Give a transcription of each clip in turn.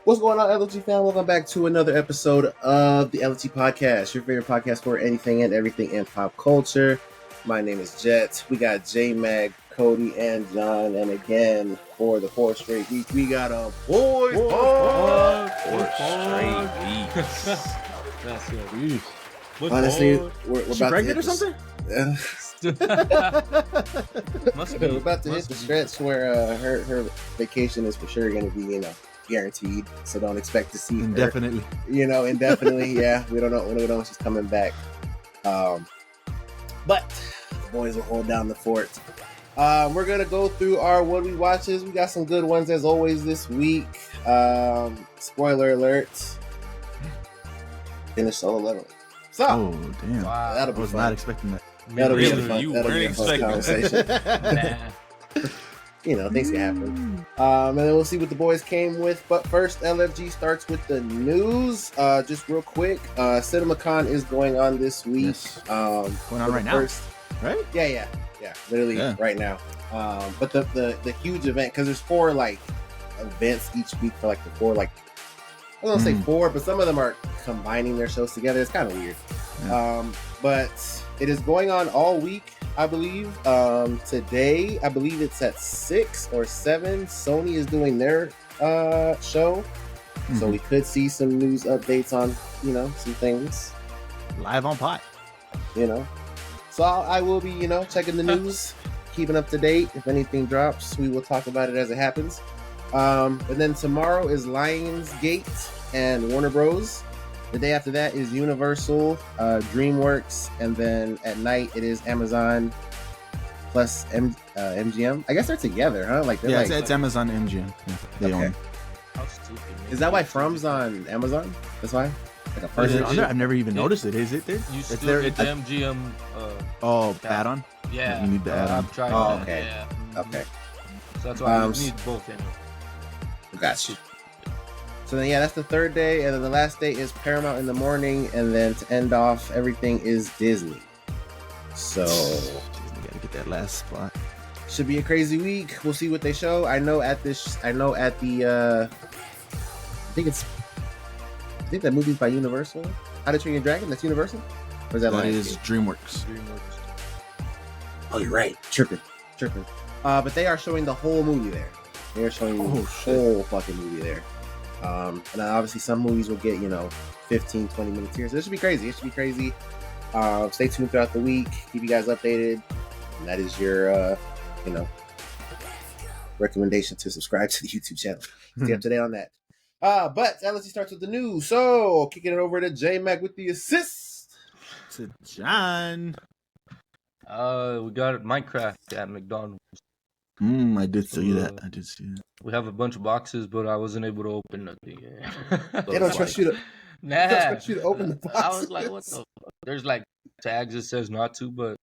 What's going on, LG fan? Welcome back to another episode of the LG Podcast, your favorite podcast for anything and everything in pop culture. My name is Jet. We got J Mag, Cody, and John. And again, for the fourth straight week, we got a boys pod. Four straight weeks. That's it. Honestly, we're about pregnant to or something? Must be. We're about to hit the stretch where her vacation is for sure going to be, guaranteed. So don't expect to see her, Indefinitely. indefinitely. Yeah, we don't know when she's coming back. But the boys will hold down the fort. We're gonna go through our what we watches. We got some good ones as always this week. Spoiler alert. Finish Solo Leveling. So Oh, damn. Wow. that'll I be was fun. not expecting that. That'll be a Really? fun, You that'll be a weren't fun expecting conversation. Things can happen. And then we'll see what the boys came with. But first, LFG starts with the news. Just real quick, CinemaCon is going on this week. Yes. Going Going on right now, right? Yeah, literally Yeah. right now. But the huge event, because there's 4 events each week for the 4 I don't say 4, but some of them are combining their shows together. It's kind of weird. Yeah. But it is going on all week, I believe. Today, I believe it's at 6 or 7. Sony is doing their show. So we could see some news updates on, some things, Live on pot. So I will be, checking the news, keeping up to date. If anything drops, we will talk about it as it happens. And then tomorrow is Lionsgate and Warner Bros. The day after that is Universal, DreamWorks, and then at night it is Amazon plus MGM. I guess they're together, huh? It's Amazon MGM. Yeah, they Okay. own. How stupid. Is that why From's on Amazon? That's why? Like a Is person? it on there? I've never even noticed it. Is it there? You It's still there. get the MGM. Oh, add-on? Yeah. You need the add-on. I've tried Oh, that. okay. Yeah. Okay, So that's why you Um, need both anyway. gotcha. So then, that's the third day, and then the last day is Paramount in the morning, and then to end off, everything is Disney. So Disney gotta get that last spot. should be a crazy week. We'll see what they show. I know at the I think that movie's by Universal. How to Train Your Dragon. That's Universal, or is that That Lionsgate? is DreamWorks. DreamWorks. Oh, you're right. Tripping. But they are showing the whole movie there. They are showing the whole fucking movie there. And then obviously some movies will get 15, 20 minutes here. So this should be crazy. Stay tuned throughout the week. Keep you guys updated. And that is your recommendation to subscribe to the YouTube channel. Stay up to date on that. But let's start with the news. So kicking it over to J Mac with the assist. To John. We got Minecraft at McDonald's. I did see that. We have a bunch of boxes, but I wasn't able to open nothing. They don't trust you to. Nah. They don't trust you to open the boxes. I was like, what the fuck? There's tags that says not to, but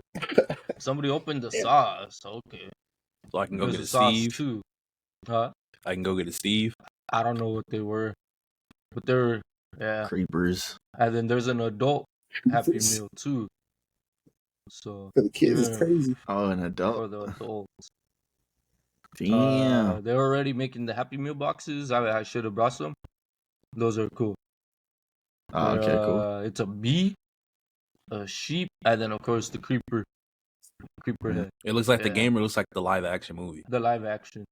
somebody opened the Yeah. sauce. Okay. So I can go There's get a sauce Steve. too. Huh? I can go get a Steve. I don't know what they were, but they're Creepers. And then there's an adult Happy Meal too. So For the kids, it's Yeah. crazy. Oh, an for adult. the adults, Damn. they're already making the Happy Meal boxes. I should have brought some. Those are cool. Oh, okay, cool. It's a bee, a sheep, and then of course the creeper Yeah. head, It looks like the Yeah. game, or it looks like the live action movie. the live action.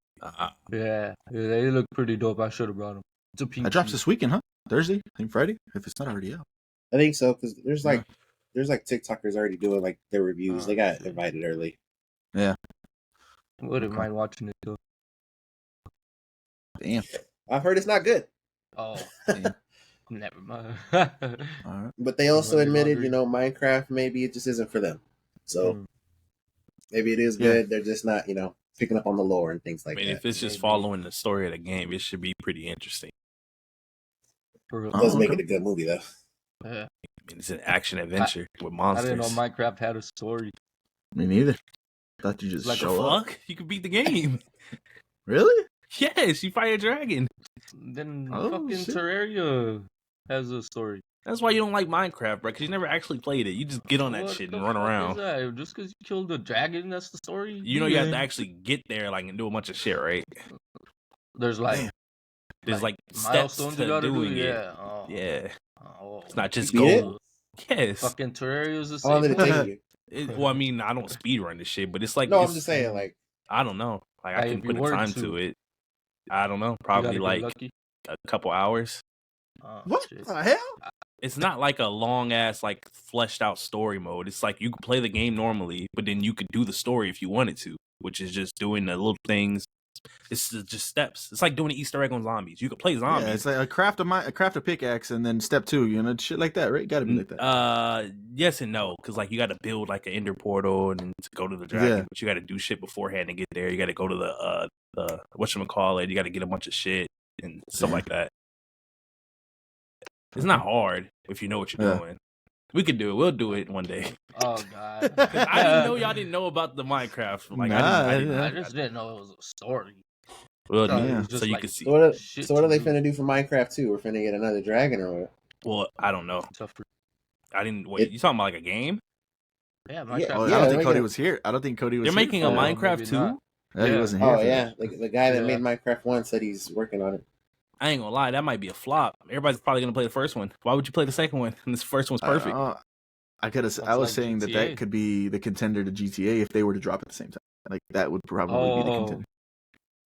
Yeah, they look pretty dope. I should have brought them. It's a pink. That drops sheep. this weekend, huh? Thursday? I think Friday? If it's not already out. I think so because there's Yeah. TikTokers already doing their reviews. They got invited early. Wouldn't Okay. mind watching it though. Damn. I've heard it's not good, Oh, Damn. never mind. All right. but they also Money admitted, laundering. Minecraft maybe it just isn't for them. So Mm. maybe it is Yeah. good. They're just not, picking up on the lore and things I like mean, that. if it's just Maybe. following the story of the game, it should be pretty interesting. For real. It does Oh, make okay. it a good movie though. Yeah. I mean, it's an action adventure with I monsters. didn't know Minecraft had a story. Me neither. Thought you just Like a show up. Fuck, you could beat the game. Really? Yes, you fight a dragon. Then Oh, fucking shit. Terraria has a story. That's why you don't like Minecraft, bro, because you never actually played it. You just get on that What shit the and run fuck around. Is that? Just because you killed a dragon, that's the story? You know you have to actually get there, and do a bunch of shit, right? There's Damn. There's like milestones steps you to gotta do. doing it. Yeah. Oh, Yeah, oh, it's not just You beat it? go. Yes. Fucking Terraria's the How long same. did it take you? Well, I mean, I don't speed run this shit, but it's like No, I'm it's, just saying, like, I don't know. Like I Like, can if you put a were time to- to it. I don't know. You Probably gotta get like lucky. a couple hours. Oh, What shit. the hell? It's not like a long ass like fleshed out story mode. It's like you can play the game normally, but then you could do the story if you wanted to, which is just doing the little things. It's just steps. It's like doing an Easter egg on zombies. You could play zombies. Yeah, it's like a craft a pickaxe, and then step 2, shit like that, right? Got to be like that. Yes and no, because like you got to build like an ender portal and to go to the dragon, Yeah. but you got to do shit beforehand to get there. You got to go to the whatchamacallit. You got to get a bunch of shit and stuff Yeah. like that. It's not hard if you know what you're Yeah. doing. We could do it. We'll do it one day. Oh god. 'Cause I didn't know y'all didn't know about the Minecraft. Like I didn't. Nah, I just didn't know it was a story. We'll Thought do it it was so just you like- can see. So what are they to do. finna do for Minecraft 2? We're finna get another dragon or what? Well, I don't know. Tough for- I didn't. Wait, you talking about like a game? Yeah, Yeah, Minecraft. Oh, yeah, I don't think they're Cody gonna- was here. I don't think Cody was They're here making for a that. Minecraft maybe 2. not. Yeah, he Yeah. wasn't here Oh for yeah, that. the guy that Yeah. made Minecraft 1 said he's working on it. I ain't gonna lie, that might be a flop. Everybody's probably gonna play the first one. Why would you play the second one? And this first one's perfect. I could have. I That's was like saying that GTA. could be the contender to GTA if they were to drop at the same time. Like that would probably be the Oh. contender.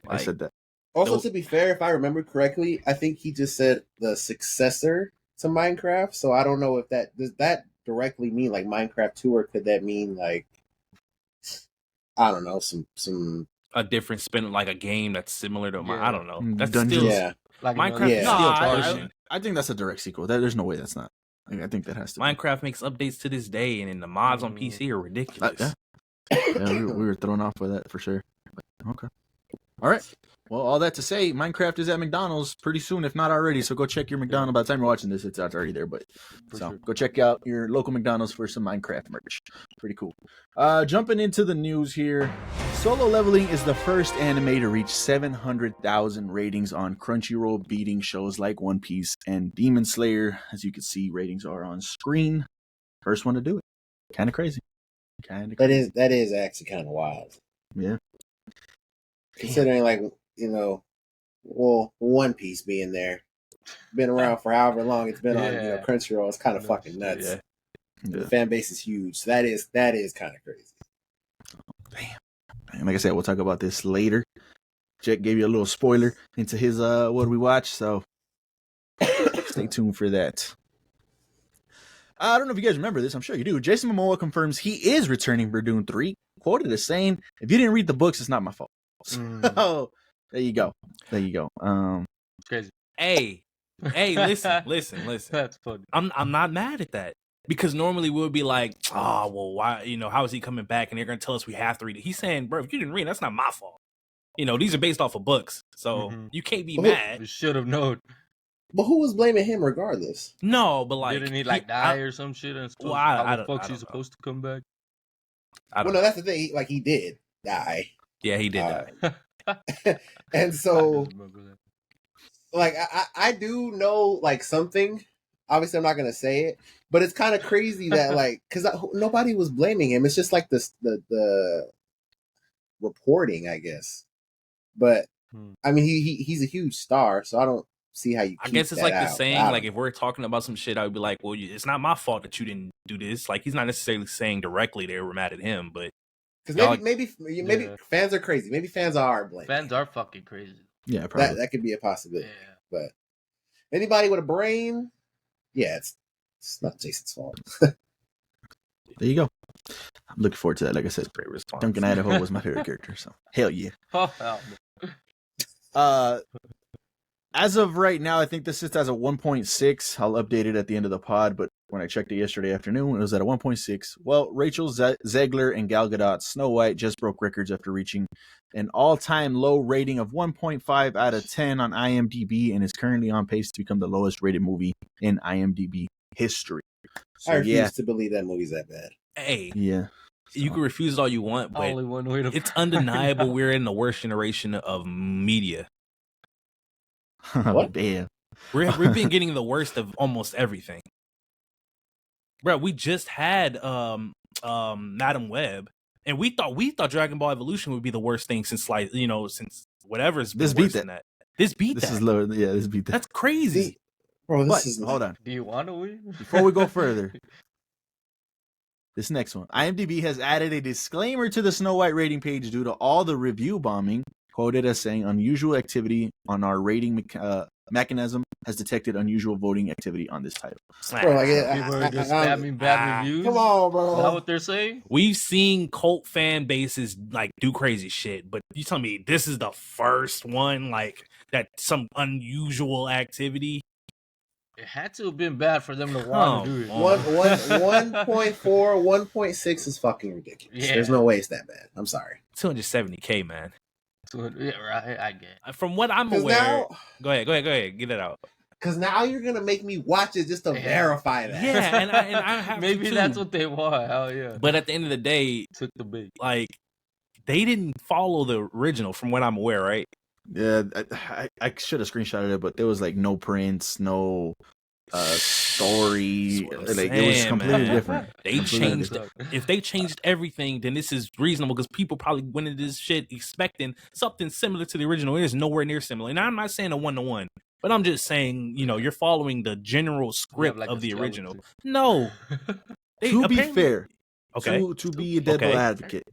I Like, said that. Also, Nope. to be fair, if I remember correctly, I think he just said the successor to Minecraft. So I don't know if does that directly mean like Minecraft 2, or could that mean like I don't know some a different spin, like a game that's similar to mine. Yeah. I don't know. That's Dungeons. still yeah. Like Minecraft another- is Yeah. still I, pushing. I think that's a direct sequel. There's no way that's not. I think that has to. Be. Minecraft makes updates to this day, and then the mods on PC are ridiculous. Yeah. Yeah, we were thrown off by that for sure. But, okay. All right. Well, all that to say, Minecraft is at McDonald's pretty soon, if not already. So go check your McDonald's. By the time you're watching this, it's already there. But For so sure. go check out your local McDonald's for some Minecraft merch. Pretty cool. Jumping into the news here, Solo Leveling is the first anime to reach 700,000 ratings on Crunchyroll, beating shows like One Piece and Demon Slayer. As you can see, ratings are on screen. First one to do it. Kind of crazy. That is actually kind of wild, Yeah. considering like well, One Piece being there, been around for however long it's been on Yeah. Crunchyroll. It's kind of No fucking shit, nuts. yeah. The Yeah. fan base is huge. So that is kind of crazy. And like I said, we'll talk about this later. Jack gave you a little spoiler into his what we watched, so stay tuned for that. I don't know if you guys remember this. I'm sure you do. Jason Momoa confirms he is returning for Dune 3, quoted as saying, "If you didn't read the books, it's not my fault." Mm. Oh, there you go. There you go. It's crazy. Hey, listen. That's funny. I'm not mad at that. Because normally we'll be like, oh, well, why, how is he coming back? And they're going to tell us we have to read it. He's saying, bro, if you didn't read it, that's not my fault. These are based off of books. So Mhm. you can't be Well, mad. We should have known. But who was blaming him regardless? No, but like. Didn't he like die or some shit? And Well, I how the don't- fuck's I he don't know. supposed to come back? I Well, don't no, that's the thing. He did die. Yeah, he did Uh, die. And so, I just remember that. like, I do know like something. Obviously, I'm not gonna say it, but it's kind of crazy that like because nobody was blaming him. It's just like the reporting, I guess. But I mean, he's a huge star, so I don't see how you. I keep guess it's that like the out. saying, I don't like, if we're talking about some shit, I would be like, well, it's not my fault that you didn't do this. Like, he's not necessarily saying directly they were mad at him, but because maybe Yeah. fans are crazy. Maybe fans are blaming. Fans are fucking crazy. yeah, probably. That could be a possibility. Yeah. But anybody with a brain, yeah, it's not Jason's fault. There you go. I'm looking forward to that. Like I said, great response. Duncan Idaho was my favorite character, so hell yeah. Oh, hell no. As of right now, I think this sits as a 1.6. I'll update it at the end of the pod, but when I checked it yesterday afternoon, it was at a 1.6. Well, Rachel Zegler and Gal Gadot's Snow White just broke records after reaching an all-time low rating of 1.5 out of 10 on IMDb and is currently on pace to become the lowest rated movie in IMDb history. So, I refuse yeah. to believe that movie's that bad. Hey, Yeah. you can refuse it all you want, but Only one way to. it's undeniable we're in the worst generation of media. What? Damn. We've been getting the worst of almost everything. Bro, we just had Madam Web, and we thought Dragon Ball Evolution would be the worst thing since since whatever's been This beat worse that. than that. This beat This that. is lower. Yeah, this beat that. That's crazy. Bro, But this is hold on. Do you want to win? Before we go further, this next one. IMDb has added a disclaimer to the Snow White rating page due to all the review bombing, quoted as saying unusual activity on our rating mechanism has detected unusual voting activity on this title. Bro, like, People are just spamming bad reviews. Come on, Is that bro. what they're saying? We've seen cult fan bases like do crazy shit, but you tell me this is the first one like that some unusual activity. It had to have been bad for them to want to do it. Come One, on. 1.4, 1.6 is fucking ridiculous. Yeah. There's no way it's that bad. I'm sorry. 270K, man. So, yeah, right. I get. From what I'm Because aware, now, go ahead, get it out. you're gonna make me watch it just to Yeah. verify that. Yeah, and I have Maybe to that's too. what they want. Hell yeah. But at the end of the day, Took the bait. like they didn't follow the original, from what I'm aware, right? Yeah, I should have screenshotted it, but there was like no prints, no story. That's what I'm Like it was saying, completely man. different. They Completely changed different. If they changed everything, then this is reasonable because people probably went into this shit expecting something similar to the original. It is nowhere near similar. And I'm not saying a 1-to-1, but I'm just saying, you're following the general script like of a the skeleton. original. No. They To be apparently- fair, okay. to be a devil Okay. advocate,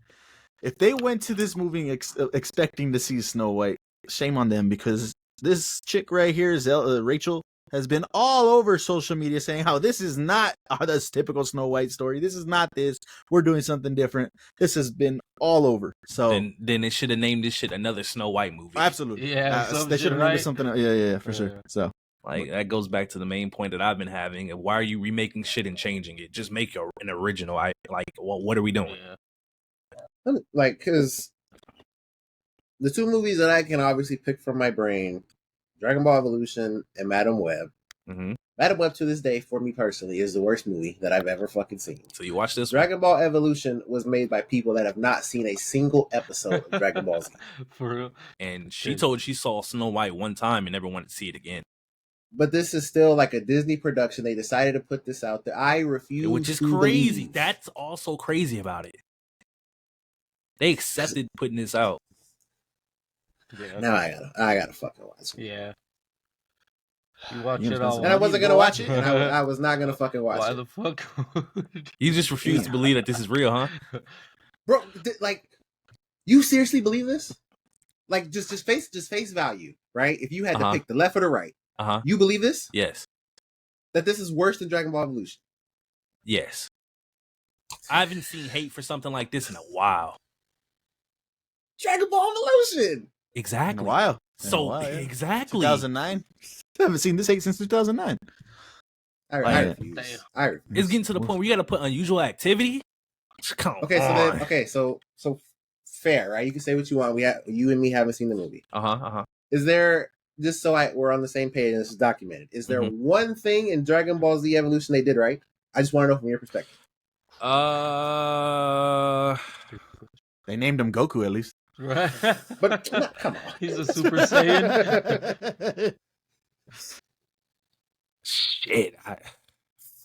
if they went to this movie expecting to see Snow White, shame on them, because this chick right here, Rachel, has been all over social media saying how this is not this typical Snow White story. This is not this. We're doing something different. This has been all over. So Then it should have named this shit another Snow White movie. absolutely, Yeah, some they shit, should have named right? it something. Yeah, for sure. Yeah. So Like that goes back to the main point that I've been having. Of why are you remaking shit and changing it? Just make an original. What are we doing? Yeah. Like, because the two movies that I can obviously pick from my brain, Dragon Ball Evolution and Madam Web. Mm-hmm. Madam Web, to this day, for me personally, is the worst movie that I've ever fucking seen. So you watch this one? Dragon Ball Evolution was made by people that have not seen a single episode of Dragon Ball Z. For real. And she told she saw Snow White one time and never wanted to see it again. But this is still like a Disney production. They decided to put this out there. I refuse, Which is to crazy. believe. That's also crazy about it. They accepted putting this out. Yeah. Now I gotta fucking watch it. Yeah. You watch You it know, all. And I wasn't gonna watch it. And I was not gonna fucking watch Why it, the fuck? You just refuse to believe that this is real, huh? bro. Like, you seriously believe this? Like, just face value, right? If you had to Uh-huh. pick the left or the right, Uh-huh. you believe this? Yes. That this is worse than Dragon Ball Evolution? Yes. I haven't seen hate for something like this in a while. Dragon Ball Evolution. in Exactly. a while. So yeah. exactly. 2009. I haven't seen this hate since 2009. I Like, refuse. damn. I refuse. It's getting to the point where you got to put unusual activity. Come Okay, so on. then, so fair, right? You can say what you want. You and me haven't seen the movie. Uh-huh. Is there, just so we're on the same page and this is documented, is there Mm-hmm. one thing in Dragon Ball Z Evolution they did right? I just want to know from your perspective. They named him Goku at least. Right. But no, come on. He's a Super Saiyan. Shit.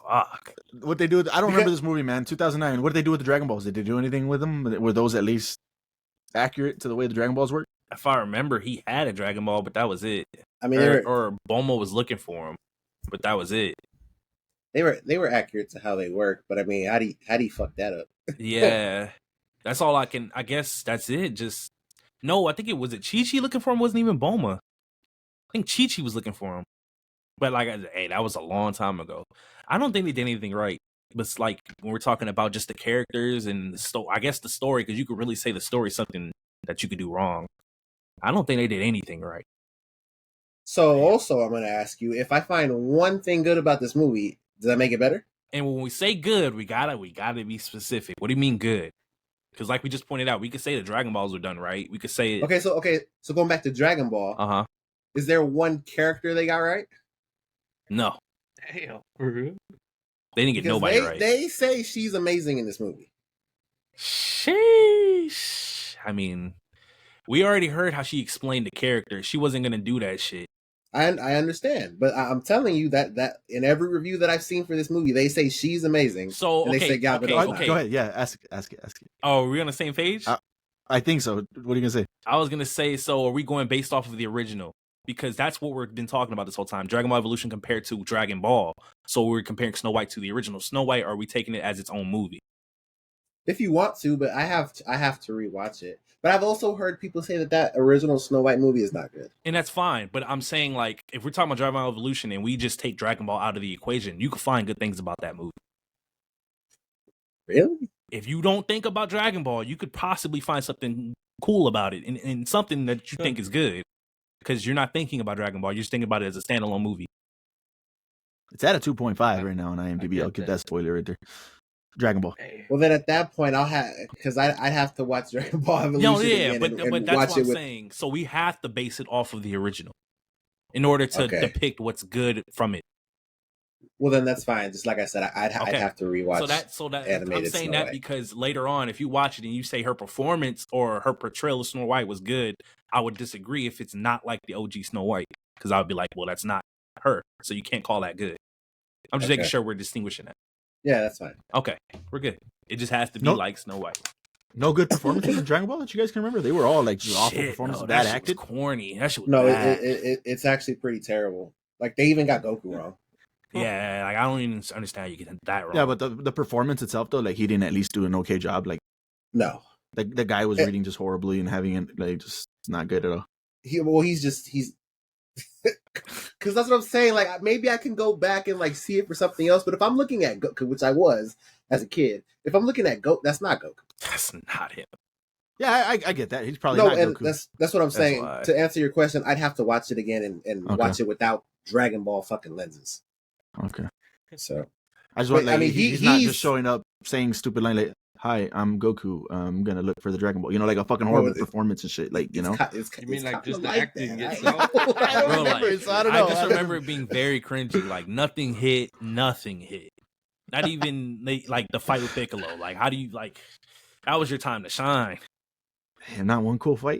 Fuck. What they do? I don't remember this movie, man. 2009. What did they do with the Dragon Balls? Did they do anything with them? Were those at least accurate to the way the Dragon Balls work? If I remember, he had a Dragon Ball, but that was it. I mean, they were Or Bulma was looking for him, but that was it. they were accurate to how they work, but I mean, how do you fuck that up? Yeah. That's all I can. I guess that's it. Just no. I think it was Chi-Chi looking for him. Wasn't even Bulma. I think Chi-Chi was looking for him. But hey, that was a long time ago. I don't think they did anything right. But it's like when we're talking about just the characters and the I guess the story, because you could really say the story is something that you could do wrong. I don't think they did anything right. So also, I'm going to ask you, if I find one thing good about this movie, does that make it better? And when we say good, we gotta be specific. What do you mean good? Because like we just pointed out, we could say the Dragon Balls were done right. We could say Okay, so going back to Dragon Ball, uh-huh. is there one character they got right? No. Damn. For real? They didn't get Because nobody right. They say she's amazing in this movie. Sheesh. I mean, we already heard how she explained the character. She wasn't gonna do that shit. I understand, but I'm telling you that in every review that I've seen for this movie, they say she's amazing. So And they okay, say Gal Gadot's Go not. Go ahead. Yeah, ask it. Oh, are we on the same page? I think so. What are you gonna say? I was gonna say, so are we going based off of the original? because that's what we've been talking about this whole time. Dragon Ball Evolution compared to Dragon Ball. So we're comparing Snow White to the original Snow White, or are we taking it as its own movie? If you want to, but I have to rewatch it. But I've also heard people say that original Snow White movie is not good. And that's fine. But I'm saying, like, if we're talking about Dragon Ball Evolution and we just take Dragon Ball out of the equation, you can find good things about that movie. Really? If you don't think about Dragon Ball, you could possibly find something cool about it and something that you think is good. Because you're not thinking about Dragon Ball. You're just thinking about it as a standalone movie. It's at a 2.5 right now on IMDb. I'll get that spoiler right there. Dragon Ball. Well, then at that point, I'll have because I'd have to watch Dragon Ball Evolution again but and that's watch what I'm saying. So we have to base it off of the original in order to depict what's good from it. Well, then that's fine. Just like I said, I'd have to rewatch. So that animated I'm saying Snow that White. because later on, if you watch it and you say her performance or her portrayal of Snow White was good, I would disagree if it's not like the OG Snow White, because I would be like, well, that's not her, so you can't call that good. I'm just making sure we're distinguishing that. Yeah, that's fine. Okay, we're good. It just has to be like Snow White. No good performances in Dragon Ball that you guys can remember? They were all like just awful performances, no, bad that acted. was corny. That shit was No, bad. it's actually pretty terrible. Like they even got Goku wrong. Yeah, like I don't even understand you getting that wrong. Yeah, but the performance itself though, like he didn't at least do an okay job. Like No, the guy was reading just horribly and having it like just not good at all. he's because that's what I'm saying. Like maybe I can go back and like see it for something else. But if I'm looking at Goku, which I was as a kid, if I'm looking at Goku, that's not Goku. That's not him. Yeah, I get that. He's probably No, not and Goku. that's what I'm saying. why. To answer your question, I'd have to watch it again and Okay. watch it without Dragon Ball fucking lenses. Okay. So I just want But, like I mean, he's not he's- just showing up saying stupid line like, "Hi, I'm Goku. I'm gonna look for the Dragon Ball." You know, like a fucking horrible performance and shit. Like you know, You mean like just the kinda acting that. itself? I don't Bro, remember like, it, so I don't know. I just remember it being very cringy. Like nothing hit. Not even like the fight with Piccolo. Like how do you like? That was your time to shine. and not one cool fight.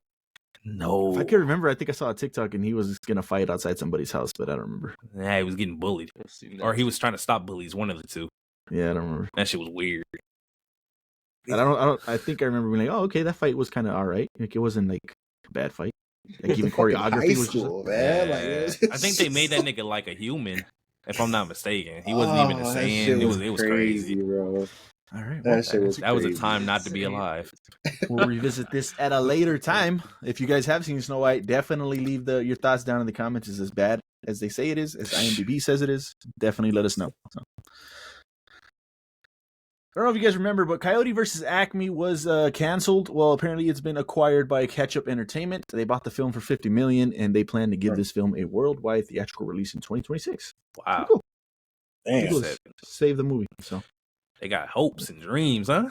No, If I can remember, I think I saw a TikTok and he was gonna fight outside somebody's house, but I don't remember. Yeah, he was getting bullied, or he was trying to stop bullies. One of the two. Yeah, I don't remember. That shit was weird. And I think I remember being like, "Oh, okay, that fight was kind of all right. Like it wasn't like a bad fight. Like even Fucking choreography high was just school, man. Like, it was I think they made that nigga like a human, if I'm not mistaken. He wasn't even a that Saiyan. shit It was crazy. bro. all right. That shit was That was a crazy. time not to be alive. We'll revisit this at a later time. If you guys have seen Snow White, definitely leave your thoughts down in the comments. Is as bad as they say it is, as IMDb says it is? Definitely let us know. So. I don't know if you guys remember, but Coyote vs. Acme was canceled. Well, apparently it's been acquired by Ketchup Entertainment. They bought the film for $50 million, and they plan to give this film a worldwide theatrical release in 2026. Wow. Cool. Damn. Cool. Save the movie. So They got hopes and dreams, huh?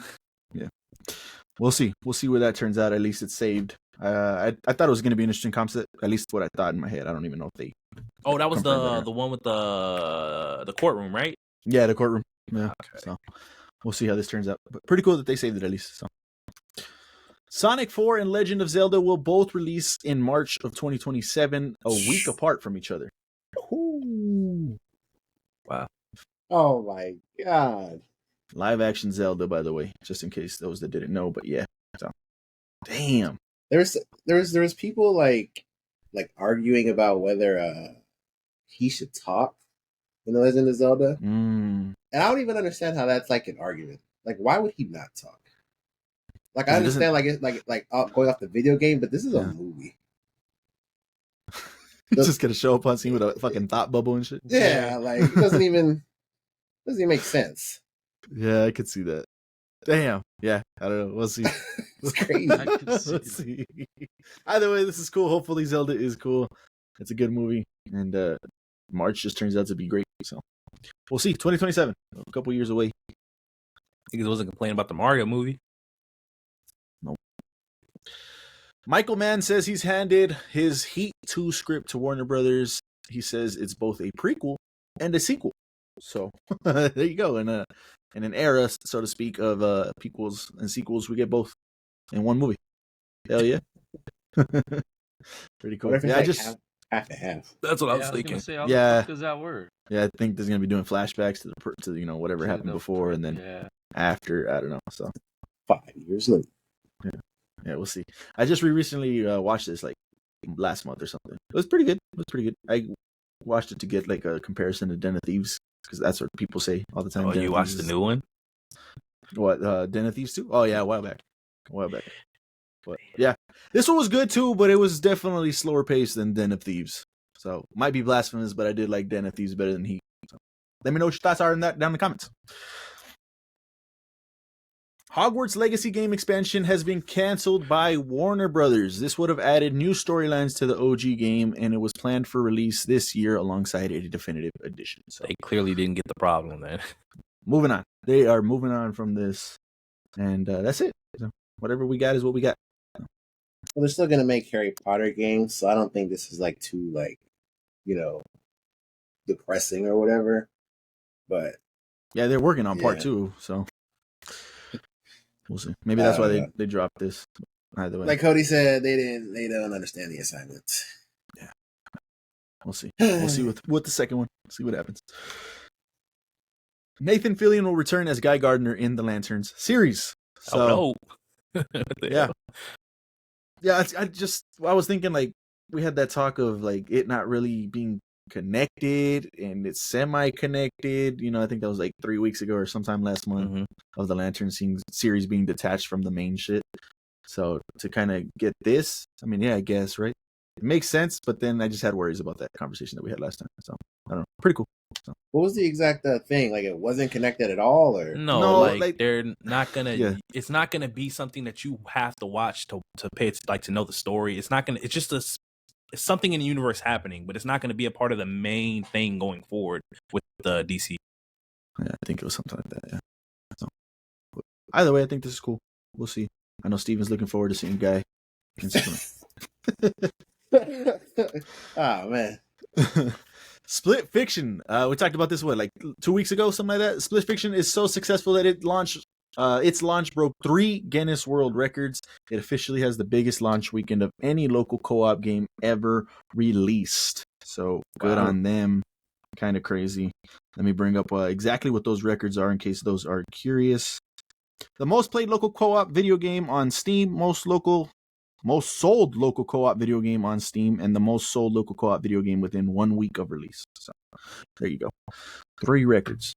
we'll see. We'll see where that turns out. At least it's saved. I thought it was going to be an interesting concept. At least what I thought in my head. I don't even know if they. Oh, that was Confirmed that. the one with the courtroom, right? Yeah, the courtroom. Yeah. Okay. So we'll see how this turns out. But pretty cool that they saved it at least. So Sonic 4 and Legend of Zelda will both release in March of 2027, a week apart from each other. Ooh. Oh my god. Live action Zelda, by the way, just in case those that didn't know. But yeah. So damn. There's people like arguing about whether he should talk in The Legend of Zelda. And I don't even understand how that's like an argument. Like, why would he not talk? Like, I It understand, like, it's like going off the video game, but this is a Yeah. movie. He's just gonna show up on scene with a fucking thought bubble and shit. Yeah, like it doesn't even make sense. Yeah, I could see that. Damn. Yeah, I don't know. We'll see. It's crazy. I could see We'll see. Either way, this is cool. Hopefully, Zelda is cool. It's a good movie, and March just turns out to be great. So we'll see. 2027, a couple years away. Niggas wasn't complaining about the Mario movie. Michael Mann says he's handed his Heat 2 script to Warner Brothers. He says it's both a prequel and a sequel. So there you go. In an era, so to speak, of prequels and sequels, we get both in one movie. Hell yeah. Pretty cool. What if it's Yeah, like I just half and half? That's what I was Yeah, thinking. gonna say, how Yeah. the fuck does that work? yeah, I think there's gonna be doing flashbacks to whatever To happened the- before and then yeah. after. I don't know. So 5 years later. yeah, we'll see. I just recently watched this like last month or something. It was pretty good. I watched it to get like a comparison to Den of Thieves because that's what people say all the time. Oh, Den you of watched Thieves the new one? What, Den of Thieves 2? Oh yeah, a while back. But yeah, this one was good too, but it was definitely slower paced than Den of Thieves. So might be blasphemous, but I did like Den of Thieves better than Heat. So let me know what your thoughts are in that down in the comments. Hogwarts Legacy game expansion has been canceled by Warner Brothers. This would have added new storylines to the OG game, and it was planned for release this year alongside a definitive edition. So They clearly didn't get the problem then. moving on. They are moving on from this, and that's it. So whatever we got is what we got. Well, they're still gonna make Harry Potter games, so I don't think this is like too depressing or whatever. But Yeah, they're working on part Yeah. 2, so we'll see. Maybe that's why Yeah. they dropped this. Either way, like Cody said, they don't understand the assignment. we'll see. We'll see with the second one. See what happens. Nathan Fillion will return as Guy Gardner in the Lanterns series. So Oh no. yeah. Yeah, I was thinking like we had that talk of like it not really being connected and it's semi-connected. I think that was like 3 weeks ago or sometime last month Mhm. of the Lantern series being detached from the main shit. So to kind of get this, I mean, yeah, I guess, right? It makes sense, but then I just had worries about that conversation that we had last time. So I don't know. Pretty cool. So, What was the exact thing? Like it wasn't connected at all, or No, like- like they're not gonna. Yeah. It's not gonna be something that you have to watch to pay to know the story. It's not gonna. It's just it's something in the universe happening, but it's not gonna be a part of the main thing going forward with the DC. yeah, I think it was something like that. Yeah. So, but either way, I think this is cool. We'll see. I know Steven's looking forward to seeing Guy. oh man, Split Fiction. We talked about this like 2 weeks ago, something like that. Split Fiction is so successful that it launched. Its launch broke 3 Guinness World Records. It officially has the biggest launch weekend of any local co-op game ever released. So good Wow. on them. Kind of crazy. Let me bring up exactly what those records are in case those are curious. The most played local co-op video game on Steam, most sold local co-op video game on Steam, and the most sold local co-op video game within 1 week of release. So there you go. 3 records.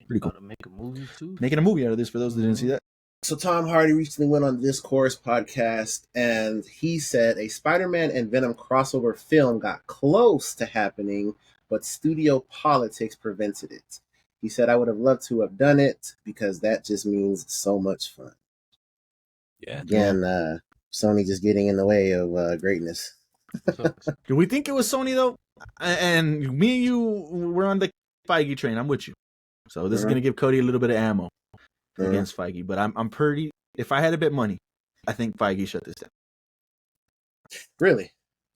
Pretty cool. About to make a movie too. Making a movie out of this for those that didn't see that. So Tom Hardy recently went on the Discourse podcast, and he said a Spider-Man and Venom crossover film got close to happening, but studio politics prevented it. He said, "I would have loved to have done it because that just means so much fun." Yeah. Again, Sony just getting in the way of greatness. Do we think it was Sony though? And me and you, we're on the Feige train. I'm with you. So this is Mhm. gonna give Cody a little bit of ammo Mhm. against Feige. But I'm pretty. If I had a bit money, I think Feige shut this down. Really?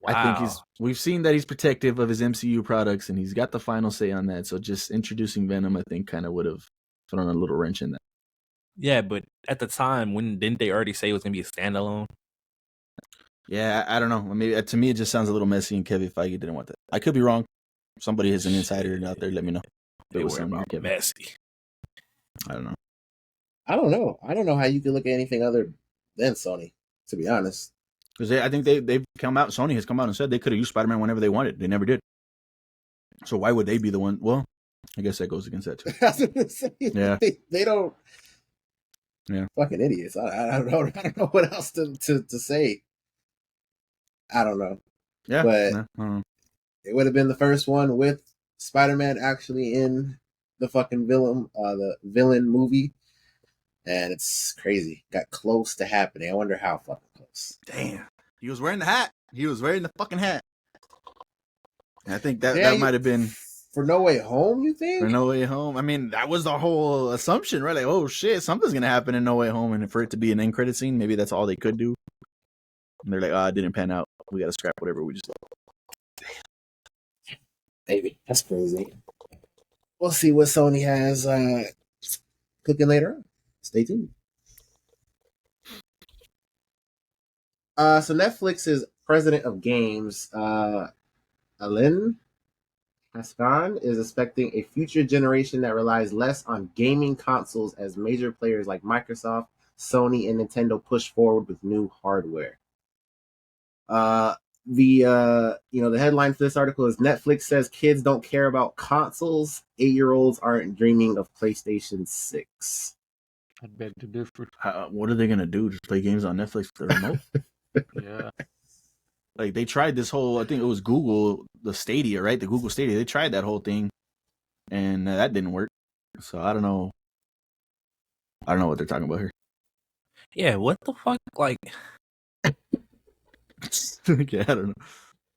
I think Wow. we've seen that he's protective of his MCU products and he's got the final say on that. So just introducing Venom, I think, kind of would have thrown a little wrench in that. Yeah, but at the time, didn't they already say it was gonna be a standalone? Yeah, I don't know. Maybe to me it just sounds a little messy, and Kevin Feige didn't want that. I could be wrong. Somebody is an insider out there. Let me know. If They it was were something about Kevin. messy. I don't know. I don't know. I don't know how you could look at anything other than Sony, to be honest. Because I think they've come out. Sony has come out and said they could have used Spider-Man whenever they wanted. They never did. So why would they be the one? Well, I guess that goes against that too. I was gonna say, Yeah. they don't. Yeah. Fucking idiots. I don't know. I don't know what else to say. I don't know. Yeah, But- I don't know. It would have been the first one with Spider-Man actually in the fucking villain movie, and it's crazy. Got close to happening. I wonder how fucking close. Damn, he was wearing the hat. He was wearing the fucking hat. And I think that Yeah, might have been For No Way Home. You think? for No Way Home. I mean, that was the whole assumption, right? Like, oh shit, something's gonna happen in No Way Home, and for it to be an end credit scene, maybe that's all they could do. And they're like, it didn't pan out. We got to scrap whatever we just. Maybe that's crazy. We'll see what Sony has cooking later on. Stay tuned. So Netflix's president of games, Alain Haskan, is expecting a future generation that relies less on gaming consoles as major players like Microsoft, Sony, and Nintendo push forward with new hardware. The the headline for this article is Netflix says kids don't care about consoles. 8-year-olds aren't dreaming of PlayStation 6. I beg to differ. What are they gonna do? Just play games on Netflix with the remote? Yeah. Like they tried this whole. I think it was Google, the Stadia, right? The Google Stadia. They tried that whole thing, and that didn't work. So I don't know. I don't know what they're talking about here. Yeah, what the fuck? Like, Yeah, I don't know.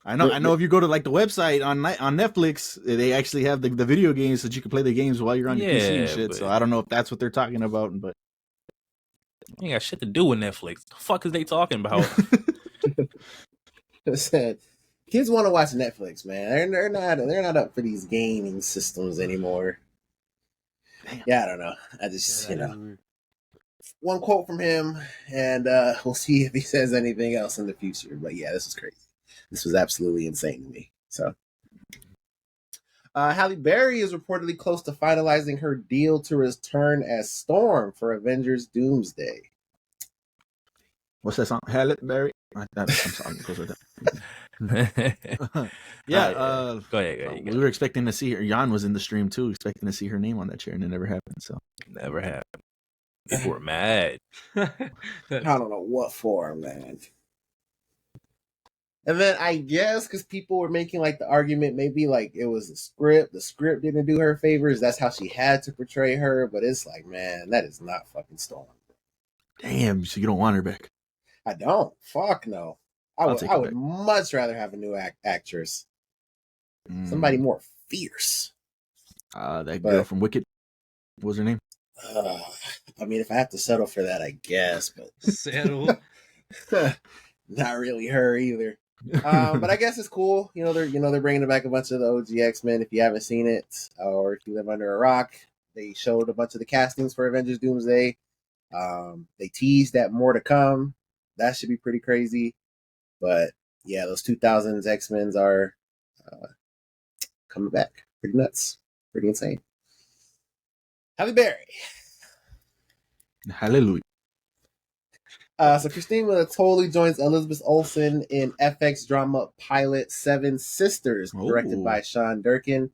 I know. If you go to like the website on Netflix, they actually have the video games that you can play the games while you're on your PC and Yeah, shit. but- So I don't know if that's what they're talking about, but ain't got shit to do with Netflix. The fuck is they talking about? Said kids want to watch Netflix, man. They're not up for these gaming systems anymore. Damn. Yeah, I don't know. I just Yeah, that is weird. one quote from him, and we'll see if he says anything else in the future. But yeah, this was crazy. This was absolutely insane to me. So, Halle Berry is reportedly close to finalizing her deal to return as Storm for Avengers Doomsday. what's that song? Halle Berry. I'm sorry, goes with that. Yeah, Go ahead. we were expecting to see her. Jan was in the stream too, expecting to see her name on that chair, and it never happened. So Never happened. People were mad. I don't know what for, man. And then I guess because people were making like the argument, maybe like it was the script didn't do her favors. That's how she had to portray her. But it's like, man, that is not fucking Storm. damn, so you don't want her back? I don't. Fuck no. I I'll take it would back. much rather have a new actress, somebody more fierce. That But- girl from Wicked. What was her name? I mean, if I have to settle for that, I guess, but Settle. not really her either. But I guess it's cool. They're bringing back a bunch of the OG X-Men. If you haven't seen it, or if you live under a rock, they showed a bunch of the castings for Avengers Doomsday. They teased that more to come. That should be pretty crazy. But yeah, those 2000s X-Men's are coming back. Pretty nuts. Pretty insane. Halle Berry. Hallelujah. So Christina totally joins Elizabeth Olsen in FX drama pilot Seven Sisters, directed Ooh. by Sean Durkin,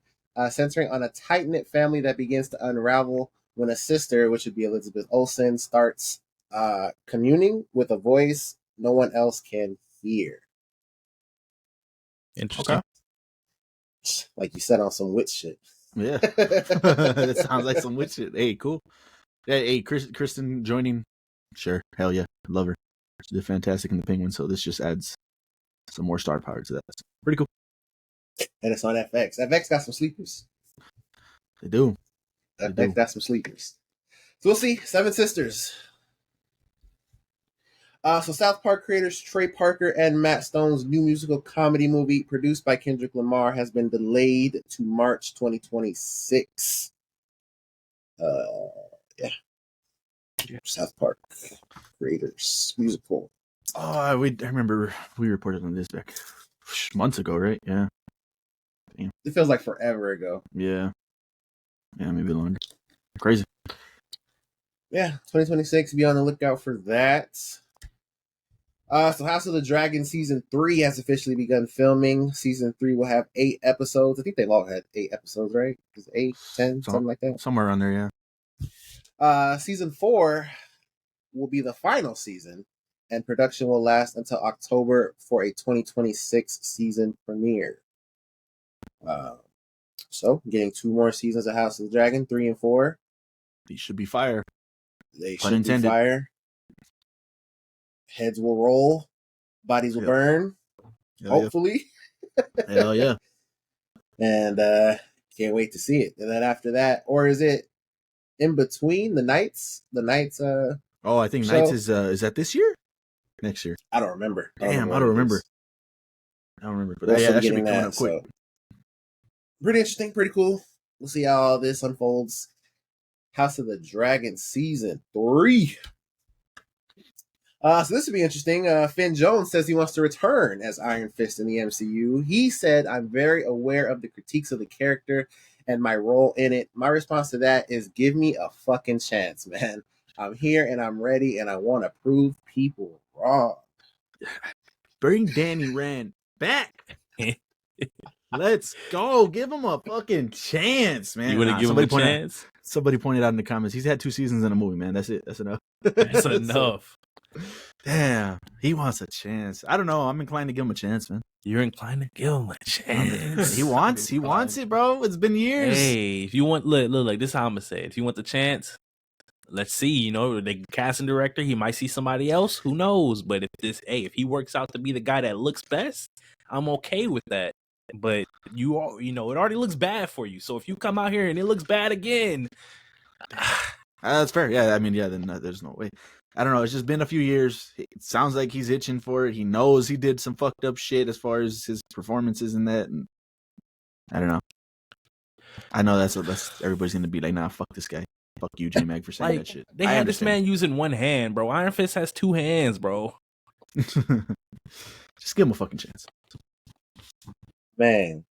centering on a tight-knit family that begins to unravel when a sister, which would be Elizabeth Olsen, starts communing with a voice no one else can hear. Interesting. Okay. Like you said on some witch shit. Yeah, that sounds like some witch shit. Hey, cool. Yeah, hey, Kristen joining. Sure, hell yeah, love her. She did fantastic in the Penguin, so this just adds some more star power to that. That's pretty cool. And it's on FX. FX got some sleepers. They do. They FX do. got some sleepers. So we'll see. Seven Sisters. So South Park creators Trey Parker and Matt Stone's new musical comedy movie produced by Kendrick Lamar has been delayed to March 2026. Yeah. South Park creators musical. Oh, I remember we reported on this back months ago, right? Yeah, It feels like forever ago. yeah, maybe longer. Crazy. Yeah, 2026. Be on the lookout for that. So House of the Dragon Season 3 has officially begun filming. Season 3 will have 8 episodes. I think they've all had 8 episodes, right? Is it 8, 10, something like that? Somewhere around there, yeah. Season 4 will be the final season, and production will last until October for a 2026 season premiere. So, getting 2 more seasons of House of the Dragon, 3 and 4. These should be fire. They Pun should intended. be fire. Heads will roll. Bodies will Yep. burn. Hell Hopefully. yeah. Hell yeah. And can't wait to see it. And then after that, or is it in between the nights? The nights, Oh, I think So- Knights is that this year? Next year. I don't remember. Damn, I what don't it remember. is. I don't remember. But We'll yeah, still that be should be getting coming that, up quick. so. Pretty interesting, pretty cool. We'll see how all this unfolds. House of the Dragon Season 3. So this would be interesting. Finn Jones says he wants to return as Iron Fist in the MCU. He said, "I'm very aware of the critiques of the character and my role in it. My response to that is give me a fucking chance, man. I'm here and I'm ready and I want to prove people wrong." Bring Danny Rand back. Let's go. Give him a fucking chance, man. You would have given him a chance? Somebody pointed out in the comments, he's had 2 seasons in a movie, man. That's it. That's enough. That's enough. Damn. He wants a chance. I don't know. I'm inclined to give him a chance, man. You're inclined to give him a chance. He wants it, bro. It's been years. Hey, if you want, look, this is how I'm going to say it. If you want the chance, let's see. You know, the casting director, he might see somebody else. Who knows? But if he works out to be the guy that looks best, I'm okay with that. But it already looks bad for you. So if you come out here and it looks bad again, that's fair. Yeah, I mean, yeah. Then there's no way. I don't know. It's just been a few years. It sounds like he's itching for it. He knows he did some fucked up shit as far as his performances and that. And I don't know. I know that's everybody's gonna be like, nah, fuck this guy. Fuck you, J-Mag, for saying that shit. They had this man using one hand, bro. Iron Fist has 2 hands, bro. Just give him a fucking chance. Man,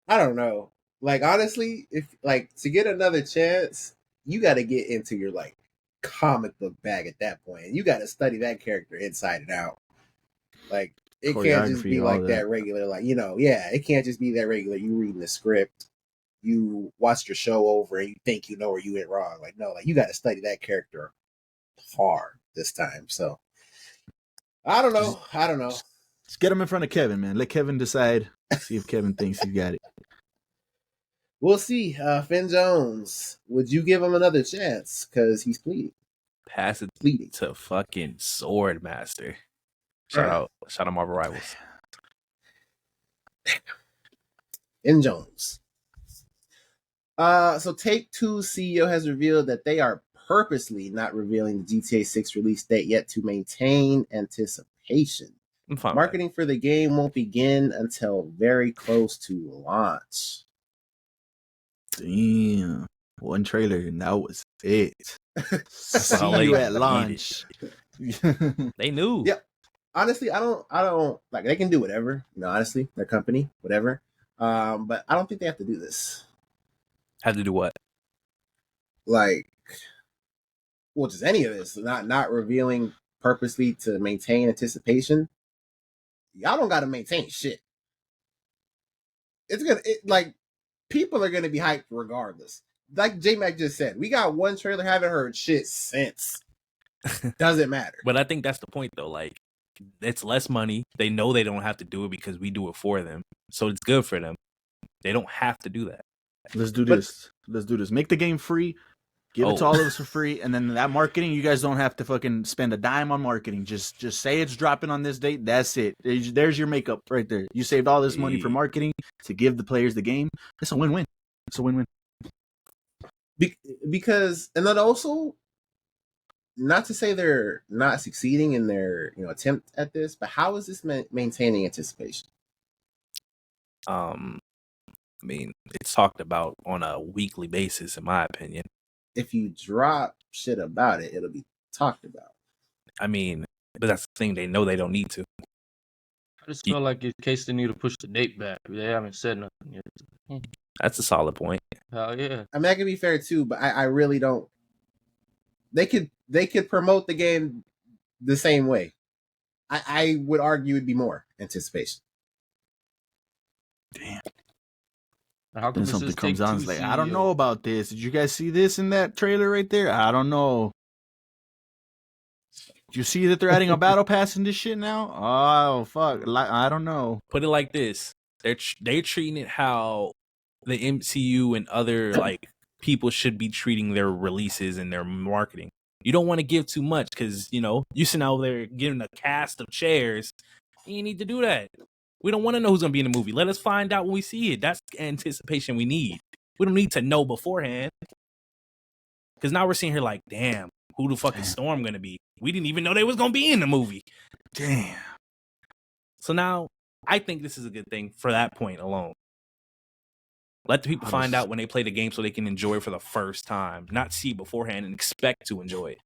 I don't know. Like, honestly, if to get another chance, you got to get into your comic book bag at that point, and you got to study that character inside and out. Like, it can't just be like that regular. It can't just be that regular. You reading the script, you watched your show over, and you think you know where you went wrong. No, you got to study that character hard this time. So, I don't know. Just get him in front of Kevin, man. Let Kevin decide. See if Kevin thinks he got it. We'll see. Finn Jones, would you give him another chance? Because he's pleading. Pass it Pleading to fucking Sword Master. Shout out Marvel Rivals. Finn Jones. So Take-Two CEO has revealed that they are purposely not revealing the GTA 6 release date yet to maintain anticipation. Marketing for the game won't begin until very close to launch. Damn. One trailer and that was it. See you at launch. They knew. Yeah. Honestly, I don't they can do whatever. Honestly, their company, whatever. But I don't think they have to do this. Have to do what? Just any of this. Not revealing purposely to maintain anticipation. Y'all don't got to maintain shit. People are gonna be hyped regardless. Like J-Mac just said, we got one trailer, haven't heard shit since. Doesn't matter. But I think that's the point, though. It's less money. They know they don't have to do it because we do it for them. So it's good for them. They don't have to do that. Let's do this. Make the game free. Give it to all of us for free, and then that marketing, you guys don't have to fucking spend a dime on marketing. Just say it's dropping on this date. That's it. There's your makeup right there. You saved all this money for marketing to give the players the game. It's a win-win. It's a win-win. Because, and then also, not to say they're not succeeding in their attempt at this, but how is this maintaining anticipation? It's talked about on a weekly basis, in my opinion. If you drop shit about it, it'll be talked about. But that's the thing. They know they don't need to. I just feel like in case they need to push the date back, they haven't said nothing yet. That's a solid point. Hell yeah. That could be fair too, but I really don't. They could promote the game the same way. I would argue it'd be more anticipation. Damn. How Then something comes on, it's I don't know about this. Did you guys see this in that trailer right there? I don't know. Did you see that they're adding a battle pass in this shit now? Oh fuck! I don't know. Put it like this: they're treating it how the MCU and other people should be treating their releases and their marketing. You don't want to give too much because you sitting out there giving a cast of chairs. You need to do that. We don't want to know who's going to be in the movie. Let us find out when we see it. That's anticipation we need. We don't need to know beforehand. Because now we're seeing here damn, who the fuck is Storm going to be? We didn't even know they was going to be in the movie. Damn. So now, I think this is a good thing for that point alone. Let the people find out when they play the game so they can enjoy it for the first time. Not see it beforehand and expect to enjoy it.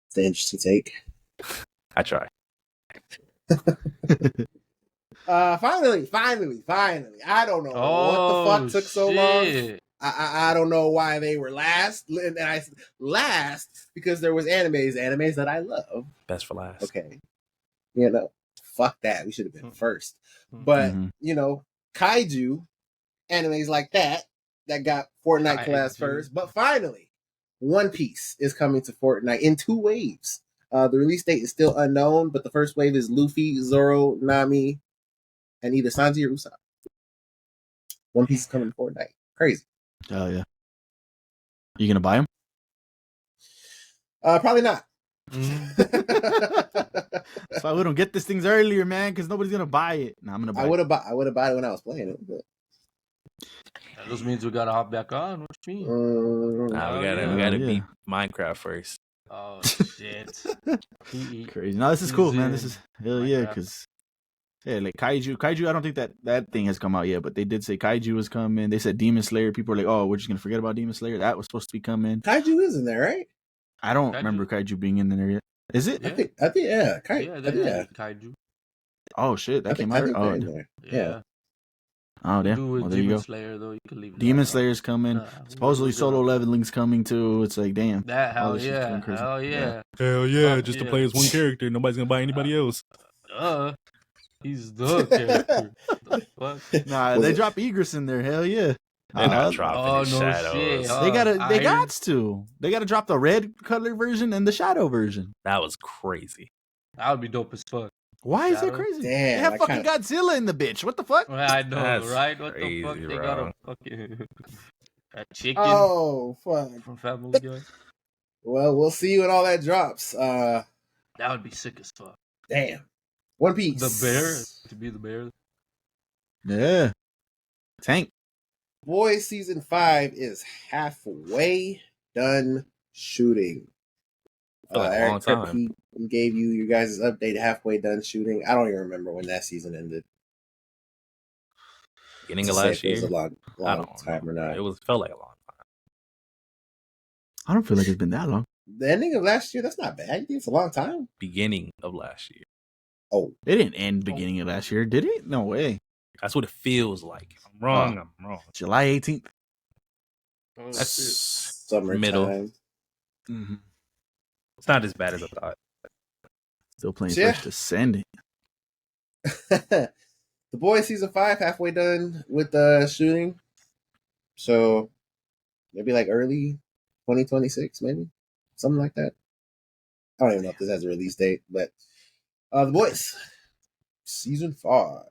It's an interesting take. I try. Finally. I don't know what the fuck took so long. I don't know why they were last, and I last because there was animes that I love. Best for last. Okay, fuck that. We should have been first. Mhm. But kaiju animes like that got Fortnite class first. But finally, One Piece is coming to Fortnite in 2 waves. The release date is still unknown, but the first wave is Luffy, Zoro, Nami, and either Sanji or Usopp. One Piece is coming to Fortnite. Crazy. Oh yeah. You gonna buy them? Probably not. That's why we don't get these things earlier, man, because nobody's gonna buy it. No, I'm gonna buy I would have bought it when I was playing it. But... That just means we gotta hop back on. What you mean? Nah, we yeah. gotta Yeah. beat Minecraft first. Oh shit. Crazy. No, this is cool, man. This He's is hell in yeah, Minecraft. because like kaiju. I don't think that thing has come out yet, but they did say kaiju was coming. They said Demon Slayer. People are like, oh, we're just gonna forget about Demon Slayer. That was supposed to be coming. Kaiju is in there, right? I don't Kaiju? remember kaiju being in there yet. Is it? Yeah. I think yeah. Yeah, they had kaiju. Oh shit, that I came think out. they're Oh, in there. Yeah. oh Do damn. with Well, there you Demon go. Slayer though. You can leave. Demon Slayer's coming. Nah, Supposedly we're solo good. leveling's coming too. It's like damn. That all hell this shit's yeah. going crazy. Hell yeah. Hell yeah, Fuck just yeah. to play as one character. Nobody's gonna buy anybody else. He's the character. The fuck? Nah, Was they it- drop Egress in there. Hell yeah. They're not Uh, dropping oh, his no shadows. shit, huh? They gotta Iron- They gotta drop the red color version and the shadow version. That was crazy. That would be dope as fuck. Why is that Shadow? crazy? Damn, they have I fucking kinda- Godzilla in the bitch. What the fuck? Well, I know, That's right? What crazy, the fuck? They bro. got a fucking a chicken Oh fuck. from Family Guy. Well, we'll see when all that drops. That would be sick as fuck. Damn. One Piece. The bear to be the bear. Yeah. Tank. Boys season 5 is halfway done shooting. Feel like a long Kirk, time. he gave you your guys' update halfway done shooting. I don't even remember when that season ended. Beginning To of say last if it was year. a long I don't time or not. It felt like a long time. I don't feel like it's been that long. The ending of last year, that's not bad. You think it's a long time? Beginning of last year. Oh, It didn't end beginning of last year, did it? No way. That's what it feels like. If I'm wrong, I'm wrong. July 18th. Oh, That's shit. summertime. middle. Mm-hmm. It's not as bad as I thought. Still playing Yeah. First Descendant. The Boys season 5 halfway done with the shooting. So maybe like early 2026, maybe something like that. I don't even know if this has a release date, but The Boys season 5.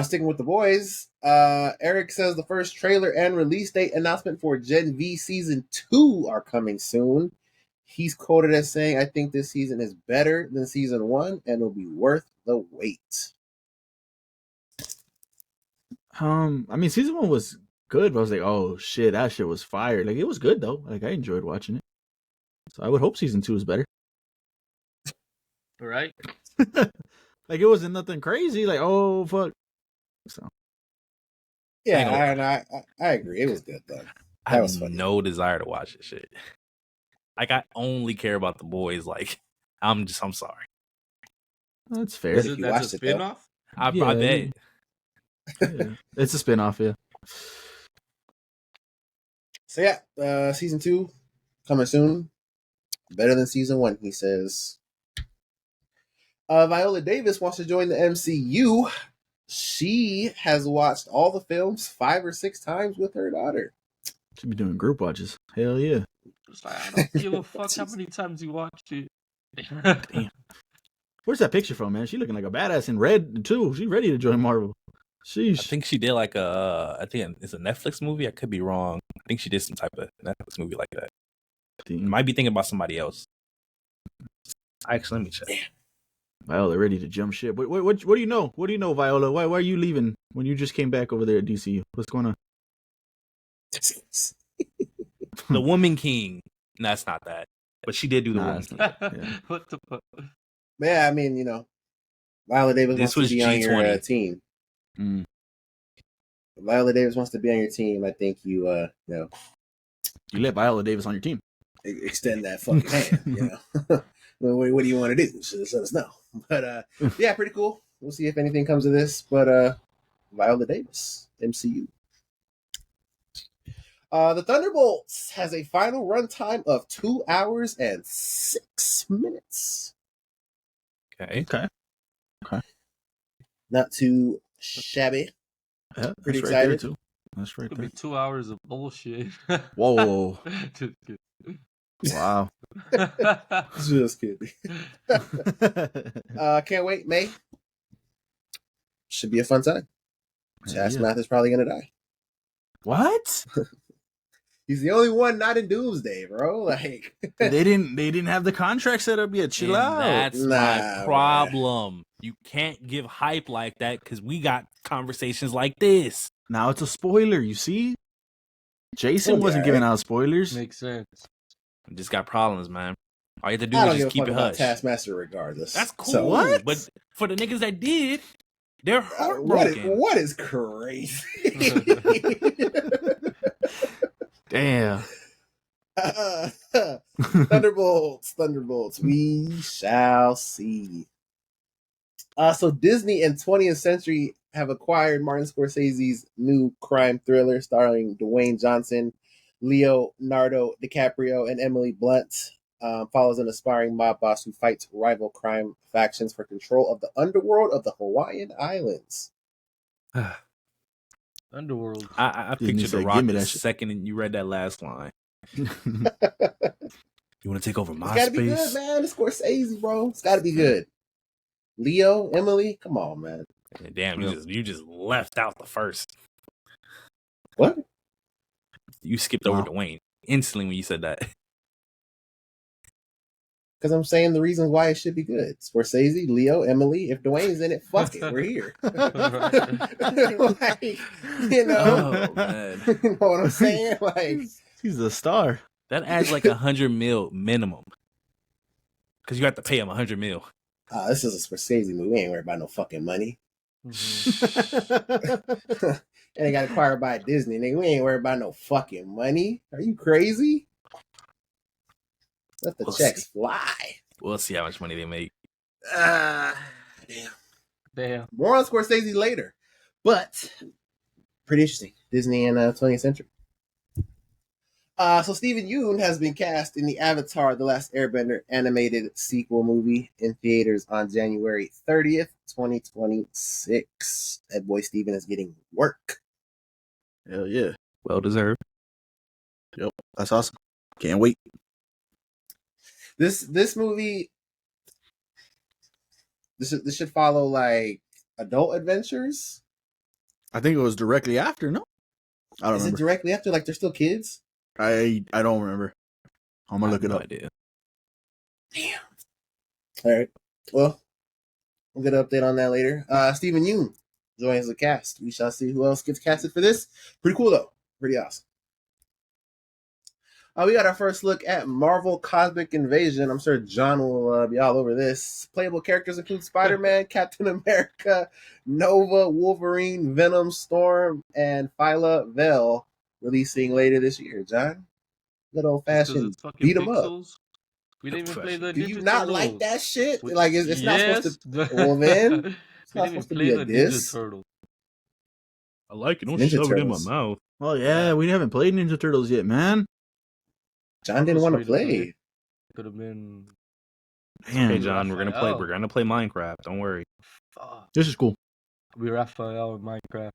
Sticking with The Boys, Eric says the first trailer and release date announcement for Gen V season 2 are coming soon. He's quoted as saying, "I think this season is better than season 1 and will be worth the wait." I mean, season 1 was good, but I was like, oh shit, that shit was fire. Like, it was good though. Like, I enjoyed watching it. So I would hope season 2 is better. Right? Like, it wasn't nothing crazy. Like, oh fuck. So Yeah, Hang I agree. It was good though. I That have was funny. no desire to watch this shit. Like I only care about The Boys. Like I'm sorry. that's fair. Is if it, you that's watched a it, though. spin-off? I Yeah, bet. Yeah. It's a spin-off, yeah. So yeah, season 2 coming soon. Better than season 1, he says. Viola Davis wants to join the MCU. She has watched all the films 5 or 6 times with her daughter. Should be doing group watches. Hell yeah. It's like, I don't give a fuck how many times you watched it. Damn. Where's that picture from, man? She looking like a badass in red too. She ready to join Marvel. I Sheesh. think she did like I think it's a Netflix movie. I could be wrong. I think she did some type of Netflix movie like that. Might be thinking about somebody else. Actually, let me check. Viola ready to jump ship. What do you know? What do you know, Viola? Why are you leaving when you just came back over there at DCU? What's going on? The Woman King. No, that's not that. But she did do the Nah, Woman it's King. not. Yeah. What the fuck? But yeah, I mean, Viola Davis This wants to was be on your G20. team. Mm. If Viola Davis wants to be on your team, I think you You let Viola Davis on your team. extend that fucking hand. What do you want to do? Just let us know. But yeah, pretty cool. We'll see if anything comes of this. But Viola Davis, MCU. The Thunderbolts has a final runtime of 2 hours and 6 minutes. Okay. Okay. Not too shabby. Yeah, Pretty that's right there, excited. too. That's right Could there. be 2 hours of bullshit. Whoa. Just kidding. Wow. Just kidding. Can't wait. May. Should be a fun time. Chas Yeah. Math is probably gonna die. What? He's the only one not in Doomsday, bro. Like They didn't have the contract set up yet. Chill And out. that's Nah, my man. problem. You can't give hype like that because we got conversations like this. Now it's a spoiler, you see? Jason We'll be wasn't all giving right. out spoilers. Makes sense. We just got problems, man. All you have to do I is don't give just a keep fuck it about hush. Taskmaster regardless. That's cool. So, What? But for the niggas that did, they're what heartbroken. is crazy? Damn. Thunderbolts. We shall see. So Disney and 20th Century have acquired Martin Scorsese's new crime thriller starring Dwayne Johnson, Leonardo DiCaprio, and Emily Blunt. Follows an aspiring mob boss who fights rival crime factions for control of the underworld of the Hawaiian Islands. Underworld. I Disney pictured The said, Rock "Give me the that shit." second you read that last line. You want to take over my It's gotta be good, space? man. It's Scorsese, bro. It's gotta be good. Leo, Emily, come on, man. Damn, you just left out the first. What? You skipped over Wow. Dwayne instantly when you said that. Because I'm saying the reasons why it should be good. Scorsese, Leo, Emily. If Dwayne's in it, fuck it. We're here. Like, you know? Oh man, You know what I'm saying? Like, He's a star. that adds like 100 mil minimum. Because you have to pay him 100 mil. this is a Scorsese movie. We ain't worried about no fucking money. Mhm. And it got acquired by Disney. Nigga, we ain't worried about no fucking money. Are you crazy? Let the We'll checks see. fly. We'll see how much money they make. Damn. Damn. More on Scorsese later. But pretty interesting. Disney and 20th Century. So Stephen Yeun has been cast in the Avatar: The Last Airbender animated sequel movie in theaters on January 30th, 2026. That boy Stephen is getting work. Hell yeah. Well deserved. That's awesome. Can't wait. This movie, this should follow like adult adventures. I think it was directly after, no? I don't Is remember. it directly after? Like they're still kids? I don't remember. I'm gonna look it no up. idea. Damn. All right. Well, we'll get an update on that later. Stephen Yeun joins the cast. We shall see who else gets casted for this. Pretty cool though. Pretty awesome. We got our first look at Marvel Cosmic Invasion. I'm sure John will be all over this. Playable characters include Spider-Man, Captain America, Nova, Wolverine, Venom, Storm, and Phyla Vell, releasing later this year. John, good old Just 'cause fashioned it's fucking beat 'em up. pixels. We didn't even play the Do Ninja you not Turtles. like that shit? Which- Like it's not supposed to. Well, then, we not didn't supposed even to play be the a Ninja diss. Turtle. I like it. Don't Ninja shove it in my Turtles. mouth. Oh yeah, we haven't played Ninja Turtles yet, man. John didn't want to play. Could have been. Damn. Okay, John, we're gonna play. Raphael. We're gonna play Minecraft. Don't worry. Fuck. This is cool. We Raphael in Minecraft.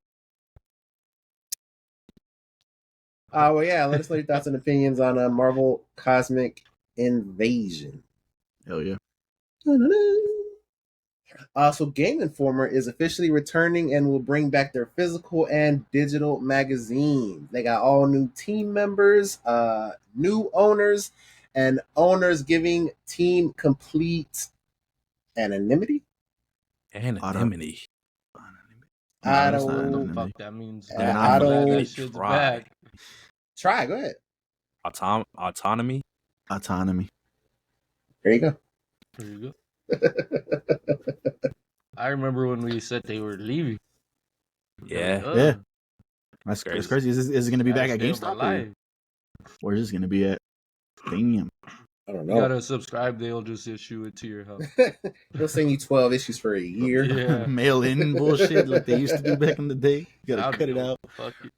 Well, yeah. Let us know your thoughts and opinions on Marvel Cosmic Invasion. Hell yeah. So Game Informer is officially returning and will bring back their physical and digital magazine. They got all new team members, new owners, and owners giving team complete anonymity. Anonymity. I that's not don't- anonymity. Fuck, that means. Yeah, I'm I glad don't that shit's try. back. Try, go ahead. Autonomy. Autonomy. There you go. There you go. I remember when we said they were leaving. Yeah. Like, Yeah. That's Crazy. crazy. Is it going to be back at Saved our GameStop? life. Or is this going to be at Damn. I don't You know. gotta subscribe. They'll just issue it to your house. They'll send you 12 issues for a year. Yeah. Mail in bullshit like they used to do back in the day. You got I'd to cut it go, out. Fuck it.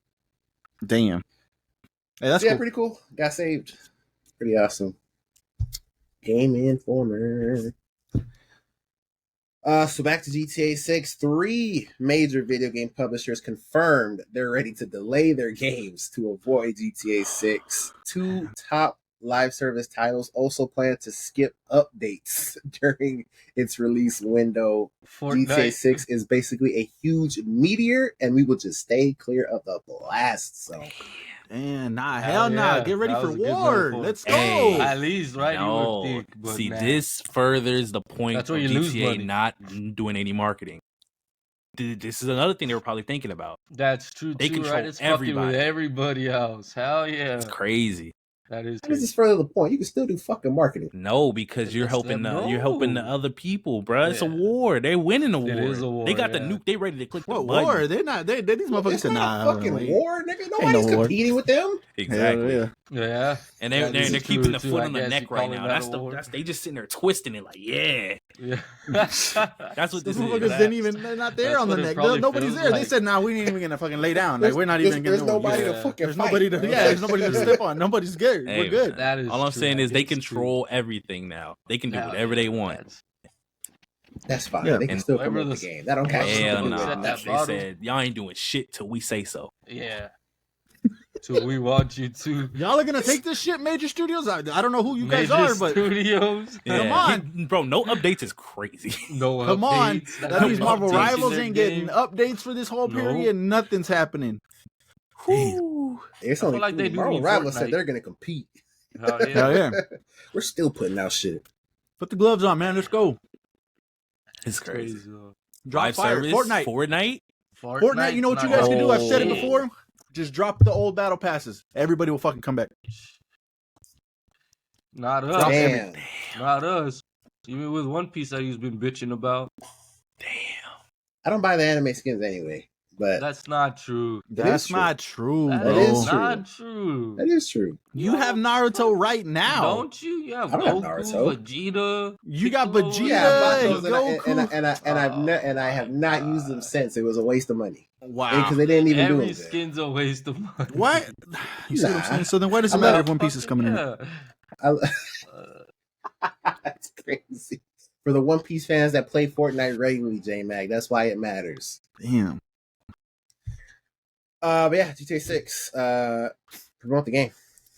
Damn. Hey, that's yeah, cool. pretty cool. Got saved. Pretty awesome. Game Informer. So back to GTA 6. 3 major video game publishers confirmed they're ready to delay their games to avoid GTA 6. 2 top live service titles also plan to skip updates during its release window. GTA Fortnite. 6 is basically a huge meteor, and we will just stay clear of the blast zone. And hell Hell nah. yeah. Get ready That for was a good war. metaphor. Let's go. Hey. At least, right? You would No, think. But see, nah. this furthers the point That's of where you lose GTA money. not doing any marketing. This is another thing they were probably thinking about. That's true They too, control right? It's fucking with everybody. everybody else. Hell yeah. It's crazy. That is How does crazy. this further the point? You can still do fucking marketing. No, because you're That's helping the- you're helping the no. other people, bro. It's a Yeah. war. They're winning the war. It is a They war, got the yeah. nuke. They ready to click the What button. war? They're not. These motherfuckers It's said, not nah. a fucking wait. war, nigga. no Nobody's war. competing with them. Exactly. Hell yeah. Yeah. And That they're is keeping true, the too. foot I on the guess neck you right calling now. that a war. That's they just sitting there twisting it like, yeah. Yeah. That's what These this motherfuckers is. didn't even. They're not there That's on the what it neck. probably Nobody's feels there. They like. said, nah, we ain't even gonna fucking lay down. Like we're not even gonna There's do nobody it. to Yeah. fucking There's fight. nobody to. Yeah, there's nobody to step on. Nobody's good. Hey, We're good. That is All I'm true. saying That is they is true. control everything now. They can do Hell whatever yeah, they want. that's- That's fine. Yeah. They can And still whoever promote the the- game. That don't count. whoever Hell the Nothing. fuck no. set that They bottle. said y'all ain't doing shit till we say so. Yeah. So we want you to. Y'all are gonna take this shit, major studios. I don't know who you guys Major are, but studios. Come on. bro. No updates is crazy. No come on. updates. That means No Marvel updates in Rivals their ain't getting game. updates for this whole No. period. Nothing's happening. Whew. It's I only feel like they do Marvel need Rivals Fortnite. said they're gonna compete. Hell yeah. Hell yeah. We're still putting out shit. Put the gloves on, man. Let's go. It's crazy. though. Drop Live fire. service, Fortnite. Fortnite, you know what you not guys can do? I've Oh. said it before. Just drop the old battle passes. Everybody will fucking come back. Not Drop us. Damn. Not us. Even with One Piece that you've been bitching about. Damn. I don't buy the anime skins anyway, but That's not true. That's true. not true, That bro. is is true. not true. that is true. You have Naruto right now. Don't you? You have I don't have Goku, Naruto. Vegeta. You got Piccolo. Vegeta. Yeah, I bought Hey, those, Goku. and I have not used them since. It was a waste of money Wow. because they didn't even do Every it. skin's a waste of money. What? You see what I'm Nah. saying? So then why does it I'm matter not- if One Piece is coming in? Yeah. I, Uh, that's crazy. For the One Piece fans that play Fortnite regularly, J Mag, that's why it matters. Damn. But yeah, GTA 6. Promote the game.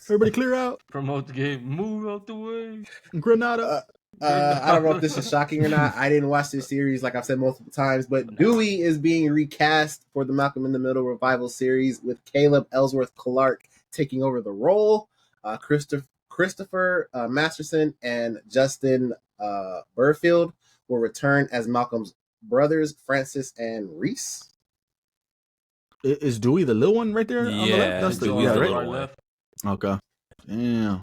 Everybody clear out. promote the game. Move out the way. Granada. I don't know if this is shocking or not. I didn't watch this series, like I've said multiple times, but Dewey is being recast for the Malcolm in the Middle revival series with Caleb Ellsworth Clark taking over the role. Christopher Masterson and Justin Burfield will return as Malcolm's brothers, Francis and Reese. Is Dewey the little one right there on the Yeah, left? That's the Dewey's yeah, the right? little one. left. Okay. Damn.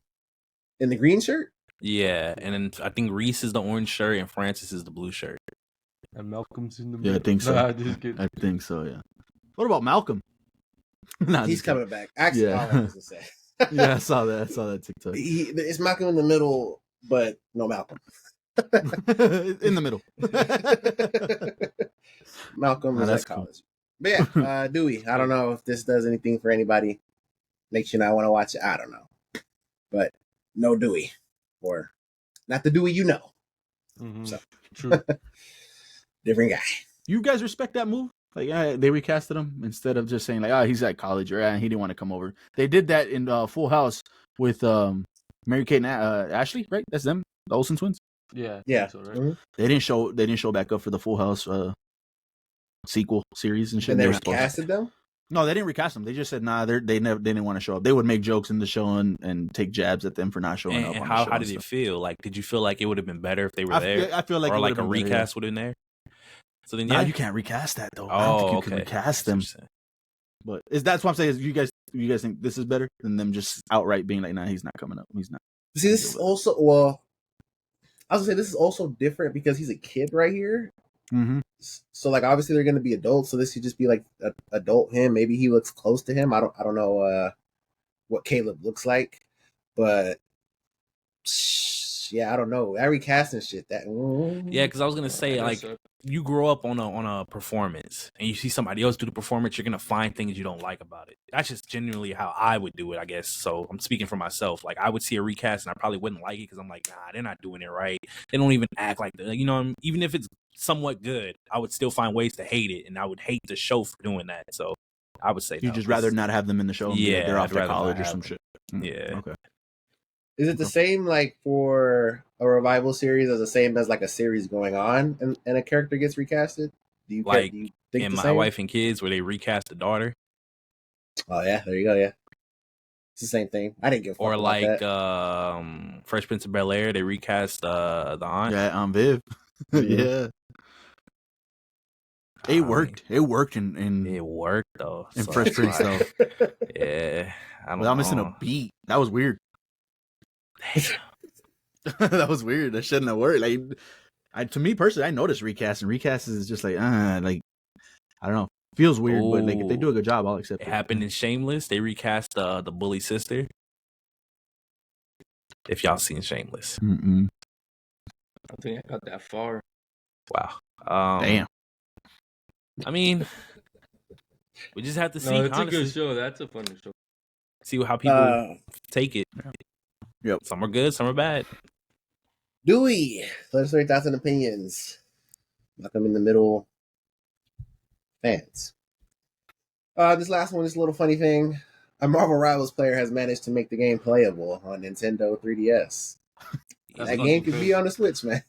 In the green shirt? Yeah, and then I think Reese is the orange shirt and Francis is the blue shirt. And Malcolm's in the Yeah, I middle. think so. Nah, just kidding. I think so, yeah. What about Malcolm? Nah, He's just kidding. coming back. Actually, Yeah. all I was gonna say. Yeah, I saw that TikTok. It's Malcolm in the Middle, but no Malcolm. In the middle. Malcolm Nah, is that's at college. But yeah, Dewey. I don't know if this does anything for anybody. Makes you not want to watch it. I don't know. But no Dewey. Or not the Dewey you know. Mhm. So. True. Different guy. You guys respect that move? Like, they recasted him instead of just saying, like, he's at college or he didn't want to come over. They did that in Full House with Mary-Kate and Ashley, right? That's them, the Olsen twins. Yeah. I Yeah. think so, right? Mhm. They didn't show back up for the Full House sequel series and shit. And they were supposed to. recasted them? No, they didn't recast them. They just said, nah, they didn't want to show up. They would make jokes in the show and take jabs at them for not showing up. And on how the show how and did it stuff. feel? Like, did you feel like it would have been better if they were there, I feel like or it like a would've been better, recast would have been there? So then, Nah, yeah, you can't recast that though. I don't think Oh, you can okay. recast That's what them. you're saying. But that's what I'm saying. Is you guys think this is better than them just outright being like, nah, he's not coming up. He's not. See, this is also, well, I was gonna say this is also different because he's a kid right here. Mm-hmm. So like obviously they're gonna be adults, so this could just be like adult him. Maybe he looks close to him. I don't know what Caleb looks like, but Yeah, I don't know. That recasting shit. That Yeah, because I was gonna say I like guess so. you grow up on a performance and you see somebody else do the performance, you're gonna find things you don't like about it. That's just genuinely how I would do it, I guess. So I'm speaking for myself. Like I would see a recast and I probably wouldn't like it because I'm like, nah, they're not doing it right. They don't even act like the, even if it's somewhat good, I would still find ways to hate it, and I would hate the show for doing that. So I would say You no, just 'cause- rather not have them in the show. And be like, Yeah, they're off I'd to rather not college or have some them. shit. Yeah. Okay. Is it the same like for a revival series as the same as like a series going on and a character gets recasted? Do you Like do you think in the My same? Wife and Kids, where they recast the daughter, Oh yeah, there you go. Yeah, it's the same thing. I didn't give a fuck or about like that. Fresh Prince of Bel Air, they recast the aunt. Yeah, Viv. Yeah. I It mean, worked. It worked in It worked though. in so Fresh it's Prince like, though. Yeah, I don't Without missing know. a beat. That was weird. Damn. That was weird. That shouldn't have worked. Like, to me personally, I noticed recasting. Recasting is just like I don't know. Feels weird, but like if they do a good job, I'll accept It it. happened in Shameless. They recast the bully sister. If y'all seen Shameless, Mm-mm. I don't think I got that far. wow. Damn. I mean, we just have to see. No, it's honestly, a good show. That's a funny show. see how people take it. Yep. Some are good, some are bad. Dewey, let us know your thoughts and opinions. Welcome in the middle, fans. This last one is a little funny thing. A Marvel Rivals player has managed to make the game playable on Nintendo 3DS. That's That fucking game could be crazy. on the Switch, man.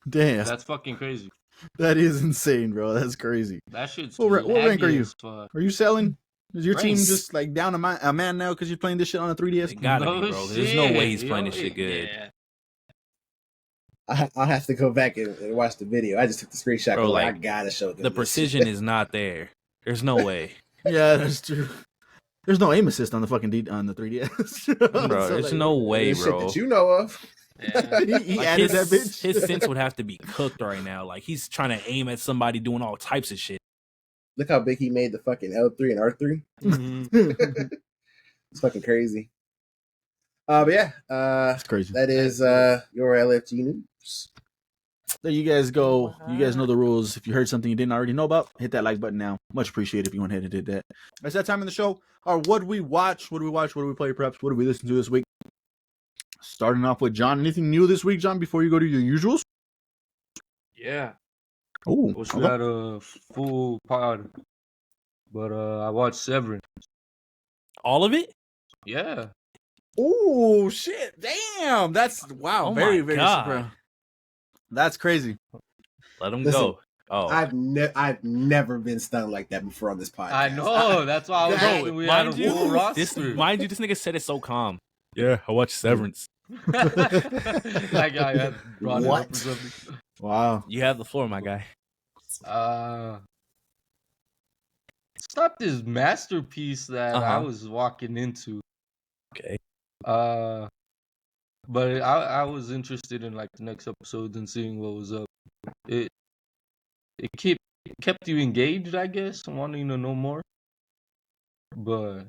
Damn. That's fucking crazy. That is insane, bro. That's crazy. That shit's What rank are laggy you? as fuck. Are you selling? Is your team Nice. just like down a man now because you're playing this shit on a 3DS? It gotta No be, bro. There's no way he's shit, playing yo, this shit good. Yeah. I'll have to go back and watch the video. I just took the screenshot. Bro, Like, I like, gotta show them The this precision shit. is not there. There's no way. Yeah, that's true. There's no aim assist on the fucking on the 3DS. Bro, So, there's like, no way, This shit bro. that you know of. Yeah. he Like, added that bitch. his sense would have to be cooked right now. Like he's trying to aim at somebody doing all types of shit. Look how big he made the fucking L3 and R3. Mhm. It's fucking crazy. But yeah, That's crazy. that is your LFG news. There you guys go. You guys know the rules. If you heard something you didn't already know about, hit that like button now. Much appreciated if you went ahead and did that. It's that time in the show. Or what do we watch? What do we watch? What do we play? Perhaps what do we listen to this week? Starting off with John. Anything new this week, John? Before you go to your usuals? Yeah. Oh, Wish we had a full pod. But I watched Severance. All of it? Yeah. oh shit! Damn, that's wow. Oh very my very God. surprised. That's crazy. Let him Listen, go. Oh, I've never been stunned like that before on this podcast. I know. That's why I was Bro, hoping we had a full this roster. this nigga said it so calm. Yeah, I watched Severance. That guy had brought it What? up or something. Wow. You have the floor, my guy. It's not this masterpiece that I Uh-huh. was walking into. Okay. But I was interested in like the next episodes and seeing what was up. It kept you engaged, I guess, wanting to know more. But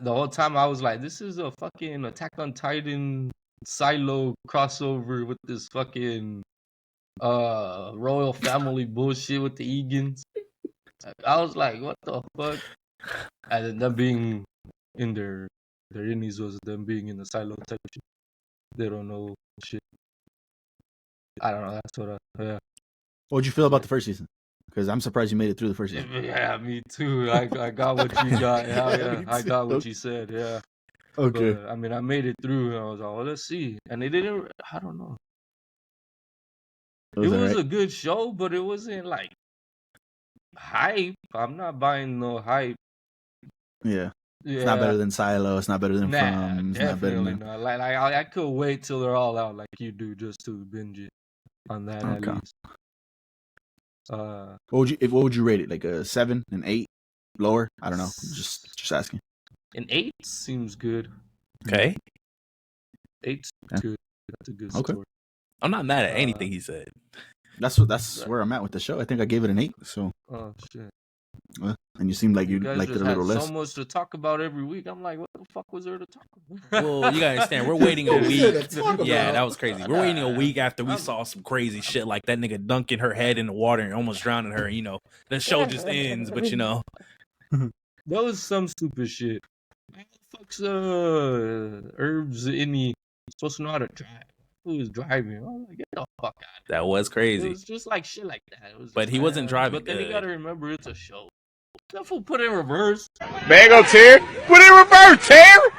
the whole time I was like, this is a fucking Attack on Titan silo crossover with this fucking royal family bullshit with the Egan's. I was like, what the fuck? And then them being in their innies was them being in the silo type shit. They don't know shit. I don't know. That's what yeah. What'd you feel about the first season? Because I'm surprised you made it through the first season. Yeah, me too. I got what you got. Hell yeah, Me I too. got what you said. Yeah. Okay. But, I mean, I made it through, and I was like, well, let's see. And they didn't. I don't know. It was alright. a good show, but it wasn't like hype. I'm not buying no hype. Yeah. Yeah. It's not better than Silo. It's not better than Nah, From. It's not better definitely than. not. Like I could wait till they're all out, like you do, just to binge it on that at Okay. least. What would you rate it? Like a 7, an 8, lower? I don't know. Just asking. An 8 seems good. Okay. 8's Yeah. good. That's a good Okay. score. I'm not mad at anything he said. That's where I'm at with the show. I think I gave it an 8. So Oh shit. And you seem like you guys liked it just a little had less. so much to talk about every week. I'm like, what the fuck was there to talk about? Well, you gotta understand, we're waiting a What is week. there to talk Yeah, about? that was crazy. We're waiting a week after we saw some crazy shit like that nigga dunking her head in the water and almost drowning her. You know, the show just ends, but you know, That was some stupid shit. How the fuck's Herbs Inni supposed to know how to drive? Who was driving? I'm like, get the fuck out. that was It crazy. was just like shit like that. It was But just he like, wasn't driving But then you good. gotta remember it's a show. That fool put it in reverse. There you go, Terry. Put it in reverse, Terry.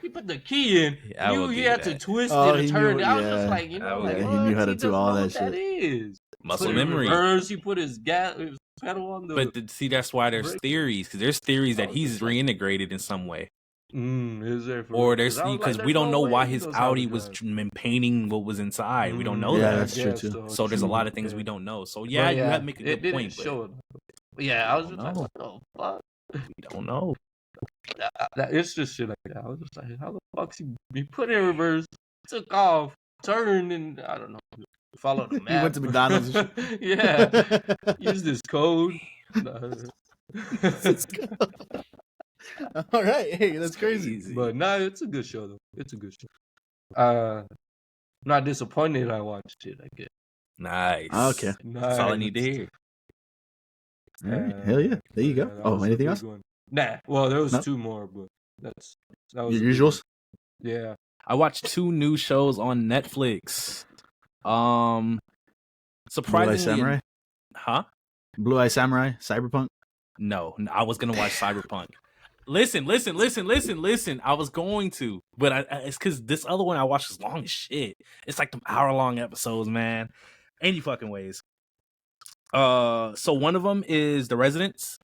He put the key in. I will He give you had to that. twist Oh, it he and turn knew- it. I was just yeah. like, you I know, will like give he what? knew how to do doesn't all know that what that shit. is. Muscle Put it in memory. reverse. He put his pedal on the. But see, that's why there's Break. theories, because there's theories I that was he's just like- reintegrated in some way, Is there for or real? there's I was like, because we there's don't no know way why he his knows how to Audi was drive. painting what was inside. We don't know Yeah, that. that's true, too. though. So there's a True, lot of things yeah. we don't know. So But yeah, you have to make a it good didn't point, but show it. Yeah, I was don't just like, know. what the fuck? we don't know. It's just shit like that. I was just like, how the fuck's he put it in reverse, took off, turned, and I don't know, followed the He map. went to McDonald's and Yeah, use this code. All right, hey, that's crazy. But no, it's a good show though. It's a good show. Not disappointed I watched it. I guess. Nice. Okay. That's all I need to hear. All right, hell yeah, there you go. that Oh, was the anything big else? one. Nah. Well, there was No? 2 more, but that was Your the big usuals? one. Yeah. I watched 2 new shows on Netflix. Blue Eye Surprisingly, Samurai, huh? Blue Eye Samurai, Cyberpunk. No, I was gonna watch Cyberpunk. Listen. I was going to, but it's because this other one I watched is long as shit. It's like them hour-long episodes, man. Any fucking ways. So one of them is The Residence.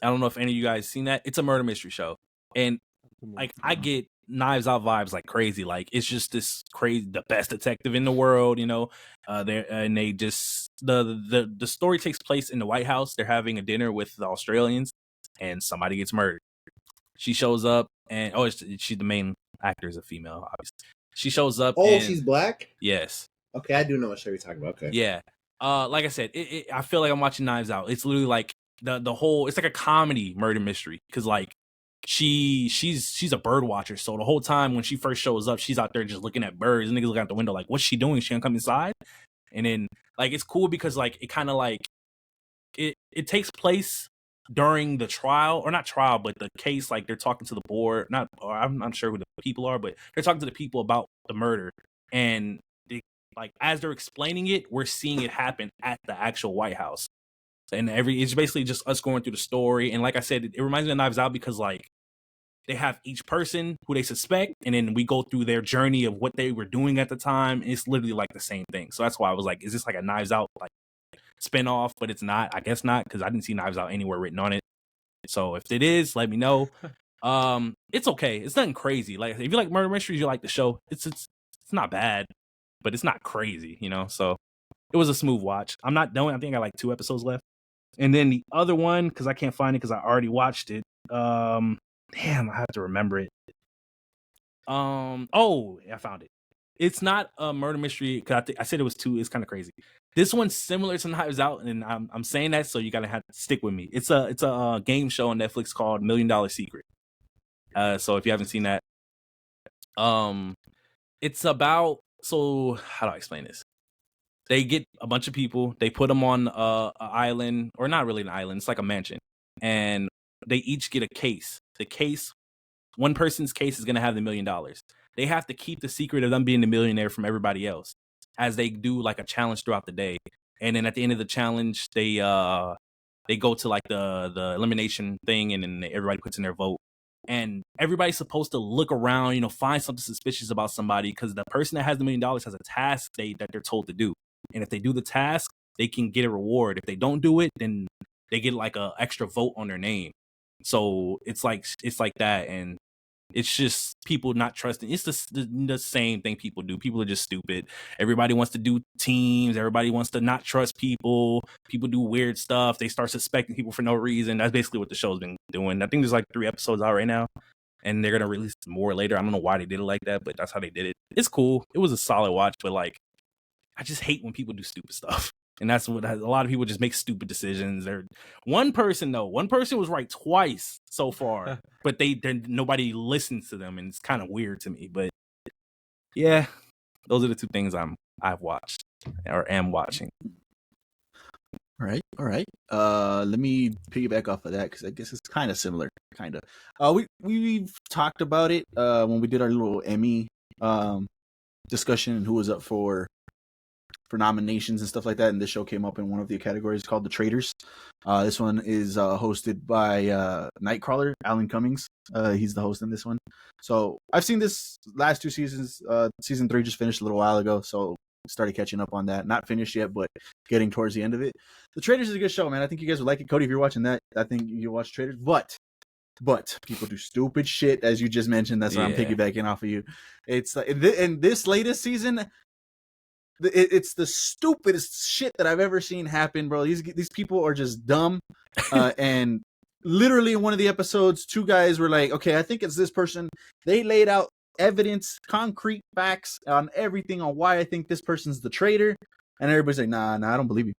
I don't know if any of you guys seen that. It's a murder mystery show, and like I get Knives Out vibes like crazy. Like it's just this crazy, the best detective in the world, you know. They just the story takes place in the White House. They're having a dinner with the Australians, and somebody gets murdered. She shows up, and she's the main actor is a female, obviously. She shows up. Oh, and, she's black? yes, Okay, I do know what show you're talking about. Okay. yeah. Like I said, I feel like I'm watching Knives Out. It's literally like the whole. It's like a comedy murder mystery because like she's a bird watcher. So the whole time when she first shows up, she's out there just looking at birds. And niggas looking out the window like, what's she doing? She gonna come inside? And then like it's cool because like it kind of like it takes place during the trial, or not trial, but the case. Like they're talking to the board. I'm not sure who the people are, but they're talking to the people about the murder. And like as they're explaining it, we're seeing it happen at the actual White House. And it's basically just us going through the story. And like I said, it reminds me of Knives Out because like they have each person who they suspect, and then we go through their journey of what they were doing at the time. It's literally like the same thing. So that's why I was like, is this like a Knives Out like spinoff? But it's not. I guess not, because I didn't see Knives Out anywhere written on it. So if it is, let me know. It's okay. It's nothing crazy. Like if you like murder mysteries, you like the show. It's not bad, but it's not crazy, you know. So it was a smooth watch. I'm not done. I think I got like 2 episodes left. And then the other one, because I can't find it because I already watched it. Damn, I have to remember it. Oh, I found it. It's not a murder mystery because I said it was 2. It's kind of crazy. This one's similar to Knives Out, and I'm saying that so you gotta have to stick with me. It's a game show on Netflix called $1 Million Secret. So if you haven't seen that, it's about, so how do I explain this? They get a bunch of people, they put them on an island, or not really an island, it's like a mansion, and they each get a case. The case, one person's case is going to have the $1 million. They have to keep the secret of them being the millionaire from everybody else as they do like a challenge throughout the day. And then at the end of the challenge, they go to like the elimination thing, and then everybody puts in their vote. And everybody's supposed to look around, you know, find something suspicious about somebody, because the person that has the $1 million has a task that they're told to do. And if they do the task, they can get a reward. If they don't do it, then they get like a extra vote on their name. So it's like that, and it's just people not trusting. It's the same thing people do. People are just stupid. Everybody wants to do teams. Everybody wants to not trust people. People do weird stuff. They start suspecting people for no reason. That's basically what the show's been doing. I think there's like 3 episodes out right now, and they're gonna release more later. I don't know why they did it like that, but that's how they did it. It's cool. It was a solid watch, but like, I just hate when people do stupid stuff. And that's what a lot of people just make stupid decisions. Or one person was right twice so far, but nobody listens to them, and it's kind of weird to me. But yeah, those are the two things I've watched or am watching. All right. Let me piggyback off of that because I guess it's kind of similar. Kind of. We've talked about it when we did our little Emmy discussion and who was up for nominations and stuff like that. And this show came up in one of the categories called The Traitors. This one is hosted by Nightcrawler, Alan Cummings. He's the host in this one. So I've seen this last two seasons. Season 3 just finished a little while ago, so started catching up on that. Not finished yet, but getting towards the end of it. The Traitors is a good show, man. I think you guys would like it. Cody, if you're watching that, I think you watch Traitors. But people do stupid shit, as you just mentioned. That's why I'm piggybacking off of you. It's like in this latest season, it's the stupidest shit that I've ever seen happen, bro. These people are just dumb. And literally in one of the episodes, two guys were like, okay, I think it's this person. They laid out evidence, concrete facts on everything on why I think this person's the traitor. And everybody's like, nah, I don't believe you.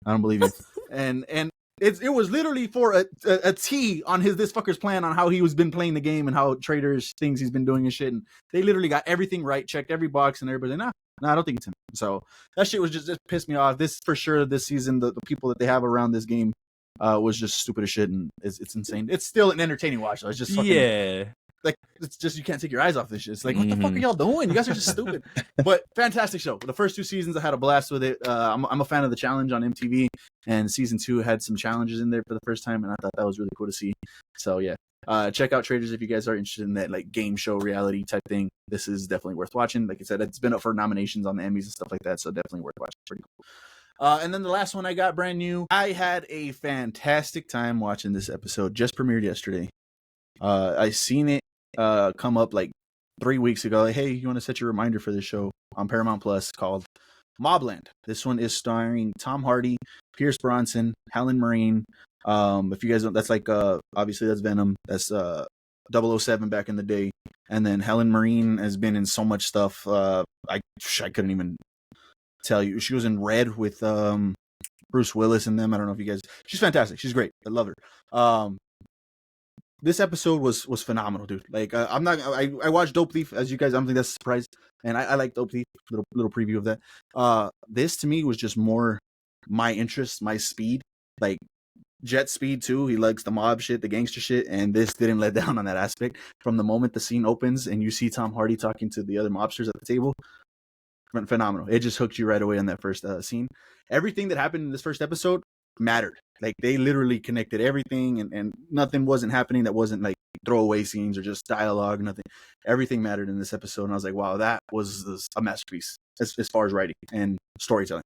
and it was literally for a T on this fucker's plan on how he was been playing the game and how traitors things he's been doing and shit. And they literally got everything right, checked every box, and everybody's like, nah, I don't think it's him. So that shit was just pissed me off. This for sure. This season, the people that they have around this game was just stupid as shit, and it's insane. It's still an entertaining watch. Though. It's just fucking, like it's just you can't take your eyes off this shit. It's like what the fuck are y'all doing? You guys are just stupid. But fantastic show. The first 2 seasons I had a blast with it. I'm a fan of the challenge on MTV, and season 2 had some challenges in there for the first time, and I thought that was really cool to see. So yeah, check out Traitors if you guys are interested in that like game show reality type thing. This is definitely worth watching. Like I said, it's been up for nominations on the Emmys and stuff like that, so definitely worth watching. Pretty cool. And then the last one I got brand new. I had a fantastic time watching this episode. Just premiered yesterday. I seen it come up like 3 weeks ago. Like, hey, you want to set your reminder for this show on Paramount Plus called Mobland. This one is starring Tom Hardy, Pierce Bronson, Helen Mirren. If you guys don't, that's like obviously that's Venom. That's 007 back in the day. And then Helen Mirren has been in so much stuff. I couldn't even tell you. She was in Red with Bruce Willis and them. I don't know if you guys. She's fantastic. She's great. I love her. This episode was phenomenal, dude. Like I watched Dope Thief, as you guys. I don't think that's a surprise, and I like Dope Thief. Little preview of that. This to me was just more my interest, my speed. Like Jet speed too. He likes the mob shit, the gangster shit, and this didn't let down on that aspect. From the moment the scene opens and you see Tom Hardy talking to the other mobsters at the table, phenomenal. It just hooked you right away on that first scene. Everything that happened in this first episode mattered. Like they literally connected everything, and nothing wasn't happening that wasn't like throwaway scenes or just dialogue. Nothing. Everything mattered in this episode, and I was like, wow, that was a masterpiece as far as writing and storytelling.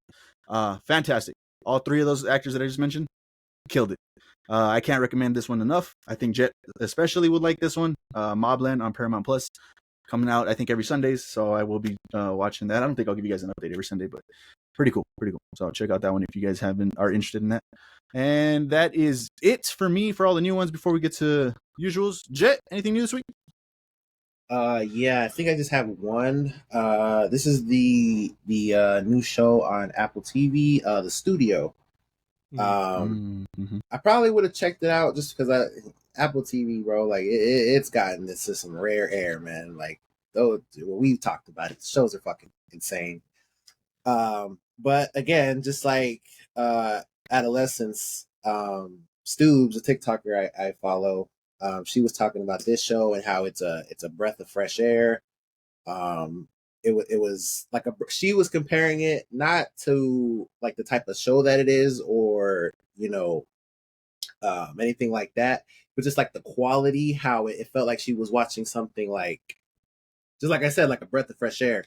Fantastic. All 3 of those actors that I just mentioned killed it. I can't recommend this one enough. I think Jet especially would like this one. Mobland on Paramount Plus, coming out I think every Sundays, so I will be watching that. I don't think I'll give you guys an update every Sunday, but pretty cool. So check out that one if you guys are interested in that. And that is it for me for all the new ones before we get to usuals. Jet, anything new this week? Yeah, I think I just have one. This is the new show on Apple TV, The Studio. I probably would have checked it out just because Apple TV, bro, like it's gotten into some rare air, man. Like though we've talked about it, the shows are fucking insane. But again, just like adolescence, Stoobs, a TikToker I follow, she was talking about this show and how it's a breath of fresh air. It was like she was comparing it not to like the type of show that it is or anything like that, but just like the quality, how it felt like she was watching something like, just like I said, like a breath of fresh air.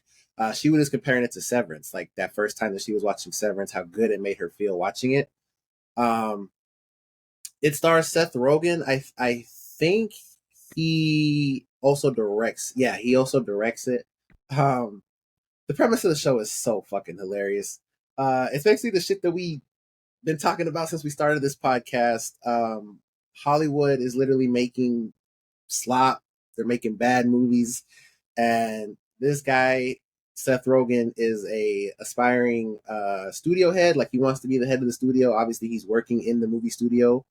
She was comparing it to Severance, like that first time that she was watching Severance, how good it made her feel watching it. It stars Seth Rogen. I think he also directs. Yeah, he also directs it. The premise of the show is so fucking hilarious. It's basically the shit that we been talking about since we started this podcast. Hollywood is literally making slop. They're making bad movies, and this guy Seth Rogen is a aspiring studio head. Like he wants to be the head of the studio. Obviously, he's working in the movie studio,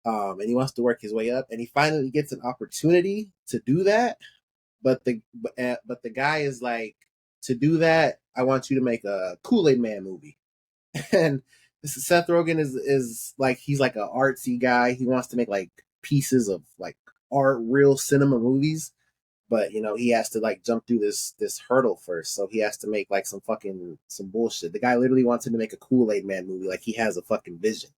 and he wants to work his way up. And he finally gets an opportunity to do that. But the guy is like, to do that, I want you to make a Kool-Aid Man movie. And Seth Rogen is like, he's like an artsy guy. He wants to make like pieces of like art, real cinema movies. But you know, he has to like jump through this hurdle first. So he has to make like some bullshit. The guy literally wants him to make a Kool-Aid Man movie. Like he has a fucking vision.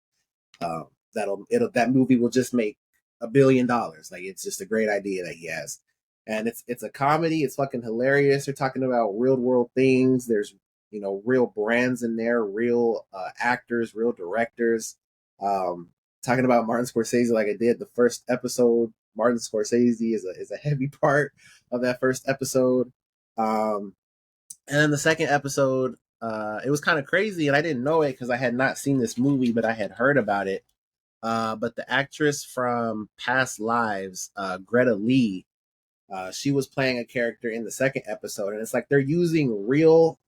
That movie will just make $1 billion. Like it's just a great idea that he has. And it's a comedy. It's fucking hilarious. They're talking about real world things. There's, you know, real brands in there, real actors, real directors. Talking about Martin Scorsese, like I did the first episode. Martin Scorsese is a heavy part of that first episode. And then the second episode, it was kind of crazy, and I didn't know it because I had not seen this movie, but I had heard about it. But the actress from Past Lives, Greta Lee, she was playing a character in the second episode, and it's like they're using real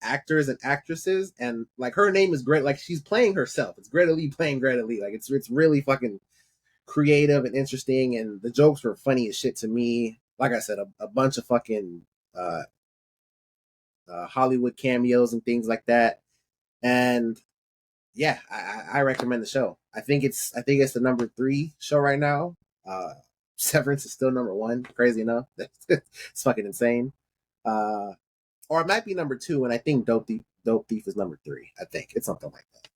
actors and actresses, and like her name is Greta, like she's playing herself. It's Greta Lee playing Greta Lee. Like it's really fucking creative and interesting, and the jokes were funny as shit to me. Like I said, a bunch of fucking Hollywood cameos and things like that. And yeah, I recommend the show. I think it's the number 3 show right now. Severance is still number 1. Crazy enough, it's fucking insane. Or it might be number 2, and I think Dope Thief is number 3. I think it's something like that.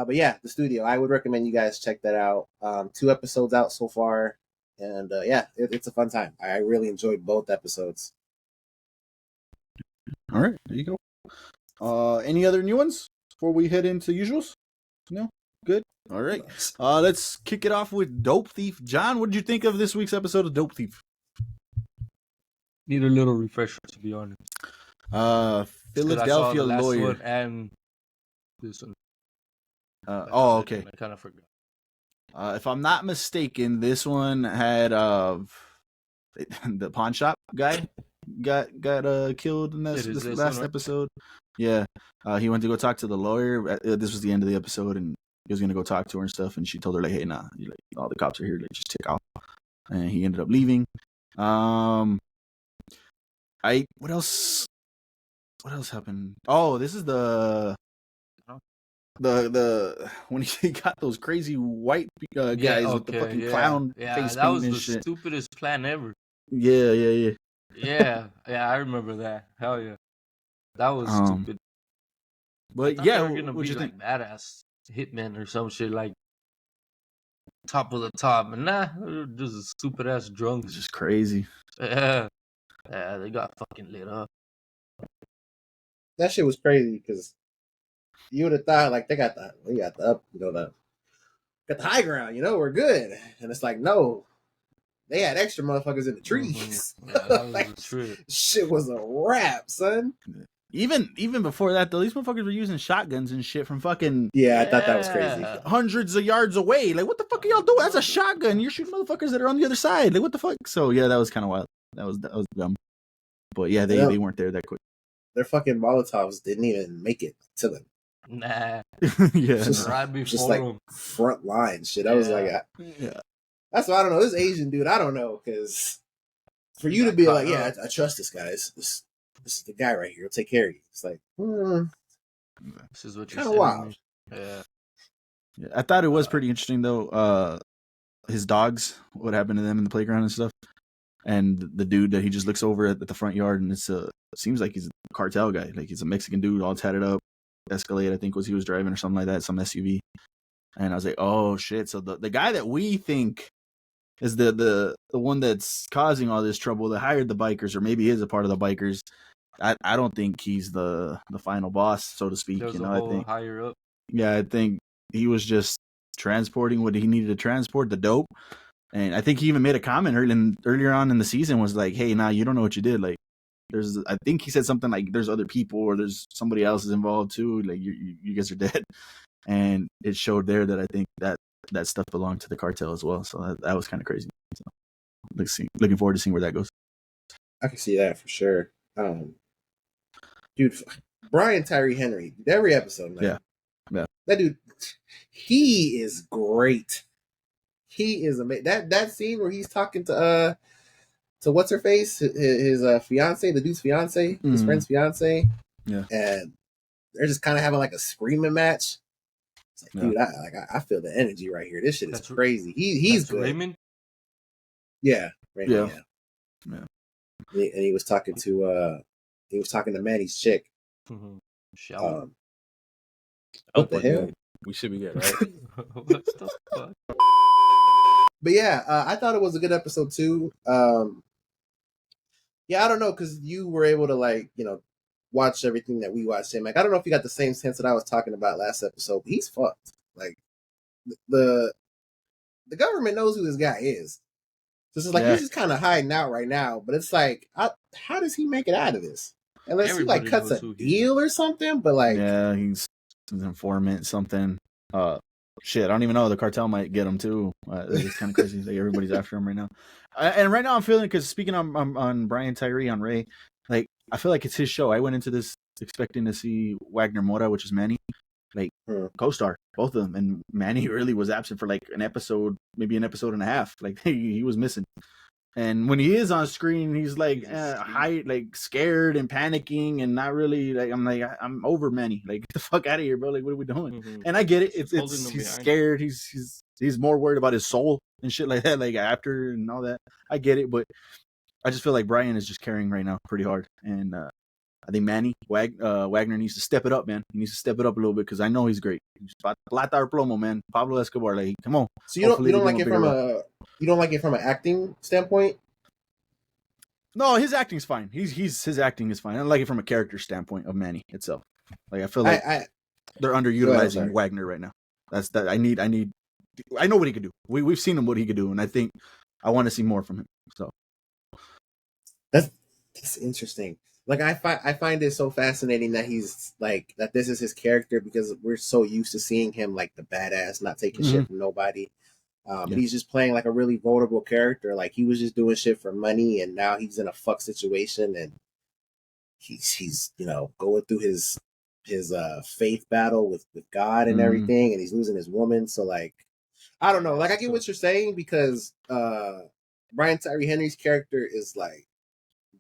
But yeah, the studio. I would recommend you guys check that out. 2 episodes out so far, and yeah, it's a fun time. I really enjoyed both episodes. All right, there you go. Any other new ones before we head into usuals? No, good. All right. Let's kick it off with Dope Thief. John, what did you think of this week's episode of Dope Thief? Need a little refresher, to be honest. Philadelphia lawyer and this one. Okay. I kind of forgot. If I'm not mistaken, this one had the pawn shop guy got killed in this last episode. Yeah, he went to go talk to the lawyer. This was the end of the episode, and he was gonna go talk to her and stuff. And she told her like, "Hey, nah, all the cops are here. Like, just take off." And he ended up leaving. What else happened? Oh, this is the when he got those crazy white guys with the fucking clown face that was paint and the shit. stupidest plan ever. Yeah. Yeah, I remember that. Hell yeah, that was stupid. But yeah, they were gonna be like badass hitmen or some shit, like top of the top, but nah, they're just stupid ass drunks. It's just crazy. Yeah, they got fucking lit up. That shit was crazy because you would have thought like they got the high ground, you know, we're good, and it's like no, they had extra motherfuckers in the trees. Mm-hmm. Yeah, that was like, a trip. Shit was a wrap, son. Even before that, though, these motherfuckers were using shotguns and shit from fucking I thought that was crazy. Hundreds of yards away. Like, what the fuck are y'all doing? That's a shotgun. You're shooting motherfuckers that are on the other side. Like, what the fuck? So yeah, that was kind of wild. That was dumb. But yeah, they weren't there that quick. Their fucking Molotovs didn't even make it to them. Nah, yeah, right before just like them. Front line shit. I was like, yeah. That's why I don't know. This Asian dude, I don't know, because for you to be like, yeah, I trust this guy. This is the guy right here. He'll take care of you. It's like, this is what you're kind of wild. Yeah. I thought it was pretty interesting though. His dogs, what happened to them in the playground and stuff, and the dude that he just looks over at the front yard, and it seems like he's a cartel guy. Like he's a Mexican dude, all tatted up, Escalade, I think he was driving or something like that, some SUV. And I was like, oh shit! So the guy that we think is the one that's causing all this trouble, that hired the bikers, or maybe is a part of the bikers. I don't think he's the final boss, so to speak. There's I think higher up. Yeah, I think he was just transporting what he needed to transport, the dope. And I think he even made a comment earlier on in the season, was like, hey, nah, you don't know what you did. Like, I think he said something like, there's other people or there's somebody else is involved too. Like, you guys are dead. And it showed there that I think that stuff belonged to the cartel as well. So that was kind of crazy. So looking forward to seeing where that goes. I can see that for sure. dude, Brian Tyree Henry, every episode, man. Yeah. That dude, he is great. He is amazing. That scene where he's talking to what's her face, his fiance, the dude's fiance, his friend's fiance. Yeah. And they're just kind of having like a screaming match. It's like, dude, I feel the energy right here. This shit is crazy. He's good. Raymond? Yeah. Raymond, yeah. And he was talking to Manny's chick. Mm-hmm. What the hell? Good. We should be good, right? What the fuck? But yeah, I thought it was a good episode too. Yeah, I don't know, because you were able to watch everything that we watched him. Like, I don't know if you got the same sense that I was talking about last episode, but he's fucked. Like, the government knows who this guy is. So it's like he's just kind of hiding out right now. But it's like, how does he make it out of this? Unless Everybody he cuts knows a who he deal or something. But yeah, he's an informant, something. Shit, I don't even know. The cartel might get him too. It's kind of crazy. Like, everybody's after him right now. And right now I'm feeling, because speaking on Brian Tyree, on Ray, like, I feel like it's his show. I went into this expecting to see Wagner Moura, which is Manny, like co-star, both of them. And Manny really was absent for like an episode, maybe an episode and a half. Like, he was missing. And when he is on screen, he's like scared and panicking and not really like. I'm over Manny. Like, get the fuck out of here, bro. Like, what are we doing? Mm-hmm. And I get it. He's scared. He's more worried about his soul and shit like that. Like, after and all that. I get it, but I just feel like Brian is just carrying right now pretty hard. And I think Manny Wagner needs to step it up, man. He needs to step it up a little bit, because I know he's great. He's Plata or Plomo, man. Pablo Escobar, like, come on. So you don't like it from an acting standpoint? No, his acting's fine. His acting is fine. I don't like it from a character standpoint of Manny itself. Like, I feel like they're underutilizing Wagner right now. That's that. I know what he could do. We've seen him, what he could do, and I think I want to see more from him. So that's interesting. Like, I find it so fascinating that he's like that. This is his character, because we're so used to seeing him like the badass, not taking shit from nobody. But he's just playing like a really vulnerable character. Like, he was just doing shit for money, and now he's in a fuck situation, and he's going through his faith battle with God and everything, and he's losing his woman. So, like, I don't know. Like, I get what you're saying, because Brian Tyree Henry's character is like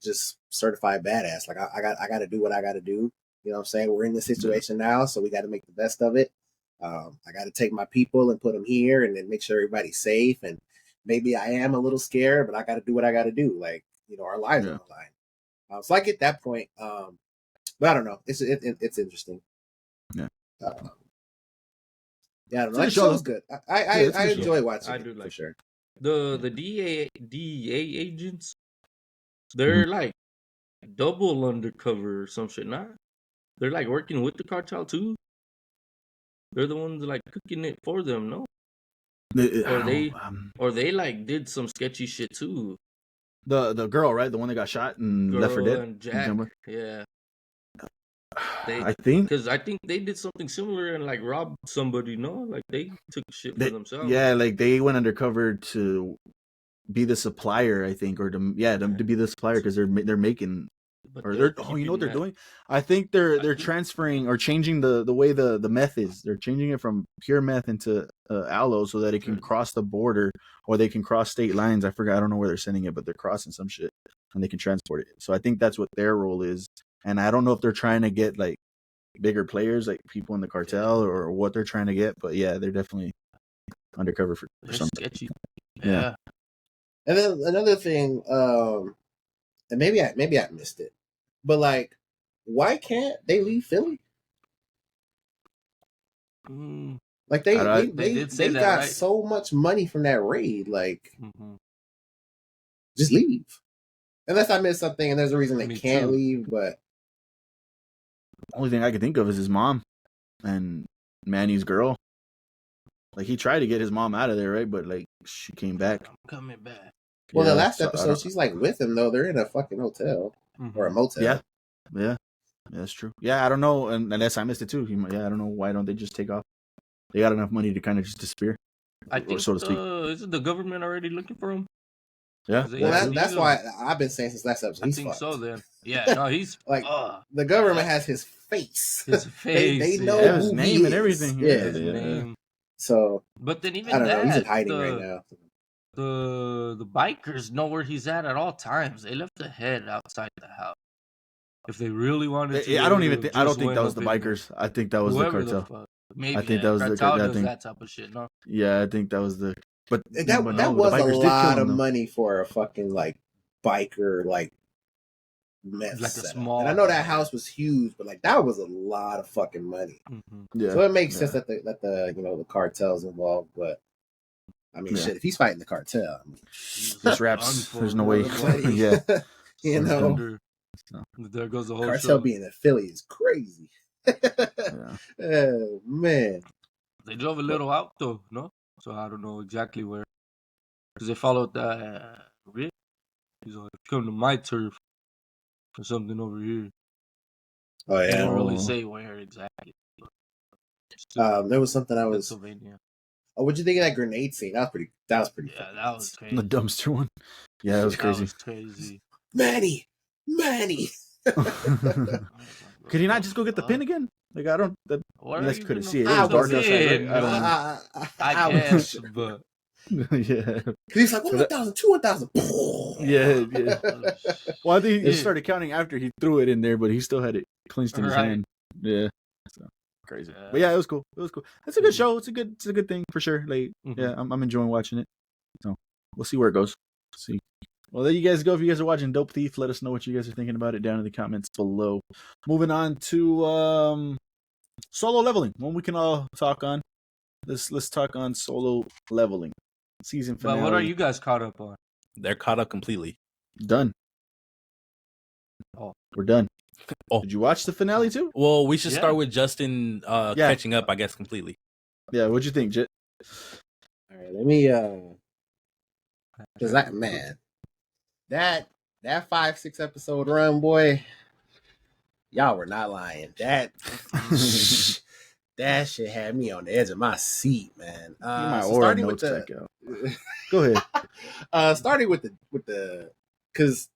just certified badass. Like, I got to do what I got to do. You know what I'm saying? We're in this situation now, so we got to make the best of it. I got to take my people and put them here, and then make sure everybody's safe. And maybe I am a little scared, but I got to do what I got to do. Like, our lives are on the line. So I get that point. But I don't know. It's interesting. Yeah. I don't know. That show's good. I enjoy watching it, for sure. The DEA agents, they're like double undercover or some shit. Not. They're like working with the cartel too. They're the ones like cooking it for them, no? Or they like did some sketchy shit too. The girl, right? The one that got shot and left for dead. And Jack, yeah. I think they did something similar and like robbed somebody. No, like they took shit for themselves. Yeah, like they went undercover to be the supplier, I think, or to be the supplier, because they're making. You know what they're doing? I think they're transferring or changing the way the meth is. They're changing it from pure meth into aloe, so that it can cross the border, or they can cross state lines. I forgot. I don't know where they're sending it, but they're crossing some shit, and they can transport it. So I think that's what their role is. And I don't know if they're trying to get like bigger players, like people in the cartel, or what they're trying to get. But yeah, they're definitely undercover for something. Sketchy. Yeah. And then another thing, and maybe I missed it, but like, why can't they leave Philly? Like, they got so much money from that raid. Like, just leave. Unless I missed something, and there's a reason they can't leave. But the only thing I can think of is his mom and Manny's girl. Like, he tried to get his mom out of there, right? But like, she came back. I'm coming back. Well, the last episode, she's like with him though. They're in a fucking hotel or a motel. Yeah, that's true. Yeah, I don't know, unless I missed it too. I don't know, why don't they just take off? They got enough money to kind of just disappear. I think, so to speak. Isn't the government already looking for him? Yeah. Is it- Well, yeah, that's he's why I've been saying since last episode. I He's think fucked. so. Then, yeah, no, he's Like, uh, The government has his face. his They face. know Yeah, his who name he and is. everything. Yeah. his name. So But then I even don't know. He's in that, hiding right now. the bikers know where he's at all times. They left the head outside the house. If they really wanted to, I they don't would even have think. I don't just think went that was up the in there. bikers. I think that was Whoever the the cartel. fuck. Maybe I think that was the cartel I does think- that type of shit. No, Yeah, I think that was the. But That but that no, was the a bikers did kill lot him, of though. money for a fucking like biker like meth Like a setup. small And I know that house. house was huge, but like that was a lot of fucking money. Mhm. Yeah. So it makes yeah. sense that the the cartel's involved. But I mean, Yeah. shit, if he's fighting the cartel, I mean, Jesus, This done raps. for, There's no way. buddy. Yeah. you It's know, done. Under- So. There goes the whole cartel show. being in Philly is crazy. Yeah. Oh man. They drove a little out though, no? So I don't know exactly where. Because they followed that Rick. He's like, come to my turf or something over here. Oh They yeah. didn't really Oh. say where exactly. There was something I was. Pennsylvania. Oh, what'd you think of that grenade scene? That was pretty. Yeah, fucking that was nuts. crazy. The dumpster one. Yeah, that was crazy. That was crazy. Manny. Could he not just go get the pin again? Like I don't. That, What you are guys you couldn't gonna see it. It I was dark was outside, right? in, I don't know. I was- guess, but Yeah. He's like 1,000, 2,000. Yeah. Yeah. Well, I think he Yeah. started counting after he threw it in there, but he still had it clenched in his Right. hand. Yeah. So crazy. Yeah. But yeah, it was cool. It was cool. It's a good show. It's a good thing for sure. Like, Mhm. yeah, I'm enjoying watching it. So we'll see where it goes. See. Well, there you guys go. If you guys are watching Dope Thief, let us know what you guys are thinking about it down in the comments below. Moving on to Solo Leveling, one we can all talk on. Let's talk on Solo Leveling season finale. But what are you guys caught up on? They're caught up completely. Done? Oh. We're done. Oh. Did you watch the finale too? Well, we should Yeah. start with Justin catching up, I guess, completely. Yeah. What'd you think, Jit? All right, let me. Cause that man, that 5-6 episode run, boy, y'all were not lying. That that shit had me on the edge of my seat, man. My So aura starting with notes the back out. Go ahead. starting with the because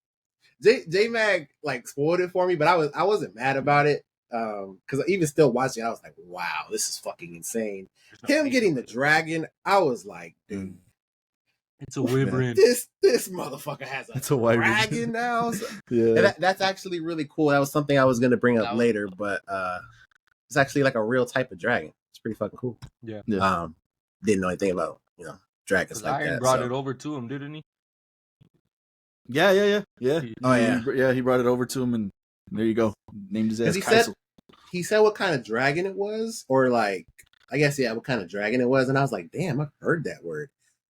J Mag like spoiled it for me, but I wasn't mad about it. Because even still watching, I was like, wow, this is fucking insane. Him getting the dragon, I was like, dude, It's a wyvern. this motherfucker has It's a wyvern. dragon now. So- Yeah. and that's actually really cool. That was something I was gonna bring up That was later, cool. but it's actually like a real type of dragon. It's pretty fucking cool. Yeah. Yeah. Didn't know anything about dragons Because like Iron that. brought so- it over to him, didn't he? Yeah. Oh, yeah. He brought it over to him, and there you go. Named his ass. Because he said what kind of dragon it was, or like I guess what kind of dragon it was, and I was like, damn, I've heard that word.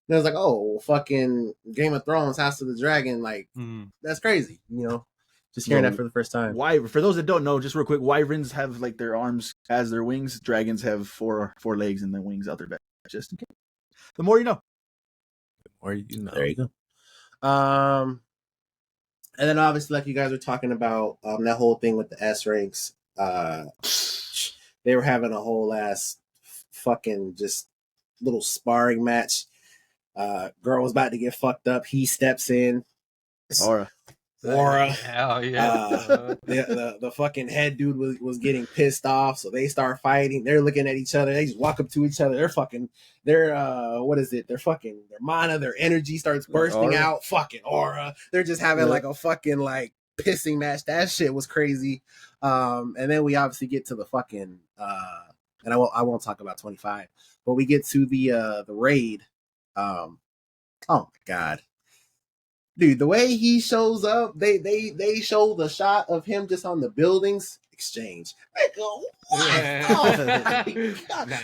And I was like, oh, fucking Game of Thrones, House of the Dragon, like Mm. that's crazy, just hearing Well, that for the first time. Wyvern. For those that don't know, just real quick, wyverns have like their arms as their wings. Dragons have four legs and their wings out their back. Just in case. The more you know. Or you know. There you go. And then obviously, like you guys were talking about, that whole thing with the S ranks. They were having a whole ass fucking just little sparring match. Girl was about to get fucked up. He steps in. Aura. Aura. Hell yeah. The fucking head dude was getting pissed off, so they start fighting. They're looking at each other. They just walk up to each other. Their what is it? Their mana, their energy starts bursting Aura. out. Fucking aura. They're just having Yeah. like a fucking like pissing match. That shit was crazy. And then we obviously get to the fucking and I won't talk about 25, but we get to the raid. Oh my god. Dude, the way he shows up, they show the shot of him just on the buildings exchange. I go, what?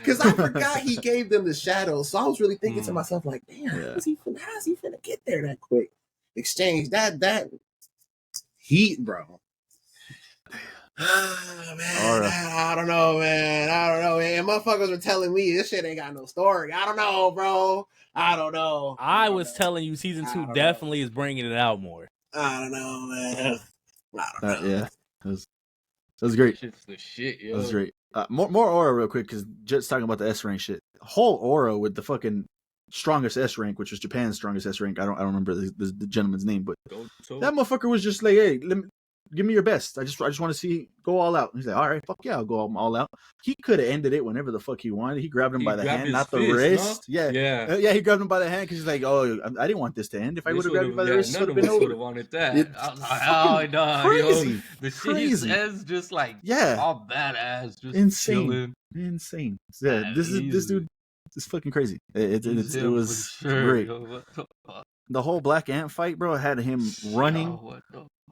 Because I forgot he gave them the shadows, so I was really thinking to myself, like, damn, Yeah. how's he finna get there that quick? Exchange that heat, bro. Man, Aura. I don't know, man. Motherfuckers were telling me this shit ain't got no story. I don't know, bro. I don't know. I was telling you season I 2 don't know. definitely is bringing it out more. I don't know, man. I don't know. Yeah. That was great. Shit's the shit, yo. That was great. More aura real quick, because just talking about the S rank shit. Whole aura with the fucking strongest S rank, which was Japan's strongest S rank. I don't remember the gentleman's name, but So, that motherfucker was just like, hey, give me your best. I just want to see go all out. He's like, all right, fuck yeah, I'll go all out. He could have ended it whenever the fuck he wanted. He grabbed him by the hand, not the wrist. No? Yeah, he grabbed him by the hand because he's like, oh, I didn't want this to end. If I would have grabbed him by the wrist, it would have been over. Would have wanted that. I was like, oh no, crazy, yo, the shit he says just like all badass, just insane, chilling. insane. Yeah, this dude is fucking crazy. It was great. Yo, the whole Black Ant fight, bro, had him running,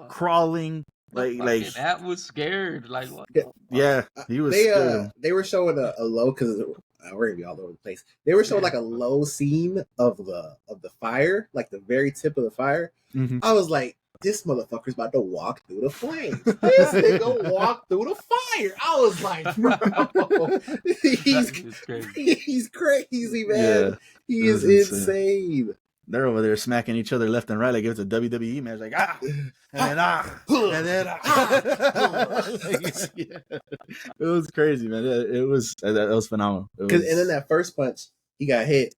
crawling. Like that was scared. Like what? Yeah, he was. They were showing a low because we're gonna be all over the place. They were showing like a low scene of the fire, like the very tip of the fire. Mm-hmm. I was like, this motherfucker's about to walk through the flames. This nigga walk through the fire. I was like, bro, he's crazy, man. Yeah, he is insane. They're over there smacking each other left and right like it's a WWE match, like and then It was crazy, man. It was phenomenal. And then that first punch, he got hit,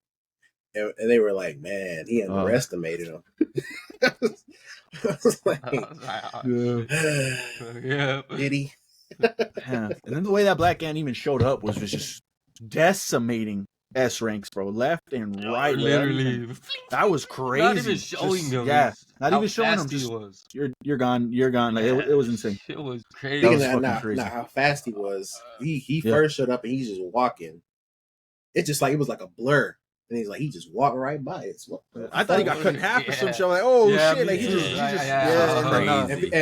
and they were like, "Man, he underestimated him." I was like, yeah, did he? And then the way that Black Ant even showed up was just decimating S ranks, bro, left and right. Literally, that was crazy. Not even showing him. Yeah, not even showing him. Just you're gone. You're gone. Like it was insane. It was crazy. Crazy. How fast he was. He first showed up and he's just walking. It's just like it was like a blur. And he's like, he just walked right by it. I thought he got cut in half or some shit. Like, oh shit! Like he just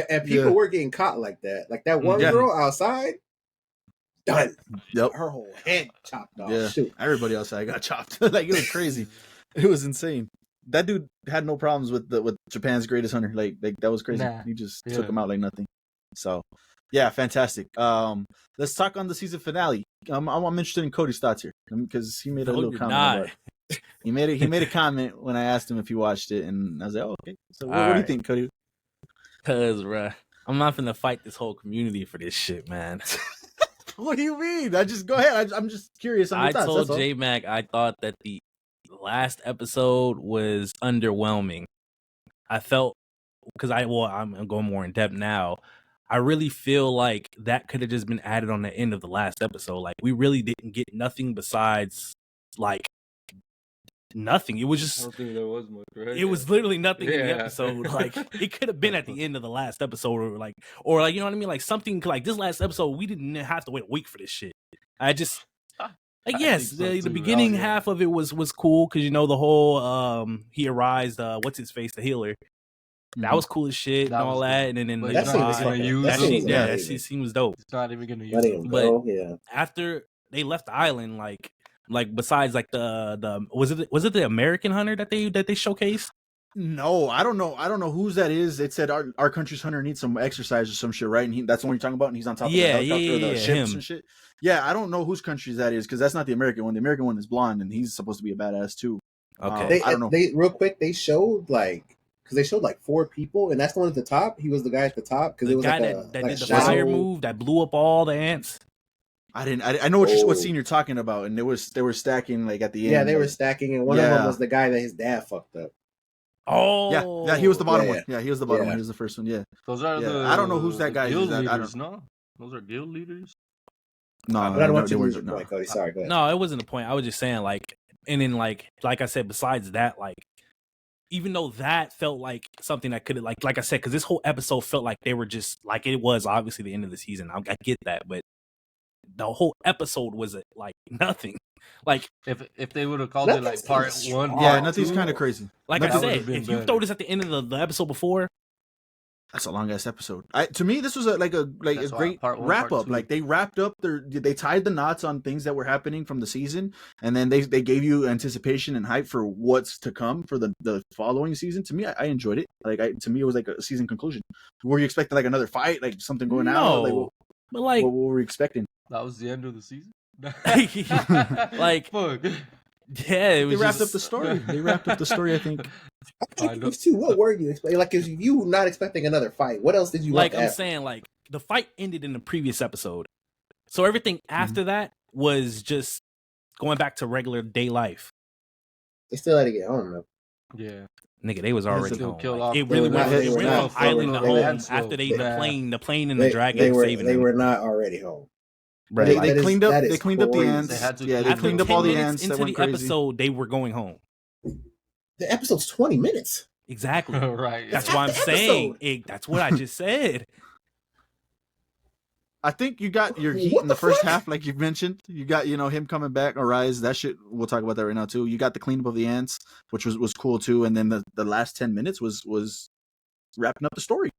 and people were getting caught like that. Like that one girl outside. Done. Yep. Her whole head chopped off. Yeah. Shoot. Everybody outside got chopped. Like it was crazy. It was insane. That dude had no problems with Japan's greatest hunter. Like that was crazy. He just took him out like nothing. So yeah, fantastic. Let's talk on the season finale. I'm interested in Cody's thoughts here because he made a little comment about it. He made a comment when I asked him if he watched it, and I was like, oh, okay. So what do you think, Cody? Cause I'm not gonna fight this whole community for this shit, man. What do you mean? Go ahead. I'm just curious. I told J-Mac I thought that the last episode was underwhelming. I felt because I'm going more in depth now. I really feel like that could have just been added on the end of the last episode. Like we really didn't get nothing besides like nothing. It was just. I don't think there was much, right? It was literally nothing in the episode. Like it could have been at the end of the last episode, or like you know what I mean, like something like this last episode. We didn't have to wait a week for this shit. I just. Yes, the beginning half of it was cool because the whole he arised. What's his face, the healer. That was cool as shit and all that, and then that shit seems dope. It's not even gonna use it. But after they left the island, like besides like the was it the American hunter that they showcased? No, I don't know whose that is. It said our country's hunter needs some exercise or some shit, right? And that's the one you're talking about, and he's on top of the helicopter, the ships and shit. Yeah, I don't know whose country that is because that's not the American one. The American one is blonde, and he's supposed to be a badass too. Okay, I don't know. They real quick they showed because they showed 4 people, and that's the one at the top. He was the guy at the top because it was guy that did the fire move that blew up all the ants. I know what scene you're talking about, and they were stacking at the end. Yeah, they were stacking, and one of them was the guy that his dad fucked up. Oh, yeah, he was the bottom one. Yeah, he was the bottom one. He was the first one. Yeah, those are the. I don't know who's that guy. Guild leaders, no, those are guild leaders. No, I don't want to lose your point, Cody. Sorry, go ahead. No, it wasn't the point. I was just saying, and then like I said, besides that, even though that felt like something that could have, like I said, because this whole episode felt like they were just it was obviously the end of the season. I get that, but the whole episode was nothing. If they would have called it part 1, nothing's kind of crazy. Like I said, if you throw this at the end of the episode before. That's a long ass episode. To me, this was a great wrap up. They wrapped up they tied the knots on things that were happening from the season, and then they gave you anticipation and hype for what's to come for the following season. To me, I enjoyed it. To me, it was like a season conclusion. Were you expecting another fight, something going out? But what were we expecting? That was the end of the season. Fuck. Yeah, it was. They wrapped up the story. They wrapped up the story. I think. What were you expecting? If you not expecting another fight, what else did you I'm saying? The fight ended in the previous episode, so everything after that was just going back to regular day life. They still had to get home though. Yeah. Nigga, they was already still home. killed Like, off- it They really were went, not- it they were went not- from island to they were- home they- after they- the plane and the dragon They were saving they them. were not already home. Right. That They is- cleaned up. that They is cleaned up the crazy. ants. They had to Yeah, they After cleaned up 10 all the minutes ants that into went the crazy. episode, they were going home. The episode's 20 minutes. Exactly. Right. That's It's why I'm half the saying episode. that's what I just said. I think you got your heat What in the the first fuck? half, like you've mentioned. You got him coming back, Arise. That shit. We'll talk about that right now too. You got the cleanup of the ants, which was cool too. And then the last 10 minutes was wrapping up the story,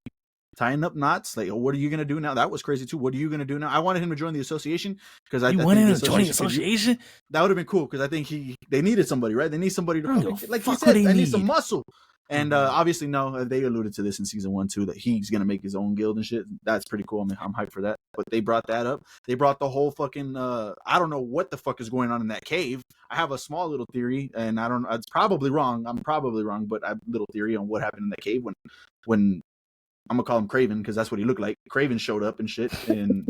tying up knots. Like, oh, what are you gonna do now? That was crazy too. What are you gonna do now? I wanted him to join the association because I You I wanted think him to join the association? That would have been cool because I think they needed somebody, right? They need somebody to I don't give a like he fuck said. who they I need some need. muscle. And obviously, no, they alluded to this in season 1 too, that he's gonna make his own guild and shit. That's pretty cool. I mean, I'm hyped for that. But they brought that up. They brought the whole fucking. I don't know what the fuck is going on in that cave. I have a small little theory, and I don't. It's probably wrong. I'm probably wrong, but I have a little theory on what happened in that cave when I'm gonna call him Craven because that's what he looked like. Craven showed up and shit and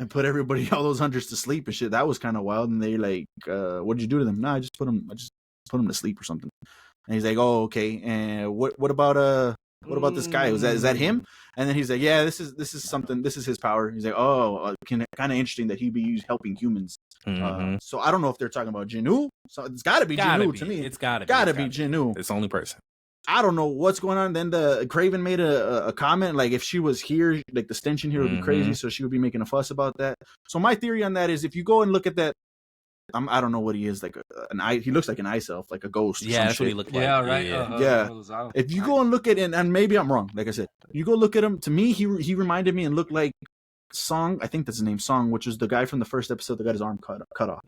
put everybody, all those hunters, to sleep and shit. That was kind of wild. And they like, what did you do to them? No, I just put them to sleep or something. And he's like, oh, okay. And what about this guy? Is that him? And then he's like, yeah, this is something. This is his power. He's like, oh, kind of interesting that he'd be used helping humans. Mhm. So I don't know if they're talking about Jinoo. So it's got to be Gotta Jinoo be. to me. It's gotta be Jinoo. It's the only person. I don't know what's going on. Then the Craven made a comment like if she was here, like the stench in here would be crazy, so she would be making a fuss about that. So my theory on that is if you go and look at that, I don't know what he is, like an eye. He looks like an ice elf, like a ghost. Or Yeah, some that's what he shit. looked like. Yeah, right. Yeah. If you go and look at it, and maybe I'm wrong, like I said, you go look at him. To me, he reminded me and looked like Song. I think that's his name, Song, which was the guy from the first episode that got his arm cut off.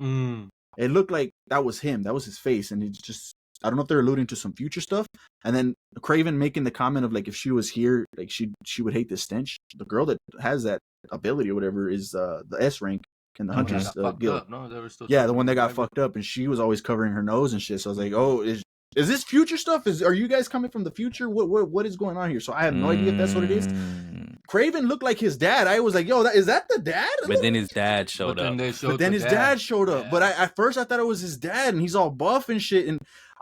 It looked like that was him. That was his face, and he just. I don't know if they're alluding to some future stuff. And then Craven making the comment of like if she was here, like she would hate this stench. The girl that has that ability or whatever is the S rank in the Hunters guild. No, they were still Yeah, the one that got fucked up, and she was always covering her nose and shit. So I was like, oh, is this future stuff? Are you guys coming from the future? What is going on here? So I have no idea if that's what it is. Craven looked like his dad. I was like, yo, is that the dad? But then his dad showed up. But then his dad showed up. Yeah. But at first I thought it was his dad, and he's all buff and shit. And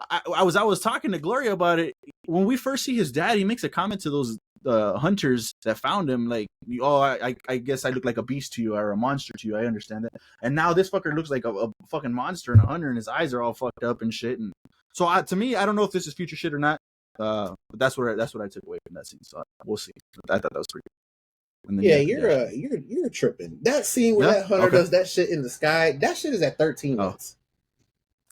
I was talking to Gloria about it. When we first see his dad, he makes a comment to those hunters that found him, like, oh, I guess I look like a beast to you or a monster to you. I understand that. And now this fucker looks like a fucking monster and a hunter, and his eyes are all fucked up and shit. And so to me, I don't know if this is future shit or not. But that's what I took away from that scene. So we'll see. I thought that was pretty good. And then, Yeah, you're tripping. That scene where that hunter does that shit in the sky, that shit is at 13 minutes.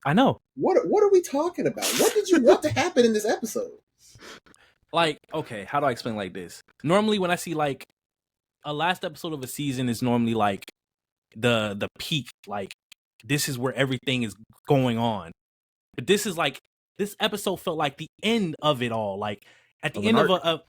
I know. What are we talking about? What did you want to happen in this episode? Like, okay, how do I explain like this? Normally when I see like a last episode of a season is normally like the peak, like this is where everything is going on. But this is like this episode felt like the end of it all. Like at the end of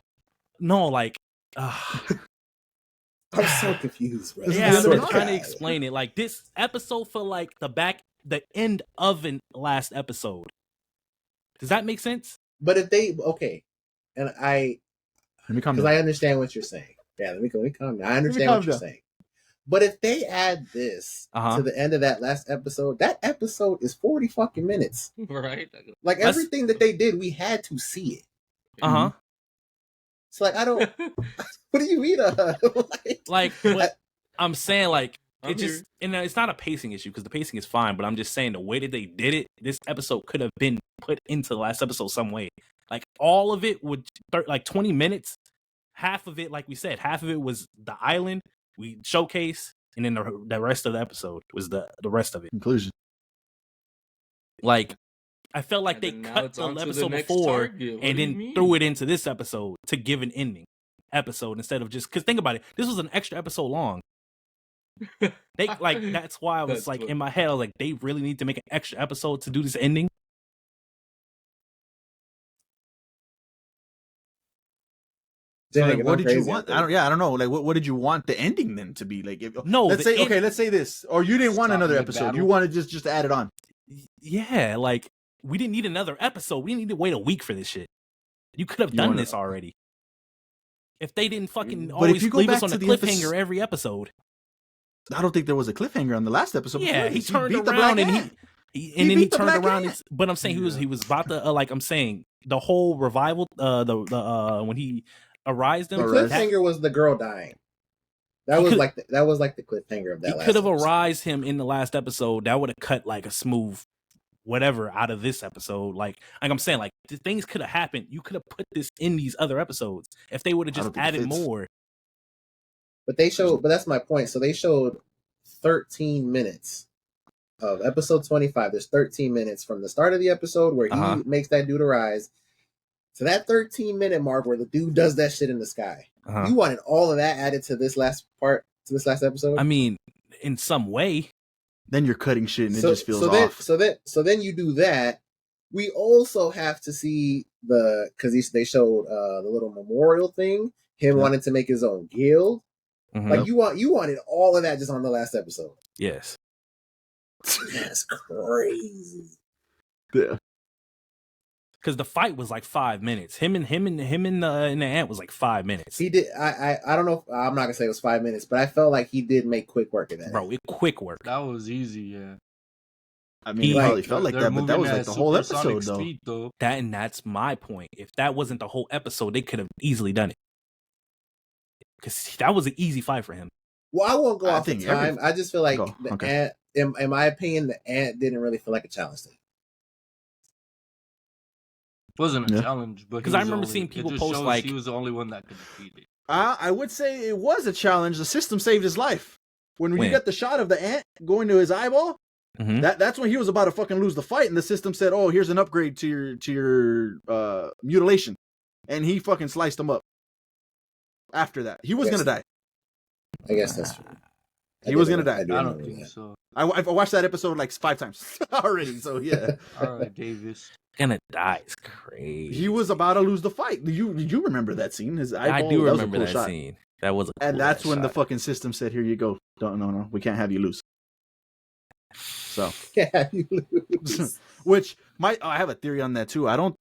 I'm so confused, bro. yeah, So I'm trying to bad. explain it. Like this episode felt like the end of an last episode. Does that make sense? But if they and let me calm because down. I understand what you're saying. Yeah, let me calm down. I understand what you're saying. But if they add this to the end of that last episode, that episode is 40 fucking minutes. Right. Like everything that they did, we had to see it. It's like I don't. What do you mean? But I'm saying like I'm it just and it's not a pacing issue because the pacing is fine. But I'm just saying the way that they did it, this episode could have been put into the last episode some way. Like all of it would like 20 minutes. Half of it, like we said, half of it was the island we showcase, and then the rest of the episode was the rest of it. Conclusion. Like I felt like they And then now cut it's the on to the episode next before target. What and do you then mean? threw it into this episode to give an ending episode instead of just because think about it, this was an extra episode long. They like that's why I was That's like funny. in my head I was like they really need to make an extra episode to do this ending. So like, what did you want? I don't know. Like, what did you want the ending then to be? Like, let's say this, or you didn't want Stop another the episode. battle. You wanted just add it on. Yeah, like we didn't need another episode. We didn't need to wait a week for this shit. You could have You done wanna- this already. If they didn't fucking But if always you go leave us back on a to the cliffhanger every episode. I don't think there was a cliffhanger on the last episode. Yeah, before he this. turned beat the around black and ant. beat And then he the turned Black around. Ant. But I'm saying he was about to like I'm saying the whole revival. When he arised The him, cliffhanger was the girl dying. That He was could- like the cliffhanger of that. he last could have episode. arised him in the last episode. That would have cut like a smooth whatever out of this episode. Like I'm saying, like the things could have happened. You could have put this in these other episodes if they would have I don't just think it added fits. more. But that's my point. So they showed 13 minutes of episode 25. There's 13 minutes from the start of the episode where he makes that dude arise to that 13-minute mark where the dude does that shit in the sky. Uh-huh. You wanted all of that added to this last part, to this last episode? I mean, in some way. Then you're cutting shit and it just feels off. So then you do that. We also have to see because they showed the little memorial thing. Him wanting to make his own guild. Mhm. Like you wanted all of that just on the last episode. Yes. That's crazy. Yeah. Because the fight was like 5 minutes. Him and the ant was like 5 minutes. He did. I don't know. I'm not gonna say it was 5 minutes, but I felt like he did make quick work of that. Bro, it quick work. That was easy, yeah. I mean, it Like, probably felt like They're that, but that moving was like at the whole supersonic episode, though. speed, though. That's my point. If that wasn't the whole episode, they could have easily done it. Because that was an easy fight for him. Well, I won't go I off the think time. I just feel like Go. the Okay. ant. In my opinion, the ant didn't really feel like a challenge to him. Wasn't a Yeah. challenge, but 'Cause he I was remember only- seeing it people just post, shows like- he was the only one that could defeat it. I would say it was a challenge. The system saved his life. When When? you got the shot of the ant going to his eyeball, Mhm. that's when he was about to fucking lose the fight, and the system said, "Oh, here's an upgrade to your mutilation," and he fucking sliced him up. After that, he was Yes. gonna die. I guess that's true. He was gonna die. I don't think so. I watched that episode like 5 times already. So yeah, All right, Davis. Gonna die is crazy. he was about to lose the fight. Do you remember that scene? His eyeball. I do that was a remember cool that shot. scene. That was a And cool that's ass when the shot. fucking system said, "Here you go. No, we can't have you lose." So, Yeah, you lose. which I have a theory on that too. I don't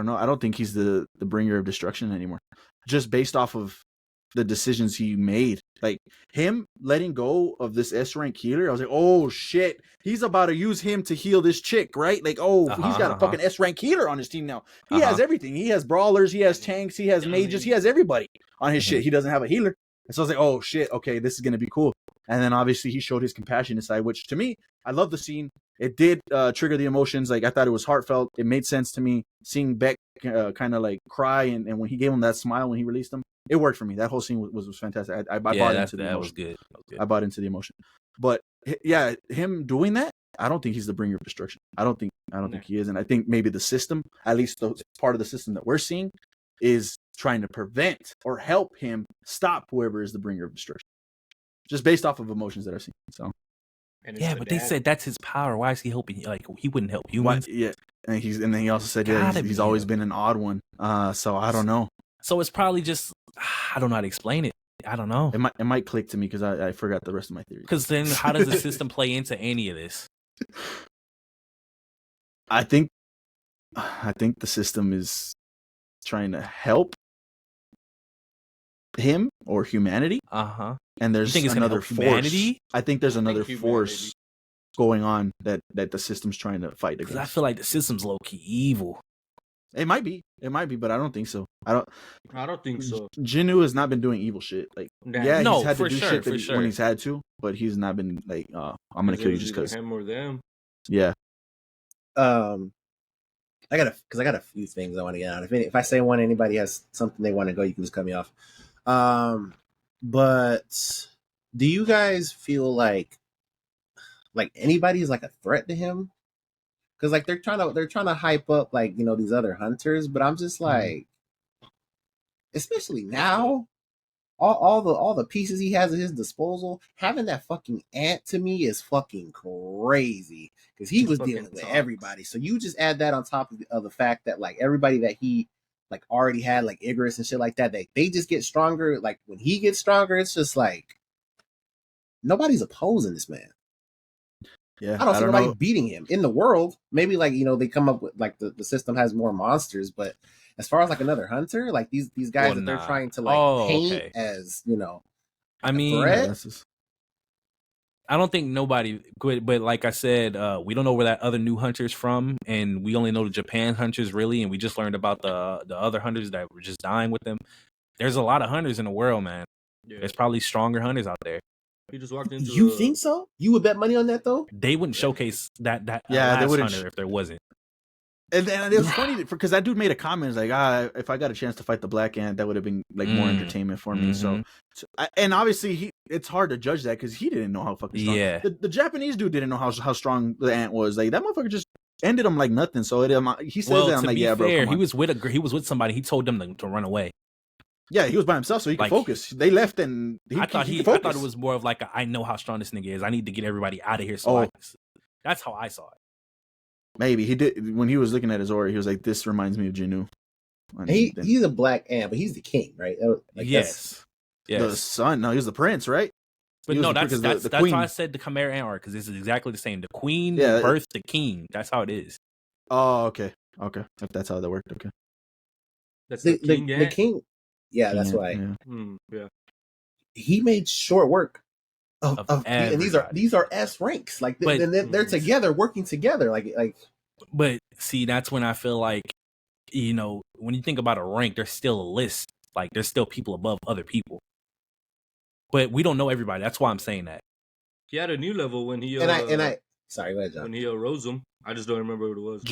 know. I don't think he's the bringer of destruction anymore. Just based off of the decisions he made, like him letting go of this S rank healer. I was like, oh shit, he's about to use him to heal this chick, right? Like, oh, he's got a fucking S rank healer on his team now. He has everything. He has brawlers, he has tanks, he has mages, he has everybody on his shit. He doesn't have a healer. And so I was like, oh shit, okay, this is gonna be cool. And then obviously he showed his compassionate side, which to me, I love the scene. It did trigger the emotions. Like I thought it was heartfelt. It made sense to me. Seeing Beck kind of like cry and when he gave him that smile when he released him, it worked for me. That whole scene was fantastic. I bought into the emotion. That was good. I bought into the emotion. But yeah, him doing that, I don't think he's the bringer of destruction. I don't think he is. And I think maybe the system, at least the part of the system that we're seeing, is trying to prevent or help him stop whoever is the bringer of destruction. Just based off of emotions that I've seen. So Yeah, but they said that's his power. Why is he helping? Like he wouldn't help humans. yeah, and then he also said Gotta he's be always him. been an odd one. So I don't know. So it's probably just I don't know how to explain it. I don't know. It might click to me because I forgot the rest of my theory. Because then how does the system play into any of this? I think the system is trying to help him or humanity, and there's think it's gonna another help force. humanity? I think there's another humanity. force going on that the system's trying to fight Because against. I feel like the system's low key evil. It might be, but I don't think so. I don't think so. Jinnu has not been doing evil shit. Like, yeah, No, he's had to for do sure, shit for when sure. he's had to, but he's not been like, I'm gonna kill you just because. him or them. Yeah, I got a few things I want to get out. If I say one, anybody has something they want to go, you can just cut me off. But do you guys feel like anybody's like a threat to him? Because like they're trying to hype up like these other hunters, but I'm just like, especially now, all the pieces he has at his disposal, having that fucking ant to me is fucking crazy because he was Fucking dealing with sucks. everybody. So you just add that on top of the fact that like everybody that he like already had like Icarus and shit like that, they just get stronger. Like when he gets stronger, it's just like nobody's opposing this man. yeah. I don't see nobody know. beating him in the world. Maybe like they come up with like the system has more monsters, but as far as like another hunter, like these guys Well, that they're nah. trying to like Oh, paint okay. as I mean, threat? Yeah, this is- I don't think nobody could, but like I said, we don't know where that other new hunter's from, and we only know the Japan hunters really, and we just learned about the other hunters that were just dying with them. There's a lot of hunters in the world, man. Yeah. There's probably stronger hunters out there. He just walked into. You think so? You would bet money on that though? They wouldn't showcase that Yeah, they last wouldn't hunter if there wasn't. And it was funny because that dude made a comment like, if I got a chance to fight the Black Ant, that would have been like more entertainment for me. So and obviously it's hard to judge that because he didn't know how fucking strong. Yeah. The Japanese dude didn't know how strong the ant was. Like that motherfucker just ended him like nothing. So he says that I'm to like, be yeah, fair, bro. he was with somebody. He told them to run away. Yeah, he was by himself, so he could Like, focus. They left, and I thought could I focus. thought it was more of like I know how strong this nigga is. I need to get everybody out of here. That's how I saw it. Maybe he did when he was looking at his aura. He was like, "This reminds me of Jinnu." And then He's a Black Ant, but he's the king, right? Yes. the son. No, he was the prince, right? But He was no, the- that's because that's the that's queen. why I said the Chimera Ant because this is exactly the same. The queen Yeah. birthed the king. That's how it is. Oh, okay. If that's how that worked, okay. That's The ant? king. Yeah, that's why Yeah. Yeah. he made short work of and these everybody. are S ranks. Like But- they're together, working together. Like But see, that's when I feel like, when you think about a rank, there's still a list. Like there's still people above other people. But we don't know everybody. That's why I'm saying that. He had a new level when he and I sorry, go ahead, John. when he rose him. I just don't remember what it was.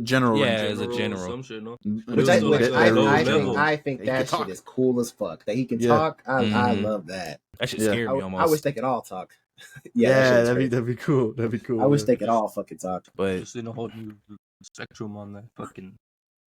General. Yeah, rank. as a or general. some shit, no? Which It was like a low level. I think He that can talk. shit is cool as fuck. That he can Yeah. talk. I Mhm. love that. That shit Yeah. scared me almost. I wish they could all talk. Yeah, that shit's that'd crazy. be cool. That'd be cool. I wish yeah. they could all fucking talk. but Just in a whole new spectrum on that fucking.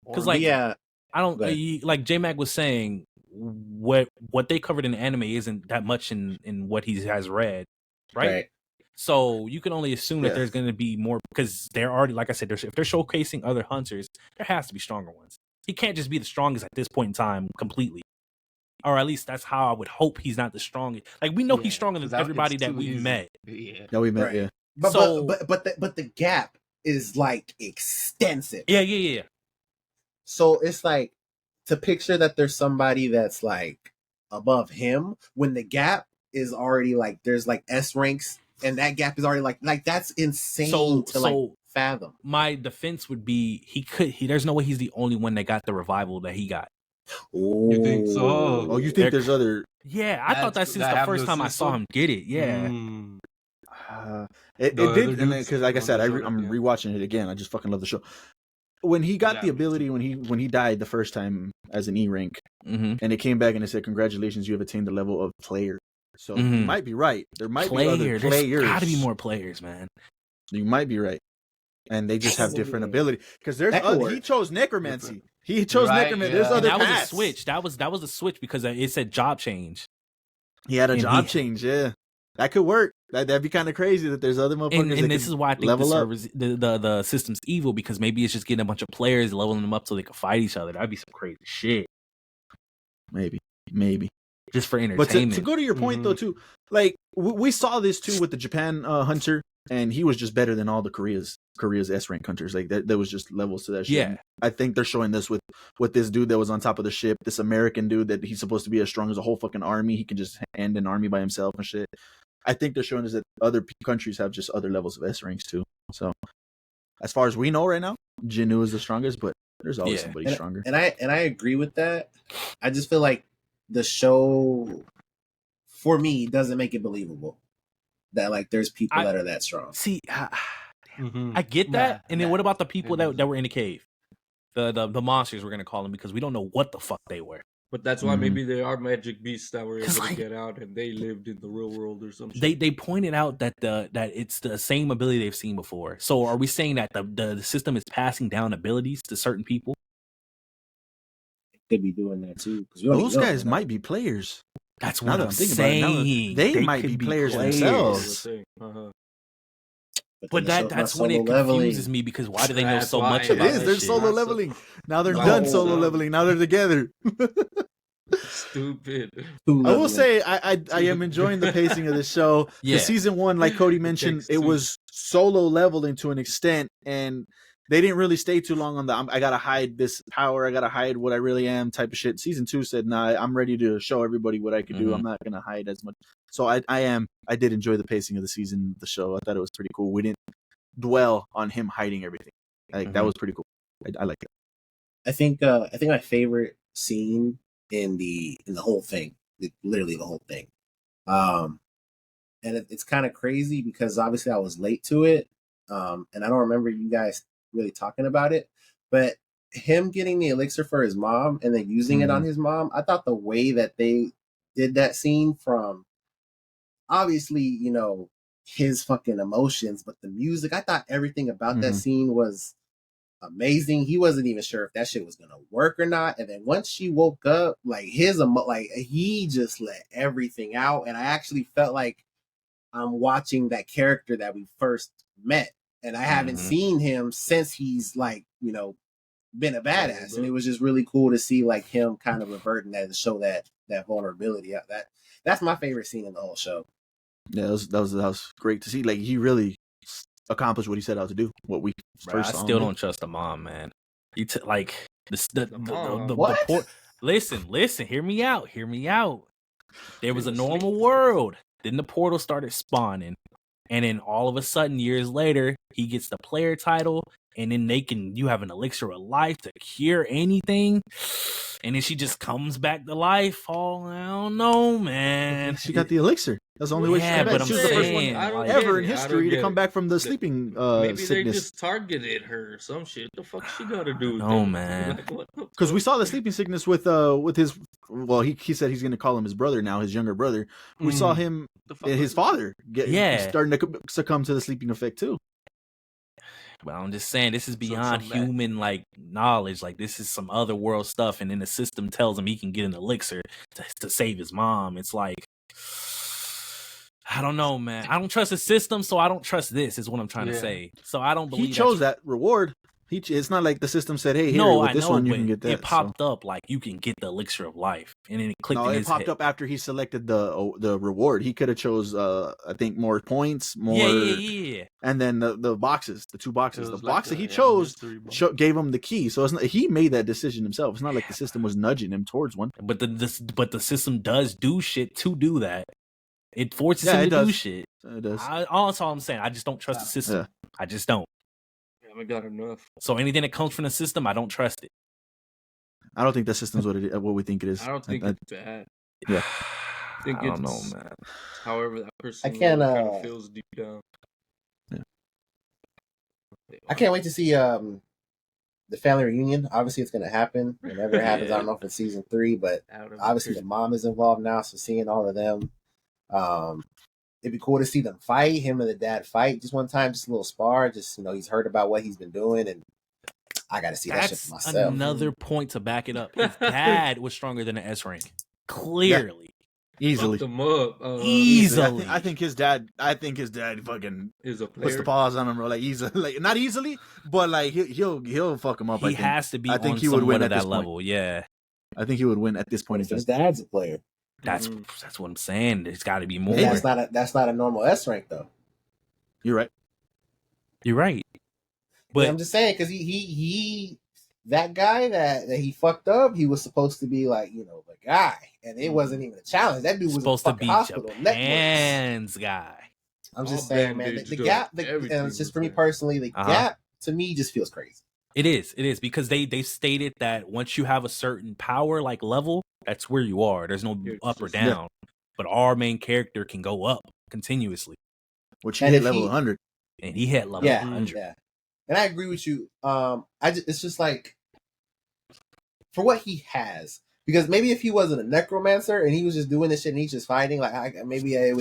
'Cause, arm. like, yeah, I don't Go ahead. like J Mac was saying. What they covered in the anime isn't that much in what he has read, right? So you can only assume that Yeah. there's going to be more because they're already, like I said, if they're showcasing other hunters, there has to be stronger ones. He can't just be the strongest at this point in time completely, or at least that's how I would hope he's not the strongest. Like we know he's stronger than Without- everybody it's that too we've easy. met. Yeah. That we met. Right. Yeah. But So- but the gap is like extensive. Yeah. So it's like to picture that there's somebody that's like above him when the gap is already like there's like S ranks and that gap is already like that's insane to like fathom. My defense would be there's no way he's the only one that got the revival that he got. You think so? Oh, you think there's other? Yeah, I thought that since that the have first the time I saw system? him get it. Yeah. Mm. It The other did, dudes because like I said, on the show, I'm yeah. rewatching it again. I just fucking love the show. When he got Yeah, the me ability, when he died the first time as an E rank, Mm-hmm. and it came back and it said, "Congratulations, you have attained the level of player." So you Mhm. might be right. There might be other There's players. got to be more players, man. You might be right, and they just have different ability. Because there's That could other. He work. chose necromancy. He chose Right, necromancy. yeah. There's And other That was a paths. switch. That was a switch because it said job change. He had a And job he- change. Yeah, that could work. That'd be kind of crazy that there's other motherfuckers. that And this could is why I think the level up. servers, the system's evil because maybe it's just getting a bunch of players, leveling them up so they can fight each other. That'd be some crazy shit Maybe. just for But entertainment. to go to your point though, too, like we saw this too with the Japan hunter, and he was just better than all the Korea's S rank hunters. Like there was just levels to that shit. Yeah. I think they're showing this with this dude that was on top of the ship, this American dude that he's supposed to be as strong as a whole fucking army. He can just hand an army by himself and shit. I think they're showing us that other countries have just other levels of S ranks too. So as far as we know right now, Jinnu is the strongest, but there's always Yeah. somebody stronger. And I agree with that. I just feel like the show for me doesn't make it believable that like there's people that are that strong. See, Mhm. I get that. Nah, and then nah. what about the people It that were in the cave? The monsters we're gonna call them because we don't know what the fuck they were. But that's why Mhm. maybe they are magic beasts that were able 'Cause, to like- get out and they lived in the real world or something. They pointed out that that it's the same ability they've seen before. So are we saying that the system is passing down abilities to certain people? Could be doing that too. Those guys might be players. That's Now what that I'm I'm thinking about it, now that- saying. they might be players themselves. But that's when it confuses me because why do they know That's so why much it It about is. this They're shit? solo leveling. Now they're No, done solo no. leveling. Now they're together. Stupid. I will say I am enjoying the pacing of the show. Yeah. The season one, like Cody mentioned, takes it two. was solo leveling to an extent, and they didn't really stay too long on the I gotta hide this power, I gotta hide what I really am type of shit. Season 2 said, nah, I'm ready to show everybody what I can do. Mhm. I'm not gonna hide as much. So I did enjoy the pacing of the season, the show. I thought it was pretty cool. We didn't dwell on him hiding everything. Like that Mhm. was pretty cool. I like it. I think my favorite scene in the whole thing, literally the whole thing, and it's kind of crazy because obviously I was late to it, and I don't remember you guys really talking about it, but him getting the elixir for his mom and then using it on his mom, I thought the way that they did that scene, from obviously, his fucking emotions, but the music, I thought everything about that scene was amazing. He wasn't even sure if that shit was gonna work or not. And then once she woke up, like he just let everything out. And I actually felt like I'm watching that character that we first met. And I haven't seen him since he's like, been a badass. And it was just really cool to see like him kind of reverting that and show that vulnerability. That's my favorite scene in the whole show. Yeah, that was great to see. Like he really accomplished what he set out to do. What we Bro, first I saw still him don't trust the mom, man. You like the mom. What? Listen, hear me out. There was a normal world. Then the portal started spawning. And then all of a sudden, years later, he gets the player title. And then you have an elixir of life to cure anything. And then she just comes back to life. Oh, I don't know, man. She got the elixir. That's the only way she Yeah, came back. but She I'm was the first one saying, I don't ever get in it. I history don't to get come it. back from the sleeping Maybe they sickness. just targeted her or some shit. The fuck she gotta do? No, with that? man. Like, what the Because we fuck? saw the sleeping sickness with his. Well, he said he's going to call him his brother now, his younger brother. We saw him, The fuck his was- father, Yeah. starting to succumb to the sleeping effect too. But I'm just saying, this is So beyond some bad- human like knowledge. Like this is some other world stuff, and then the system tells him he can get an elixir to save his mom. It's like, I don't know, man. I don't trust the system, so I don't trust this. Is what I'm trying to Yeah. say. So I don't believe He chose that reward. It's not like the system said, "Hey, here with I this know, one you but can get that." it popped up like you can get the elixir of life, and then it clicked No, in it his popped head. up after he selected the reward. He could have chose, I think, more points, more, Yeah. and then the boxes, the two boxes. It The was box like that he a chose mystery box. gave him the key. So it's not, he made that decision himself. It's not like the system was nudging him towards one. But the system does do shit to do that. It forces Yeah, him it to do does. shit. It does. That's all I'm saying. I just don't trust the system. Yeah. I just don't. I haven't got enough. So anything that comes from the system, I don't trust it. I don't think that system's what we think it is. I don't think it's bad. Yeah. I think I don't it's know, man. however that person can't, kind of feels deep down. I can't wait to see the family reunion. Obviously, it's going to happen whenever it happens. I don't know if it's season 3, but Out of obviously the the mom is involved now. So seeing all of them, it'd be cool to see them fight. Him and the dad fight just one time, just a little spar. Just he's heard about what he's been doing, and I got to see that shit That's for myself. another point to back it up. His dad was stronger than the S rank. Clearly. Easily. Fucked them up. Easily. I think his dad fucking Is a puts the player. paws on him, bro. Like easily, like not easily, but like he'll fuck him up. He has to be I think on he would somewhat win of at that this point. level. Yeah. I think he would win at this point in His time. dad's a player. That's what I'm saying. There's got to be more. And that's not a normal S rank though. You're right. You're right. But But I'm just saying because he that guy that he fucked up, he was supposed to be like the guy, and it wasn't even a challenge. That dude was supposed a to fucking be hospital. Networks. Japan's guy. I'm just All saying, man. bandaged The up. gap, Everything and it's just was for me there. personally, the gap to me just feels crazy. It is because they stated that once you have a certain power like level, that's where you are. There's no You're up or just- down. But our main character can go up continuously, Which he And hit if level he- 100. and he hit level Yeah, 100. yeah. And I agree with you. It's just like for what he has, because maybe if he wasn't a necromancer and he was just doing this shit and he's just fighting, like maybe I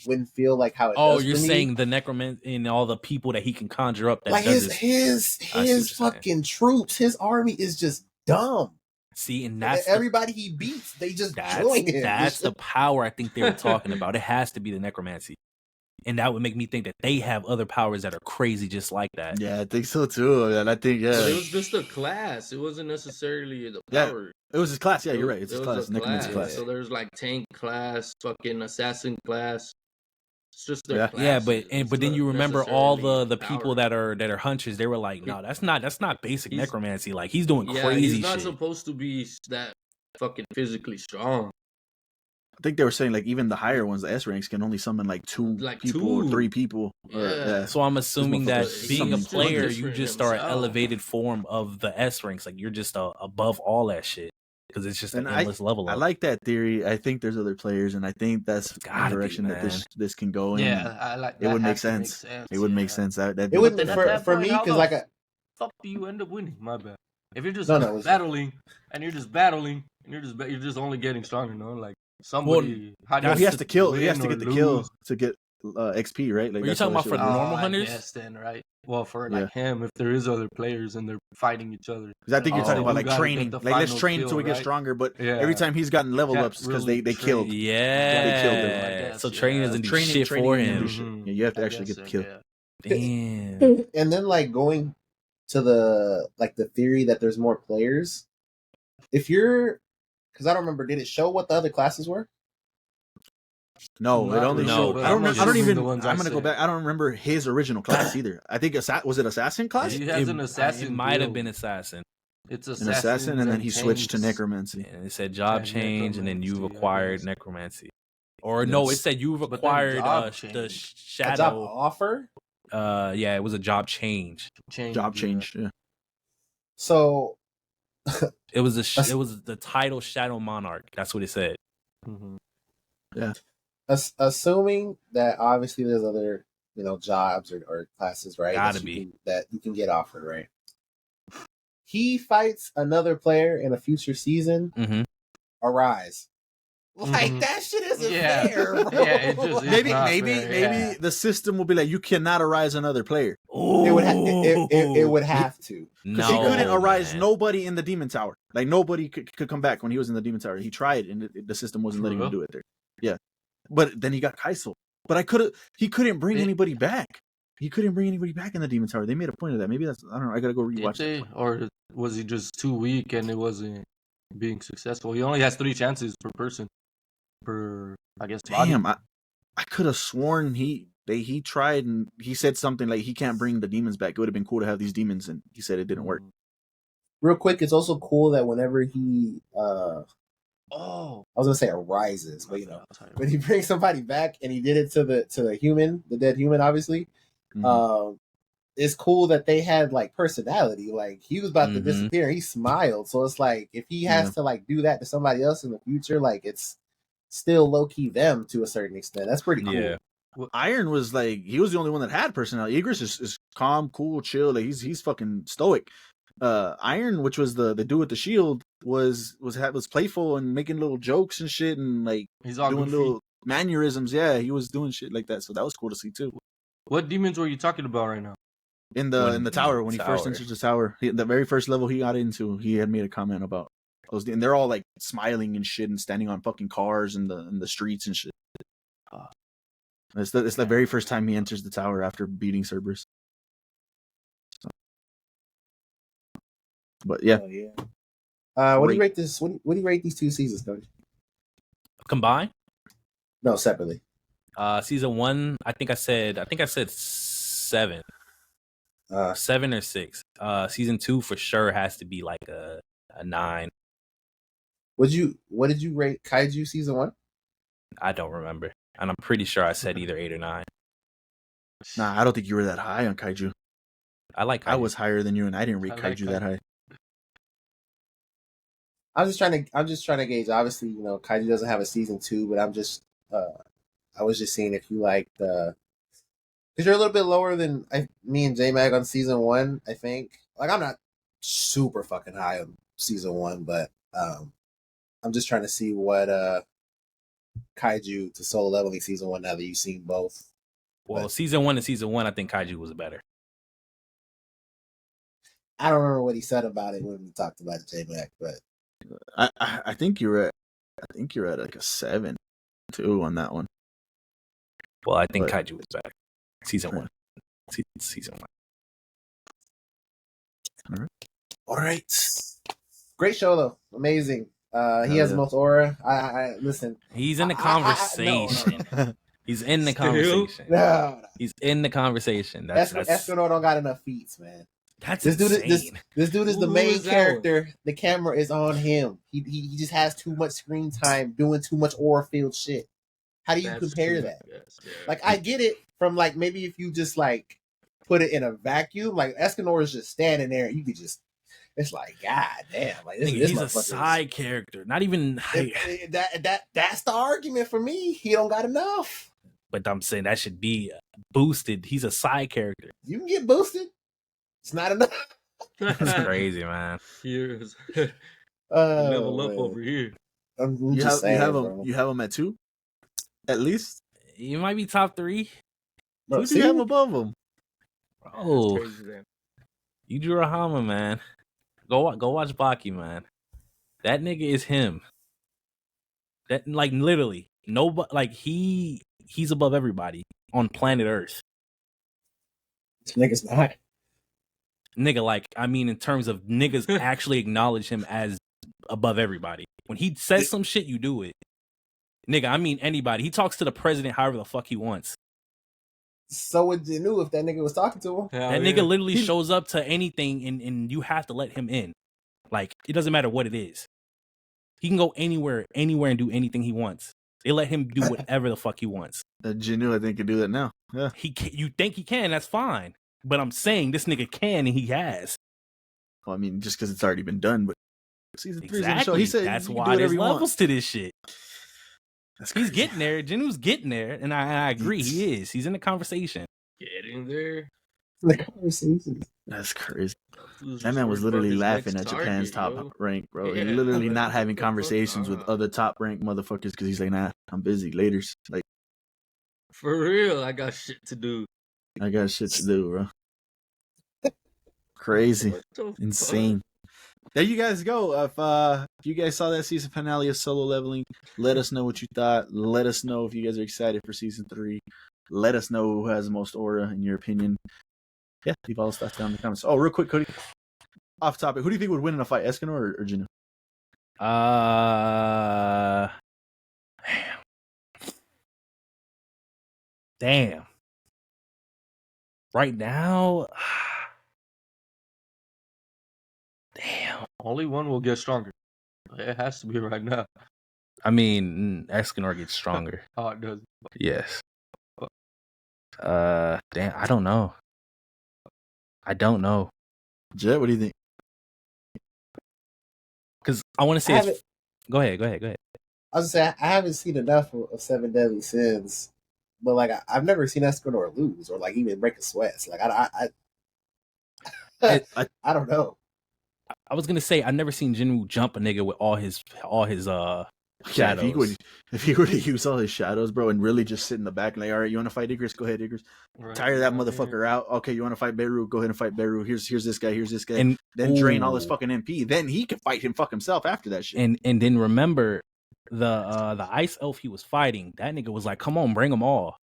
wouldn't feel like how it. Oh, does you're for me. saying the necromancer and all the people that he can conjure up that like does his this. I see what you're saying. fucking troops, his army is just dumb. See, and that's Everybody he beats, they just that's join him. that's the power I think they were talking about. It has to be the necromancy, and that would make me think that they have other powers that are crazy just like that. Yeah, I think so too. And I think But it was just a class. It wasn't necessarily the Yeah. power. it was his class. Yeah, It you're was- right. It's it his was class, a necromancy class. So there's like tank class, fucking assassin class. It's just their Yeah. Yeah, classes. It's but then not you remember all necessarily the people power. that are hunters. They were like, no, that's not basic He's- necromancy. Like he's doing Yeah, crazy he's not shit. supposed to be that fucking physically strong. I think they were saying like even the higher ones, the S ranks, can only summon like two Like people or two. 3 people. Yeah. So I'm assuming that motherfuckers being a summon player, hundreds. you for just are an himself. elevated form of the S ranks. Like you're just above all that shit because it's just an And endless level I up. like that theory. I think there's other players, and I think that's the Gotta be, direction that man. this can go in. Yeah, I like It that. would make has to sense. It would make yeah. sense. That It would But then for at that for point, me how because the like fuck do you end up winning? My bad. If you're just No, no, it's- battling and you're just battling and you're just only getting stronger, you know? Like somebody, how do Well, you he has to kill. He win has to or get the kill lose? to get XP, right? Like Are you that's talking how about that for shit the works. normal I hunters? guess then, right? Well, for like him, if there is other players and they're fighting each other. Because I think you're Oh, talking about who like gotta training. get the Like let's final train kill, until we get right? stronger. But Yeah. every time he's gotten level Can't ups because really they train. killed. Yeah. killed him, I guess, So training yeah. doesn't do Training shit for and him. do shit. Yeah, you have to I actually guess get the so, kill. yeah. Damn. and then like going to the theory that there's more players. If you're, because I don't remember, did it show what the other classes were? No, it Not only really, showed. but I don't. I'm I don't assuming even. the ones I I'm gonna go said. back. I don't remember his original class either. I think was it assassin class? He has an assassin. It might have build. been assassin. It's An assassin, and then he switched to tanks. necromancy. And it said job And change, and then you've necromancy, I acquired guess. necromancy. Or no, it Yes. said you've But then acquired job the change. A job shadow. offer. Yeah, it was a job change. Job change. Yeah. So It was it was the title Shadow Monarch. That's what it said. Mhm. assuming that obviously there's other jobs or classes, right? Gotta that be. that you can get offered, right? He fights another player in a future season. Mm-hmm. Arise. Like Mhm. that shit isn't Yeah. fair, bro. Yeah, it just is. Maybe, not maybe, fair, maybe yeah. the system will be like, you cannot arise another player. It would it would have to. Because No, he couldn't arise man. nobody in the demon tower. Like nobody could come back when he was in the demon tower. He tried, and the system wasn't letting him True. do it there. Yeah, but then he got Kaisel. But he couldn't bring They- anybody back. He couldn't bring anybody back in the demon tower. They made a point of that. Maybe that's, I don't know. I gotta go Did rewatch they, it. or was he just too weak and it wasn't being successful? He only has 3 chances per person, per I guess body. Damn, I could have sworn he tried and he said something like he can't bring the demons back. It would have been cool to have these demons, and he said it didn't work. Real quick, it's also cool that whenever he Oh, I was gonna say arises, but when he brings somebody back and he did it to the human, the dead human, obviously. Mhm. It's cool that they had like personality. Like he was about to Mhm. disappear, he smiled. So it's like if he has Yeah. to like do that to somebody else in the future, like it's still low key them to a certain extent. That's pretty cool. Yeah. Iron was like he was the only one that had personality. Igris is calm, cool, chill. Like he's fucking stoic. Iron, which was the dude with the shield, was playful and making little jokes and shit and like he's all doing goofy. little mannerisms. Yeah, he was doing shit like that. So that was cool to see too. What demons were you talking about right now? In the tower when he first Tower. enters the tower, the very first level he got into, he had made a comment about those, and they're all like smiling and shit and standing on fucking cars in the streets and shit. Ah. It's the very first time he enters the tower after beating Cerberus. So. But yeah, Oh, yeah. What do you Great. rate this? What do you rate these 2 seasons, Coach? Combined? No, separately. Season 1, I think I said 7. 7 or 6. Season 2 for sure has to be like a 9. What did you rate Kaiju season 1? I don't remember. And I'm pretty sure I said either 8 or 9. nah, I don't think you were that high on Kaiju. I like I Kaiju. was higher than you, and I didn't rate I like Kaiju that high. I'm just trying to gauge. Obviously, Kaiju doesn't have a season 2, but I was just seeing if you like because you're a little bit lower than me and J Mag on season 1. I think like I'm not super fucking high on season 1, but I'm just trying to see what Kaiju to Solo Leveling season 1 now that you've seen both. Well, but- season 1 and season 1, I think Kaiju was better. I don't remember what he said about it when we talked about J Mag, but I think you're at like a 7 too on that one. Well, I think But- Kaiju was better. Season 1. Season 1. all right, great show though, amazing. He Hell has the yeah. most aura. I listen. He's in the no. conversation. He's in the Still? conversation. No. He's in the conversation. That's Escanor don't got enough feats, man. that's This dude, insane. this dude is the Who main is that one? character. The camera is on him. He just has too much screen time doing too much aura field shit. How do you That's compare true, that? yes, yeah. Like, I get it from like maybe if you just like put it in a vacuum, like Escanor is just standing there. You could just, it's like, God damn, like this, Nigga, this he's a motherfucker is- side character. Not even. That's the argument for me. He don't got enough. But I'm saying that should be boosted. He's a side character. You can get boosted. It's not enough. That's crazy, man. Here's Oh, level up man. over here. I'm You just have, saying, you have bro. him. You have him at 2, at least. You might be top 3. Bro, Who do you see? have above him? Oh, That's crazy, then. you drew a Hama, man. Go watch Baki, man. That nigga is him. That like literally nobody like he's above everybody on planet Earth. This nigga's not. Nigga, like I mean, in terms of niggas actually acknowledge him as above everybody. When he says some shit, you do it. Nigga, I mean anybody. He talks to the president however the fuck he wants. So would you knew if that nigga was talking to him? Hell That yeah. nigga literally shows up to anything and you have to let him in. Like, it doesn't matter what it is. He can go anywhere and do anything he wants. They let him do whatever the fuck he wants. Jinu, I think, could do that now. Yeah. You think he can, that's fine. But I'm saying this nigga can and he has. Well, I mean, just because it's already been done, but season 3 is in the show. Exactly. He said That's you can do why whatever there's you want. levels to this shit. That's He's crazy. getting there. Jinu's getting there. And I agree. He is. He's in the conversation. Getting there. The conversation. That's crazy. Who's That man was worried about literally his laughing next at Japan's target, top yo? rank, bro. Yeah, and literally like, not what having the fuck? conversations with other top rank motherfuckers because he's like, nah, I'm busy. Laters. Like, For real, I got shit to do. I got shit to do, bro. Crazy. What the fuck? Insane. There you guys go. If you guys saw that season finale of Solo Leveling, let us know what you thought. Let us know if you guys are excited for season 3. Let us know who has the most aura in your opinion. Yeah, leave all the stuff down in the comments. Oh, real quick, Cody. Off topic. Who do you think would win in a fight, Escanor or Jinu? Damn. Right now. Damn. Only one will get stronger. It has to be right now. I mean, Escanor gets stronger. How it does. Yes. Damn, I don't know. Jet, what do you think? Because I want to say I it's... haven't- Go ahead. I was gonna say I haven't seen enough of Seven Deadly Sins, but like I've never seen Escanor lose or like even break a sweat. So, like I don't know. I was gonna say I've never seen Jinwoo jump a nigga with all his Yeah, shadows. if he were to use all his shadows, bro, and really just sit in the back and like, all right, you want to fight Igris? Go ahead, Igris. Right. Tire that motherfucker out. Okay, you want to fight Beru? Go ahead and fight Beru. Here's this guy. Here's this guy. And then drain all his ooh. fucking MP. Then he can fight him fuck himself after that shit. And then remember the ice elf he was fighting. That nigga was like, "Come on, bring them all."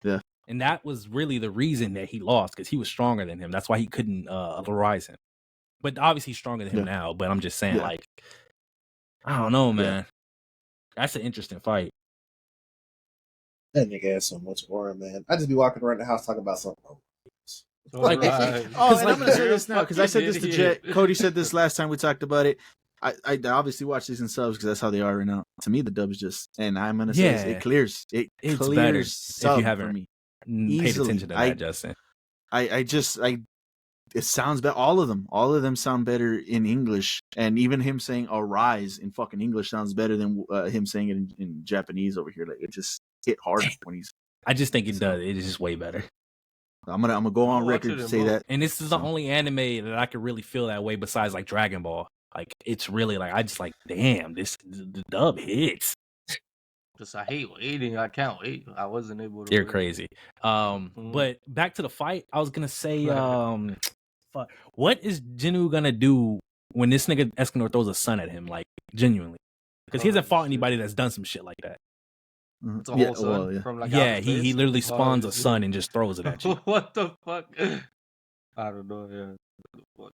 Yeah. And that was really the reason that he lost because he was stronger than him. That's why he couldn't rise him. But obviously he's stronger than him now. But I'm just saying, Yeah. like, I don't know, man. That's an interesting fight. That nigga has so much aura, man. I just be walking around the house talking about something. Like, Alright. Oh, and like, I'm gonna say this now because I said this to Idiot. Jet. Cody said this last time we talked about it. I obviously watch these in subs because that's how they are right now. To me, the dub is just, and I'm gonna say this, Yeah. it clears. It It's clears better if sub you for haven't me. Paid Easily. attention to that, Justin. It sounds better. All of them sound better in English, and even him saying "arise" in fucking English sounds better than him saying it in Japanese over here. Like it just hit hard when he's. I just think it does. It is just way better. I'm gonna go on I'll watch record it to in say both. that. And this is the So- only anime that I could really feel that way besides like Dragon Ball. Like it's really like I just like, damn, the dub hits. Just I hate waiting. I can't wait. I wasn't able to. You're wait. crazy. Mhm. But back to the fight, I was gonna say, fuck, what is Jinu gonna do when this nigga Escanor throws a sun at him? Like genuinely, because he hasn't Oh, fought shit. anybody that's done some shit like that. Mhm. It's a whole sun well, yeah. from like Yeah, outer he space? literally spawns Oh, a sun and just throws it at you. What the fuck? I don't know. Yeah. What?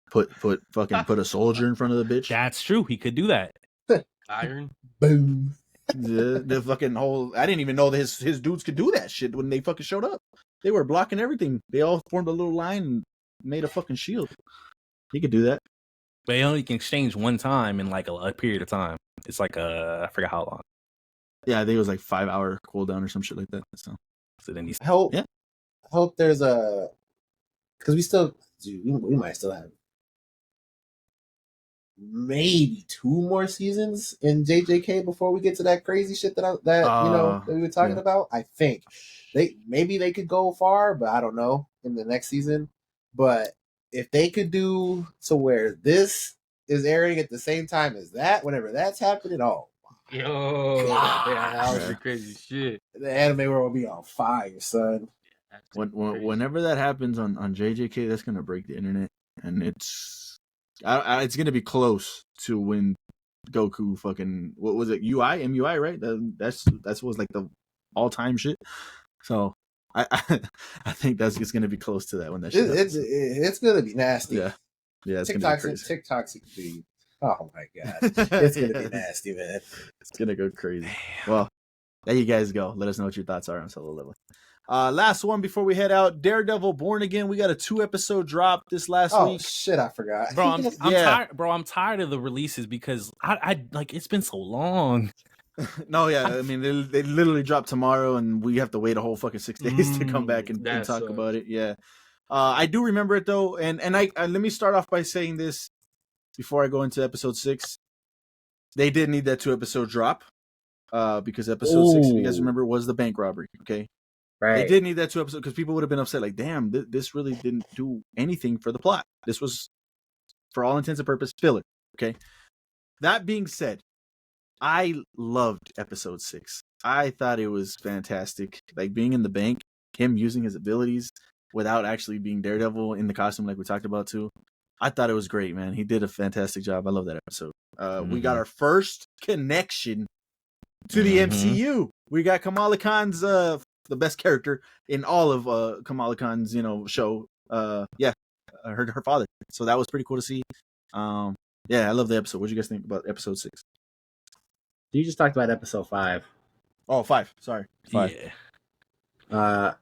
Put a soldier in front of the bitch. That's true. He could do that. Iron. Boom. The fucking whole. I didn't even know that his dudes could do that shit when they fucking showed up. They were blocking everything. They all formed a little line and made a fucking shield. He could do that. But you only can exchange one time in like a period of time. It's like I forgot how long. Yeah, I think it was like 5-hour cooldown or some shit like that. So then I hope. Yeah. I hope there's a, because we might still have maybe 2 more seasons in JJK before we get to that crazy shit that that we were talking about. I think they could go far, but I don't know in the next season. But if they could do to where this is airing at the same time as that, whenever that's happening, Yo, yeah, that was the crazy shit. The anime world will be on fire, son. Whenever that happens on JJK, that's gonna break the internet, and it's gonna be close to when Goku fucking, what was it, MUI, right? That's was like the all time shit. So I think that's just gonna be close to that when that shit. It's gonna be nasty. Yeah. It's TikTok's gonna be crazy. TikTok's be. Oh my god, it's gonna be nasty, man. It's gonna go crazy. Well, there you guys go. Let us know what your thoughts are on Solo Leveling. Last one before we head out. Daredevil Born Again. We got a 2-episode drop this last week. Oh shit, I forgot. Bro, I'm tired. Bro, I'm tired of the releases because I like it's been so long. No, yeah, I mean they literally drop tomorrow, and we have to wait a whole fucking 6 days to come back and talk about it. Yeah, I do remember it though, and I let me start off by saying this before I go into episode 6. They did need that 2-episode drop, because episode 6, if you guys remember, was the bank robbery. Okay, right? They did need that 2 episodes because people would have been upset, like, damn, this really didn't do anything for the plot. This was, for all intents and purposes, filler. Okay. That being said, I loved episode 6. I thought it was fantastic. Like being in the bank, him using his abilities without actually being Daredevil in the costume, like we talked about too. I thought it was great, man. He did a fantastic job. I love that episode. We got our first connection to the MCU. We got Kamala Khan's the best character in all of Kamala Khan's show. Her father. So that was pretty cool to see. I love the episode. What did you guys think about episode 6? You just talked about episode 5. Oh, 5. Sorry. 5. Yeah.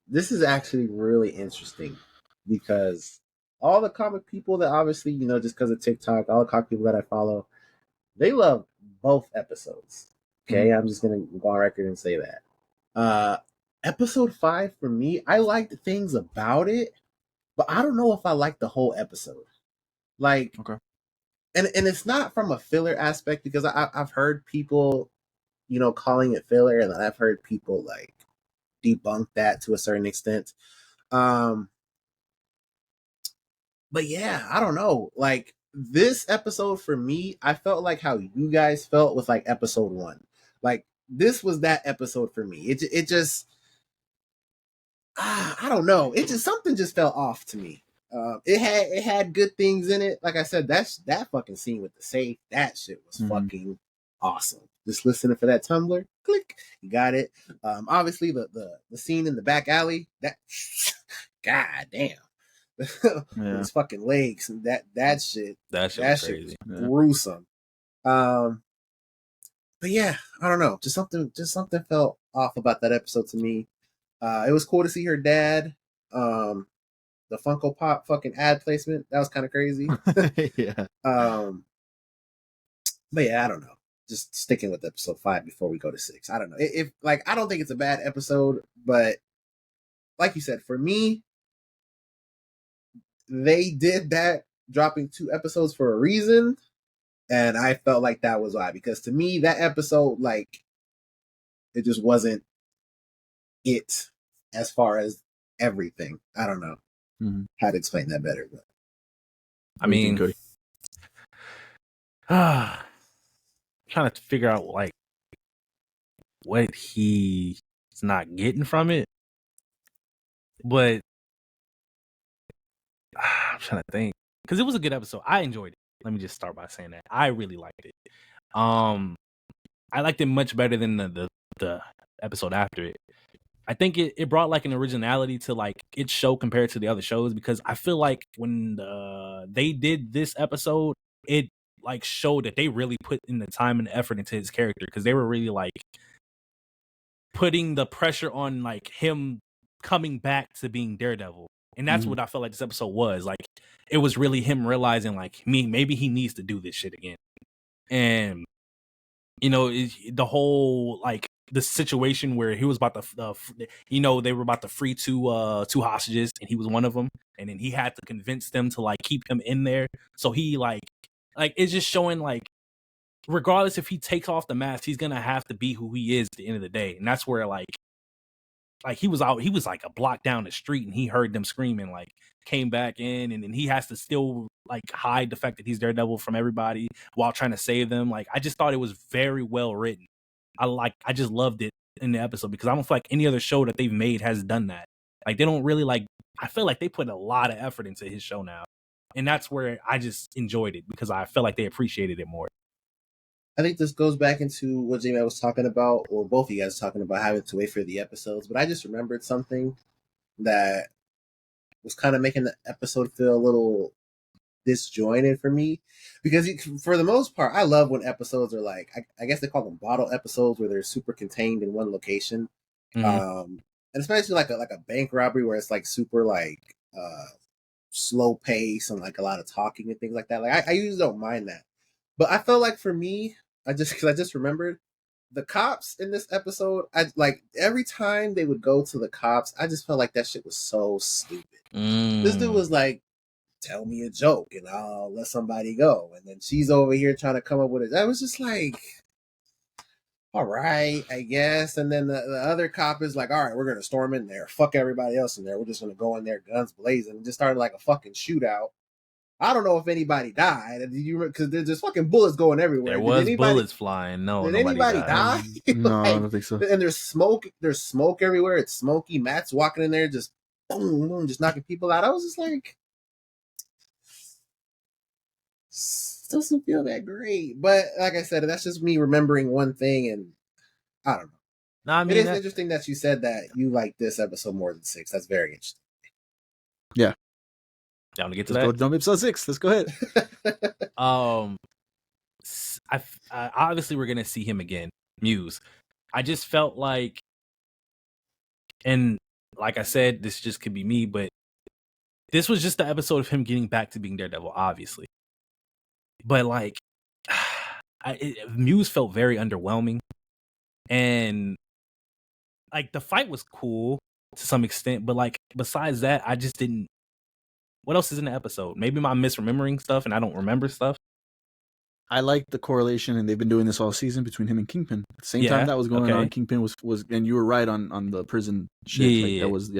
This is actually really interesting because all the comic people that obviously, just because of TikTok, all the comic people that I follow, they love both episodes. Okay, I'm just going to go on record and say that. Episode 5, for me, I liked things about it, but I don't know if I liked the whole episode. Like, okay. And it's not from a filler aspect because I've heard people, calling it filler, and I've heard people like debunk that to a certain extent. But yeah, I don't know. Like this episode for me, I felt like how you guys felt with like episode 1. Like this was that episode for me. It just, I don't know. It just, something just fell off to me. It had good things in it. Like I said, that fucking scene with the safe, that shit was fucking awesome. Just listening for that Tumblr, click, you got it. Obviously the scene in the back alley, that god damn. His fucking legs and that shit was crazy. Gruesome. But yeah, I don't know. Just something felt off about that episode to me. It was cool to see her dad. The Funko Pop fucking ad placement, that was kind of crazy. Yeah. But yeah, I don't know. Just sticking with episode 5 before we go to 6. I don't know. If I don't think it's a bad episode, but like you said, for me, they did that dropping 2 episodes for a reason, and I felt like that was why. Because to me, that episode, like, it just wasn't it as far as everything. I don't know how to explain that better, but I mean, trying to figure out like what he's not getting from it, but I'm trying to think because it was a good episode. I enjoyed it. Let me just start by saying that I really liked it. I liked it much better than the episode after it. I think it brought like an originality to like its show compared to the other shows, because I feel like when they did this episode, it like showed that they really put in the time and effort into his character, because they were really like putting the pressure on like him coming back to being Daredevil. And that's what I felt like this episode was. Like, it was really him realizing like maybe he needs to do this shit again. And you know, the whole like the situation where he was about to you know, they were about to free two hostages, and he was one of them, and then he had to convince them to like keep him in there. So he like it's just showing like, regardless if he takes off the mask, he's gonna have to be who he is at the end of the day. And that's where like he was like a block down the street, and he heard them screaming, like came back in, and then he has to still like hide the fact that he's Daredevil from everybody while trying to save them. Like, I just thought it was very well written. I just loved it in the episode, because I don't feel like any other show that they've made has done that. Like, they don't really like, I feel like they put a lot of effort into his show now. And that's where I just enjoyed it, because I felt like they appreciated it more. I think this goes back into what J-Man was talking about, or both of you guys talking about having to wait for the episodes. But I just remembered something that was kind of making the episode feel a little disjointed for me, because for the most part, I love when episodes are like, I guess they call them bottle episodes, where they're super contained in one location. And especially like a bank robbery where it's like super like slow pace and like a lot of talking and things like that. Like I usually don't mind that, but I felt like for me, I just remembered the cops in this episode. I like every time they would go to the cops, I just felt like that shit was so stupid. This dude was like, tell me a joke and I'll let somebody go. And then she's over here trying to come up with it. I was just like, all right, I guess. And then the other cop is like, all right, we're going to storm in there. Fuck everybody else in there. We're just going to go in there, guns blazing. And just started like a fucking shootout. I don't know if anybody died. Because there's just fucking bullets going everywhere. There was bullets flying. No, did anybody die? No, Like, I don't think so. And there's smoke. There's smoke everywhere. It's smoky. Matt's walking in there just boom, boom, just knocking people out. I was just like, doesn't feel that great. But like I said, that's just me remembering one thing, and I don't know. No, I mean, it is interesting that you said that you like this episode more than 6. That's very interesting. Yeah. Down to get to Let's that. go to episode 6. Let's go ahead. Obviously we're gonna see him again, Muse. I just felt like, and like I said, this just could be me, but this was just the episode of him getting back to being Daredevil, obviously. But like, Muse felt very underwhelming, and like the fight was cool to some extent, but like besides that, I just didn't. What else is in the episode? Maybe I'm misremembering stuff and I don't remember stuff. I like the correlation, and they've been doing this all season, between him and Kingpin. At the same time that was going on, Kingpin was, and you were right on the prison shit. That was,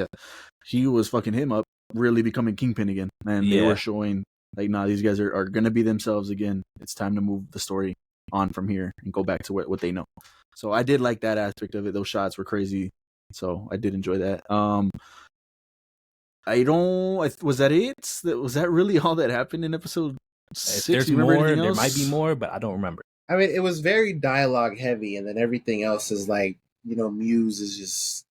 he was fucking him up, really becoming Kingpin again. And they were showing, like, nah, these guys are going to be themselves again. It's time to move the story on from here and go back to what they know. So I did like that aspect of it. Those shots were crazy. So I did enjoy that. Was that it? Was that really all that happened in episode 6? There's more, there might be more, but I don't remember. I mean, it was very dialogue heavy, and then everything else is like, Muse is just,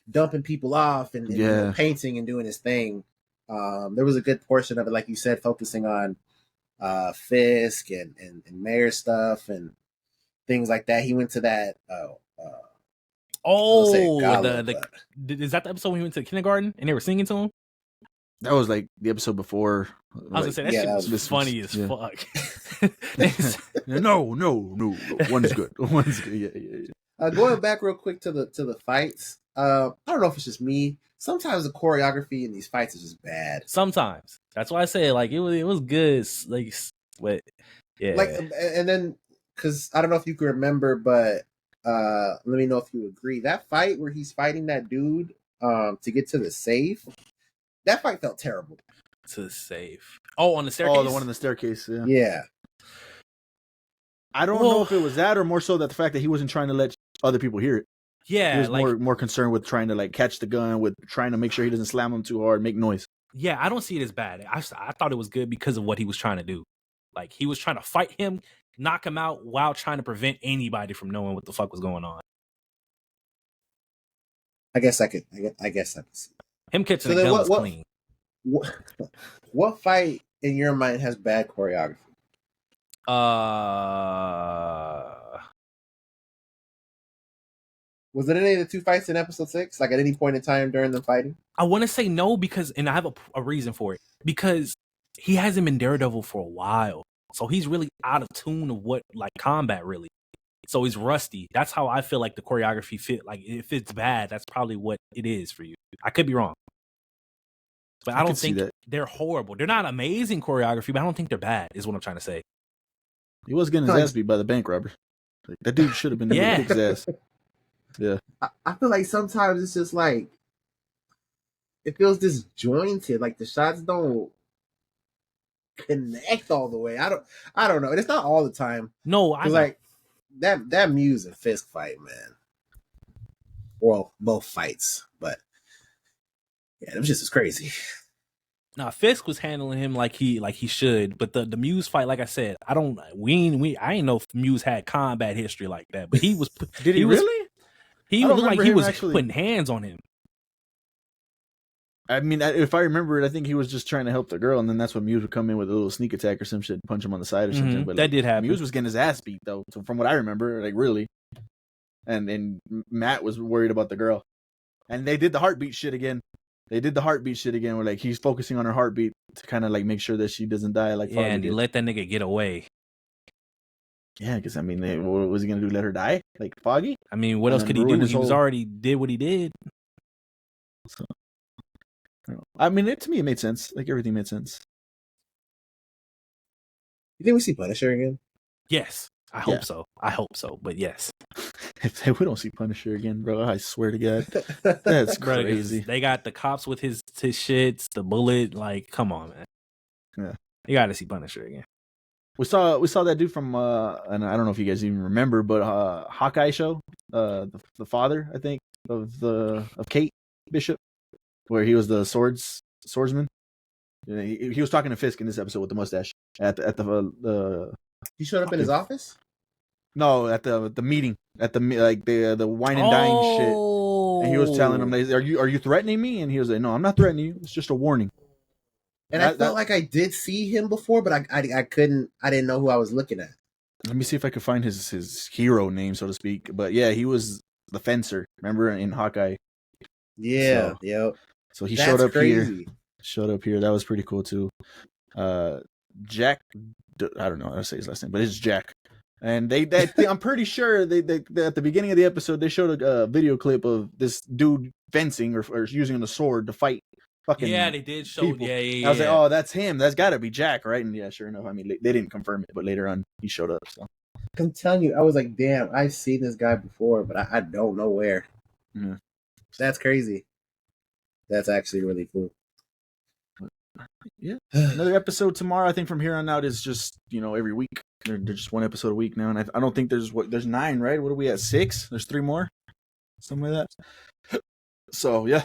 dumping people off and painting and doing his thing. There was a good portion of it, like you said, focusing on Fisk and Mayor stuff and things like that. He went to that. Is that the episode when he went to the kindergarten and they were singing to him? That was like the episode before. I was gonna say that shit was funny as fuck. No, one's good. One's good. Yeah. Going back real quick to the fights. I don't know if it's just me. Sometimes the choreography in these fights is just bad. Sometimes that's why I say like it was good. Like, but yeah. Like, and then because I don't know if you can remember, but let me know if you agree. That fight where he's fighting that dude to get to the safe, that fight felt terrible. To the safe. Oh, on the staircase. Oh, the one on the staircase. Yeah. Yeah. I don't know if it was that or more so that the fact that he wasn't trying to let other people hear it. Yeah, he was more concerned with trying to like catch the gun, with trying to make sure he doesn't slam him too hard, make noise. Yeah, I don't see it as bad. I thought it was good because of what he was trying to do. Like, he was trying to fight him, knock him out while trying to prevent anybody from knowing what the fuck was going on. I guess I could see. Him catching the gun was clean. What fight in your mind has bad choreography? Was it any of the two fights in episode 6? Like at any point in time during the fighting? I want to say no because, and I have a reason for it, because he hasn't been Daredevil for a while, so he's really out of tune of what like combat really. So he's rusty. That's how I feel like the choreography fit. Like if it's bad, that's probably what it is for you. I could be wrong, but I don't think they're horrible. They're not amazing choreography, but I don't think they're bad. Is what I'm trying to say. He was getting his ass beat by the bank robber. Like, that dude should have been able to kick his ass. Yeah, I feel like sometimes it's just like it feels disjointed. Like the shots don't connect all the way. I don't know. And it's not all the time. No, I like that Muse and Fisk fight, man. Well, both fights, but yeah, it was just as crazy. Now Fisk was handling him like he should, but the Muse fight, like I said, I ain't know if Muse had combat history like that, but he was. Did he really? He looked like he was putting hands on him. I mean, if I remember it, I think he was just trying to help the girl, and then that's when Muse would come in with a little sneak attack or some shit, punch him on the side or something. But that did happen. Muse was getting his ass beat though, so from what I remember, like really. And Matt was worried about the girl, and they did the heartbeat shit again. Where like he's focusing on her heartbeat to kind of like make sure that she doesn't die. Like yeah, and he let that nigga get away. Yeah, because I mean, what was he gonna do? Let her die? Like Foggy? I mean, what else could he do? He was already did what he did. So, I mean, to me, it made sense. Like everything made sense. You think we see Punisher again? Yes, I hope so. But yes. If we don't see Punisher again, bro, I swear to God, that's crazy. They got the cops with his shits, the bullet. Like, come on, man. Yeah, you got to see Punisher again. We saw that dude from and I don't know if you guys even remember, but Hawkeye show, the father, I think, of Kate Bishop, where he was the swordsman. He was talking to Fisk in this episode with the mustache at the. He showed up in his office. No, at the meeting, at the wine and dine shit, and he was telling him, "Are you threatening me?" And he was like, "No, I'm not threatening you. It's just a warning." And I felt like I did see him before, but I didn't know who I was looking at. Let me see if I could find his hero name, so to speak. But yeah, he was the fencer. Remember in Hawkeye? Yeah, yep. So he showed up here. That was pretty cool too. Jack, I don't know how to say his last name, but it's Jack. And they I'm pretty sure they at the beginning of the episode they showed a video clip of this dude fencing or using the sword to fight. Yeah, they did show. People. Yeah. I was like, oh, that's him. That's got to be Jack, right? And yeah, sure enough. I mean, they didn't confirm it, but later on he showed up. So I'm telling you, I was like, damn, I've seen this guy before, but I don't know where. Mm-hmm. That's crazy. That's actually really cool. Yeah, another episode tomorrow. I think from here on out is just every week. There's just one episode a week now, and I don't think there's 9, right? What are we at, 6? There's 3 more, something like that. So yeah,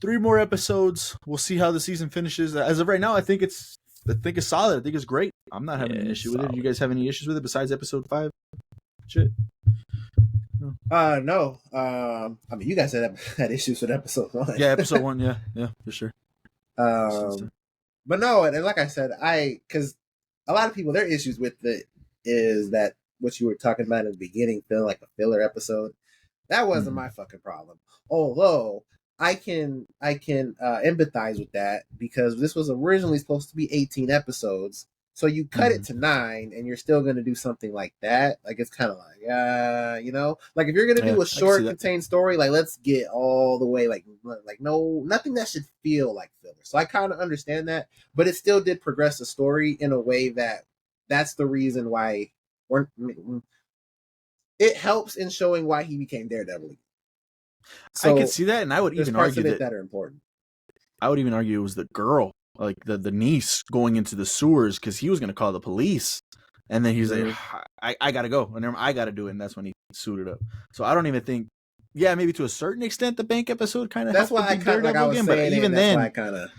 3 more episodes. We'll see how the season finishes. As of right now, I think it's solid. I think it's great. I'm not having an issue with it. You guys have any issues with it besides episode 5? Shit. No. I mean, you guys had issues with episode 1. Yeah, episode 1. Yeah, for sure. But no, and like I said, because a lot of people, their issues with it is that what you were talking about in the beginning, feeling like a filler episode. That wasn't my fucking problem. Although I can empathize with that because this was originally supposed to be 18 episodes. So you cut it to 9 and you're still going to do something like that. Like, it's kind of like, like if you're going to do a short contained story, like let's get all the way, like nothing that should feel like filler. So I kind of understand that, but it still did progress the story in a way that's the reason why it helps in showing why he became Daredevil. So I could see that, and I would even argue that are important. I would even argue it was the girl, like the niece, going into the sewers because he was going to call the police, and then he's like, "I gotta go," and then I gotta do it, and that's when he suited up. So I don't even think, maybe to a certain extent, the bank episode kind of. That's why I kind of like I was saying, but even then, I kind of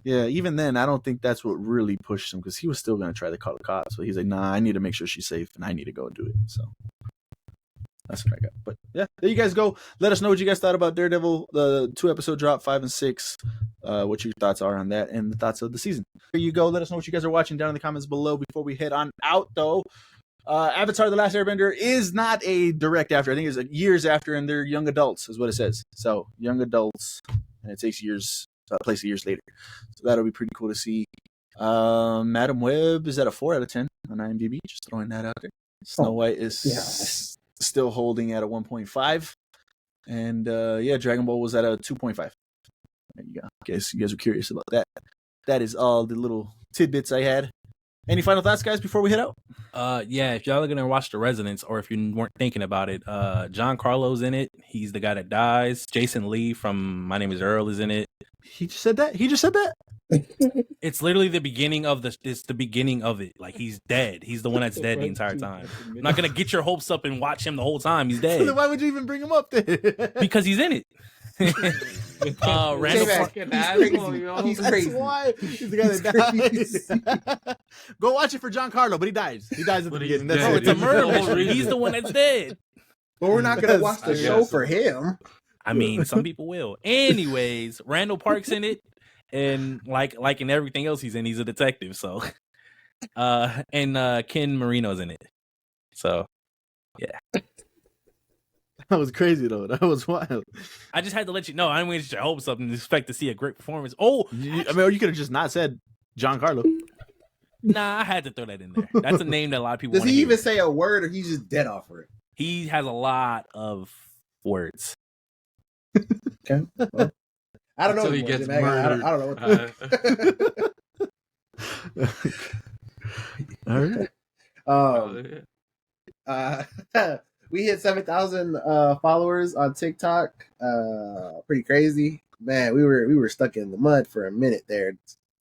even then, I don't think that's what really pushed him because he was still going to try to call the cops. So he's like, "Nah, I need to make sure she's safe, and I need to go and do it." So. That's what I got. But yeah, there you guys go. Let us know what you guys thought about Daredevil. The 2 episode drop, 5 and 6. what your thoughts are on that and the thoughts of the season. There you go. Let us know what you guys are watching down in the comments below. Before we head on out, though, Avatar: The Last Airbender is not a direct after. I think it's years after, and they're young adults, is what it says. So young adults, and it takes years, place years later. So that'll be pretty cool to see. Madam Web is at a 4 out of 10 on IMDb. Just throwing that out there. Snow White is still holding at a 1.5, and Dragon Ball was at a 2.5. There you go. I guess you guys are curious about that. That is all the little tidbits I had. Any final thoughts, guys, before we head out? If y'all are gonna watch The Residence, or if you weren't thinking about it, John Carlo's in it. He's the guy that dies. Jason Lee from My Name Is Earl is in it. He just said that. It's literally the beginning of it's the beginning of it. Like, he's dead. He's the one that's dead the entire time. I'm not gonna get your hopes up and watch him the whole time. He's dead. So then why would you even bring him up then? Because he's in it. Randall He's crazy. That's why he's the guy that dies. Go watch it for John Carlo, but he dies. He dies at the beginning. That's Oh, it. it's a murder mystery. He's the one that's dead. But we're not gonna watch the I show guess. for him. I mean, some people will. Anyways, Randall Park's in it, and like in everything else he's in, he's a detective. So, and Ken Marino's in it. So, yeah. That was crazy though. That was wild. I just had to let you know. I didn't get your hopes up and expect to see a great performance. Oh, I mean, you could have just not said John Carlo. nah, I had to throw that in there. That's a name that a lot of people. Does wanna he hear. even say a word, or he's just dead off for it? He has a lot of words. Okay. Well, I don't know. Until he anymore, gets Jim. I don't know. All right. We hit 7,000 followers on TikTok. Pretty crazy, man. We were stuck in the mud for a minute there,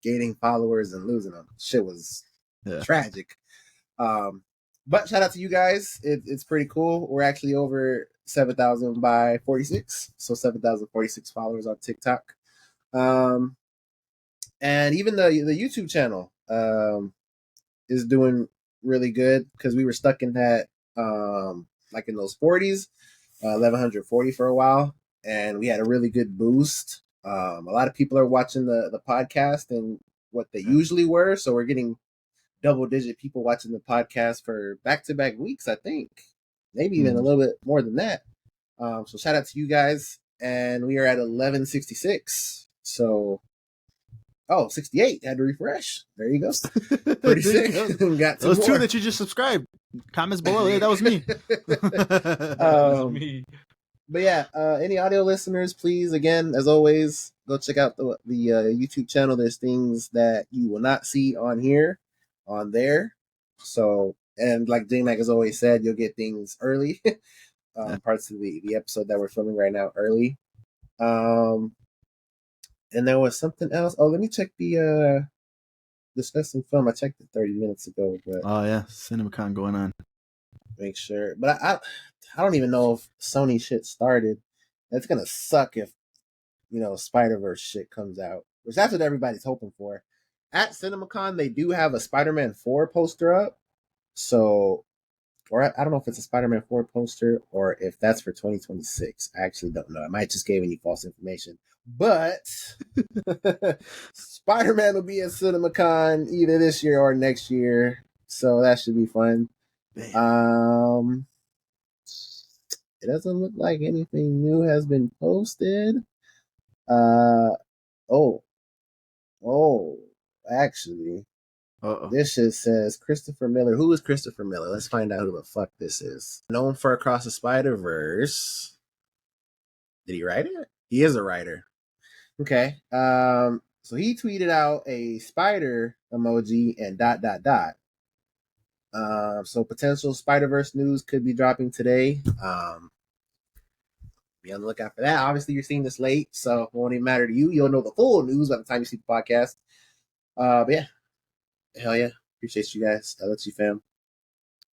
gaining followers and losing them. Shit was tragic. But shout out to you guys. It's pretty cool. We're actually over 7,000 by 46, so 7,046 followers on TikTok. And even the YouTube channel is doing really good, because we were stuck in that like in those 40s, 1140 for a while, and we had a really good boost. A lot of people are watching the podcast and what they usually were, so we're getting double-digit people watching the podcast for back-to-back weeks, I think. Maybe even a little bit more than that. So shout out to you guys. And we are at 1166. So, 68. Had to refresh. There you go. 36. Got Those two more. that you just subscribed. Comments below. Yeah, that was me. Me. But yeah, any audio listeners, please, again, as always, go check out the YouTube channel. There's things that you will not see on here, on there. So, and like J-Mac has always said, you'll get things early. Parts of the episode that we're filming right now early. And there was something else. Oh, let me check the discussing film. I checked it 30 minutes ago, but Oh yeah, CinemaCon going on. make sure. But I don't even know if Sony shit started. That's gonna suck if Spider-Verse shit comes out, which that's what everybody's hoping for. At CinemaCon, they do have a Spider-Man 4 poster up. So, or I don't know if it's a Spider-Man 4 poster or if that's for 2026. I actually don't know. I might just gave any false information. But Spider-Man will be at CinemaCon either this year or next year. So that should be fun. It doesn't look like anything new has been posted. Actually, this just says Christopher Miller. Who is Christopher Miller? Let's find out who the fuck this is. Known for Across the Spider-Verse. Did he write it? He is a writer. Okay. So he tweeted out a spider emoji and ... So potential Spider-Verse news could be dropping today. Be on the lookout for that. Obviously, you're seeing this late, so it won't even matter to you. You'll know the full news by the time you see the podcast. But yeah, hell yeah, appreciate you guys. I love you, fam.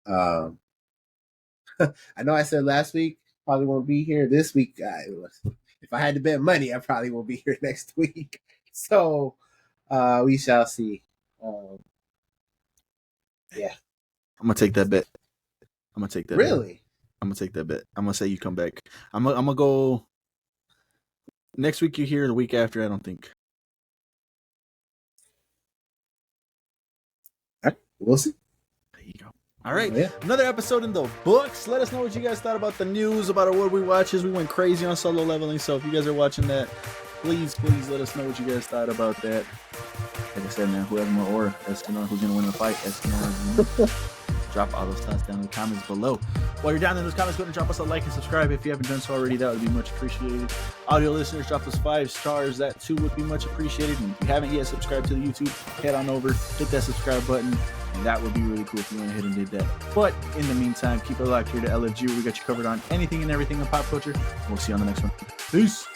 I know I said last week probably won't be here this week. If I had to bet money, I probably won't be here next week. So we shall see. Yeah, I'm gonna take that bet. Really? I'm gonna take that bet. I'm gonna say you come back. I'm gonna go next week. You're here. The week after, I don't think. We'll see. There you go. All right, Yeah. another episode in the books. Let us know what you guys thought about the news, about what we watches. We went crazy on Solo Leveling, so if you guys are watching that, please let us know what you guys thought about that. Like I said, man, who has more aura? That's to know who's gonna win the fight. That's to know. Drop all those thoughts down in the comments below. While you're down in those comments, go ahead and drop us a like and subscribe if you haven't done so already. That would be much appreciated. Audio listeners, drop us 5 stars. That too would be much appreciated. And if you haven't yet subscribed to the YouTube, head on over, hit that subscribe button, and that would be really cool if you went ahead and did that. But in the meantime, keep it locked here to LFG. We got you covered on anything and everything in pop culture. We'll see you on the next one. Peace.